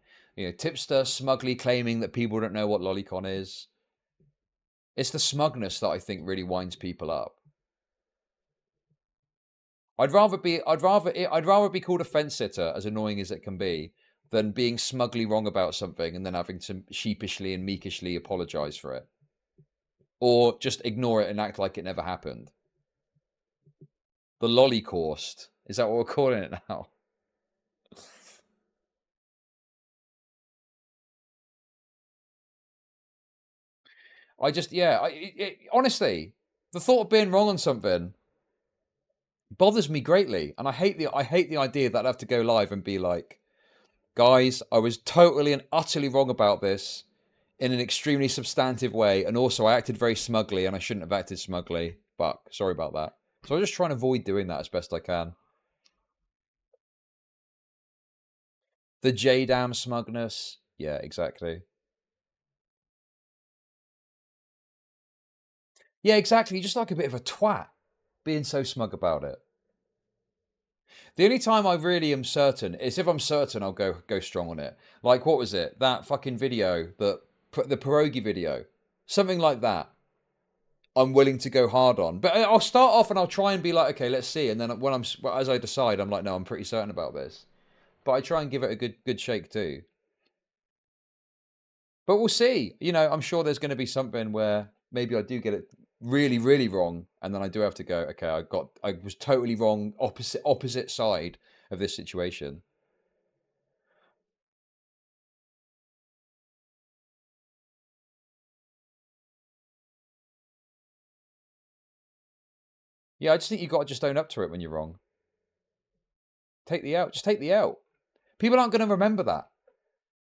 Tipster smugly claiming that people don't know what lolicon is. It's the smugness that I think really winds people up. I'd rather be called a fence sitter, as annoying as it can be, than being smugly wrong about something and then having to sheepishly and meekishly apologize for it. Or just ignore it and act like it never happened. The lollycourse. Is that what we're calling it now? Honestly, the thought of being wrong on something bothers me greatly, and I hate the idea that I'd have to go live and be like, guys, I was totally and utterly wrong about this in an extremely substantive way, and also I acted very smugly, and I shouldn't have acted smugly. But sorry about that. So I'm just trying to avoid doing that as best I can. The J-Dam smugness. Yeah, exactly. Yeah, exactly. You're just like a bit of a twat, being so smug about it. The only time I really am certain is if I'm certain I'll go strong on it. Like, what was it? That fucking video, the pierogi video. Something like that. I'm willing to go hard on. But I'll start off and I'll try and be like, okay, let's see. And then as I decide, I'm like, no, I'm pretty certain about this. But I try and give it a good shake too. But we'll see. I'm sure there's going to be something where maybe I do get it really, really wrong, and then I do have to go, okay, I was totally wrong, opposite side of this situation. Yeah, I just think you got to just own up to it when you're wrong. Take the out. Just take the out. People aren't going to remember that.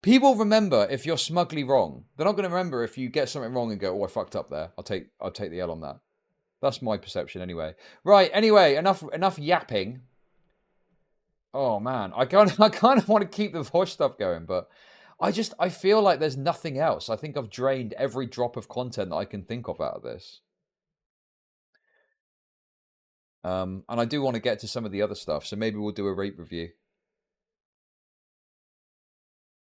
People remember if you're smugly wrong. They're not going to remember if you get something wrong and go, oh, I fucked up there. I'll take the L on that. That's my perception anyway. Right, anyway, enough yapping. Oh man, I kind of want to keep the Vaush stuff going, but I feel like there's nothing else. I think I've drained every drop of content that I can think of out of this. And I do want to get to some of the other stuff, so maybe we'll do a rape review.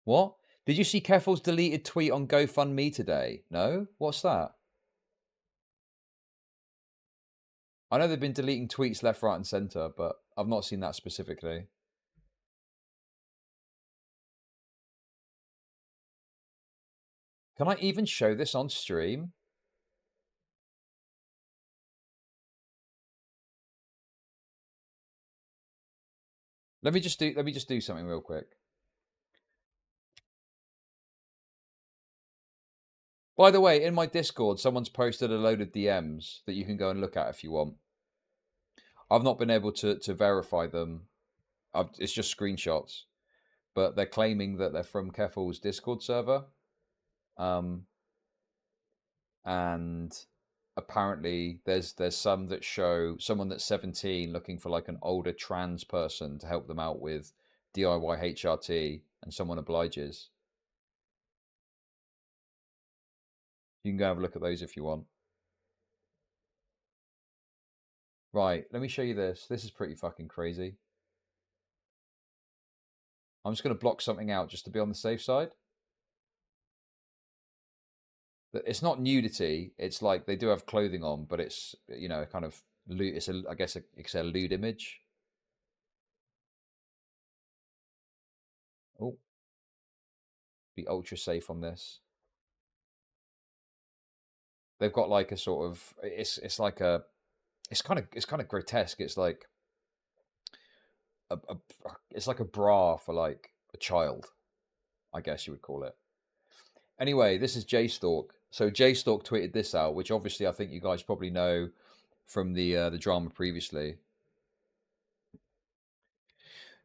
What? Did you see Keffals' deleted tweet on GoFundMe today? No? What's that? I know they've been deleting tweets left, right, and centre, but I've not seen that specifically. Can I even show this on stream? Let me just do something real quick. By the way, in my Discord, someone's posted a load of DMs that you can go and look at if you want. I've not been able to verify them. It's just screenshots. but they're claiming that they're from Keffals' Discord server. And apparently there's some that show someone that's 17 looking for like an older trans person to help them out with DIY HRT, and someone obliges. You can go have a look at those if you want. Right, let me show you this. This is pretty fucking crazy. I'm just going to block something out just to be on the safe side. It's not nudity. It's like they do have clothing on, but it's, you know, kind of lewd. It's a, I guess it's a lewd image. Oh, be ultra safe on this. They've got like a sort of it's like a it's kind of grotesque. It's like it's like a bra for like a child, I guess you would call it. Anyway, this is JStalk. So JStalk tweeted this out, which obviously I think you guys probably know from the drama previously.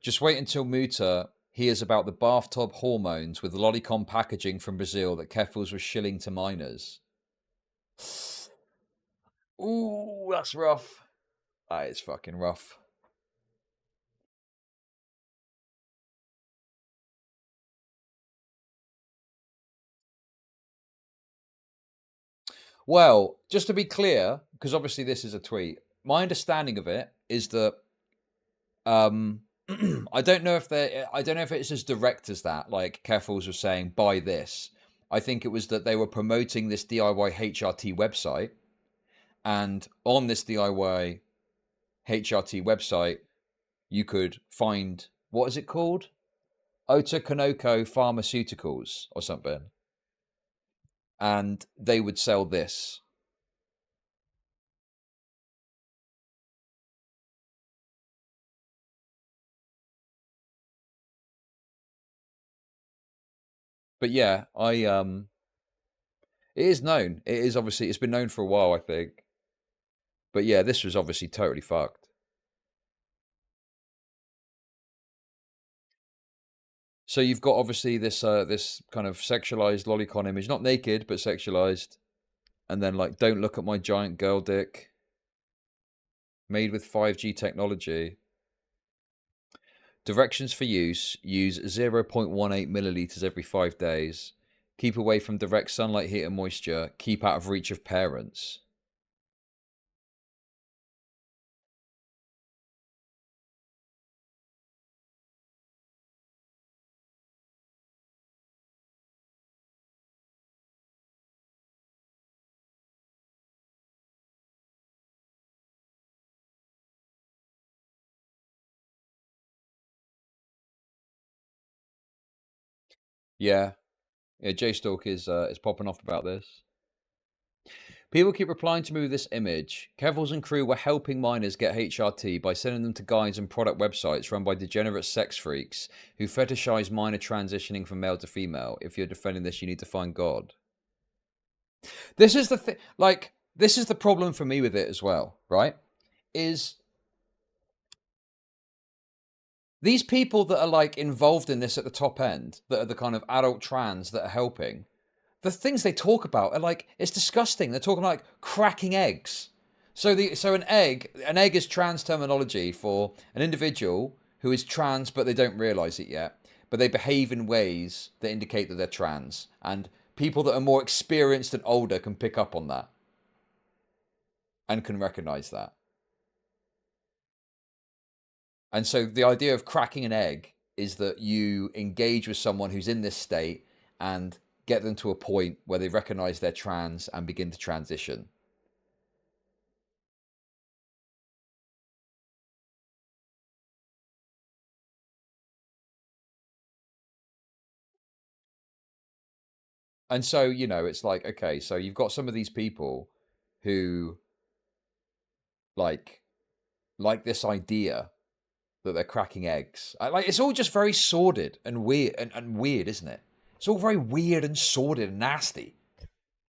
Just wait until Muta hears about the bathtub hormones with lolicon packaging from Brazil that Keffals was shilling to minors. Ooh, that's rough. That is fucking rough. Well, just to be clear, because obviously this is a tweet, my understanding of it is that I don't know if it's as direct as that, like Keffals was saying, buy this. I think it was that they were promoting this DIY HRT website, and on this DIY HRT website, you could find, what is it called? Otokonoko Pharmaceuticals or something. And they would sell this. But yeah, it is known. It is obviously, it's been known for a while, I think. But yeah, this was obviously totally fucked. So you've got obviously this this kind of sexualized lolicon image, not naked, but sexualized. And then like, don't look at my giant girl dick. Made with 5G technology. Directions for use. Use 0.18 milliliters every 5 days. Keep away from direct sunlight, heat and moisture. Keep out of reach of parents. Yeah. Yeah, JStalk is popping off about this. People keep replying to me with this image. Keffals and crew were helping minors get HRT by sending them to guides and product websites run by degenerate sex freaks who fetishize minor transitioning from male to female. If you're defending this, you need to find God. This is the thing. Like, this is the problem for me with it as well, right? Is these people that are like involved in this at the top end, that are the kind of adult trans that are helping, the things they talk about are like, it's disgusting. They're talking like cracking eggs. So an egg is trans terminology for an individual who is trans, but they don't realize it yet. But they behave in ways that indicate that they're trans. And people that are more experienced and older can pick up on that. And can recognize that. And so the idea of cracking an egg is that you engage with someone who's in this state and get them to a point where they recognize they're trans and begin to transition. And so, you know, it's like, okay, so you've got some of these people who like this idea that they're cracking eggs. Like, it's all just very sordid and weird and weird, isn't it? It's all very weird and sordid and nasty.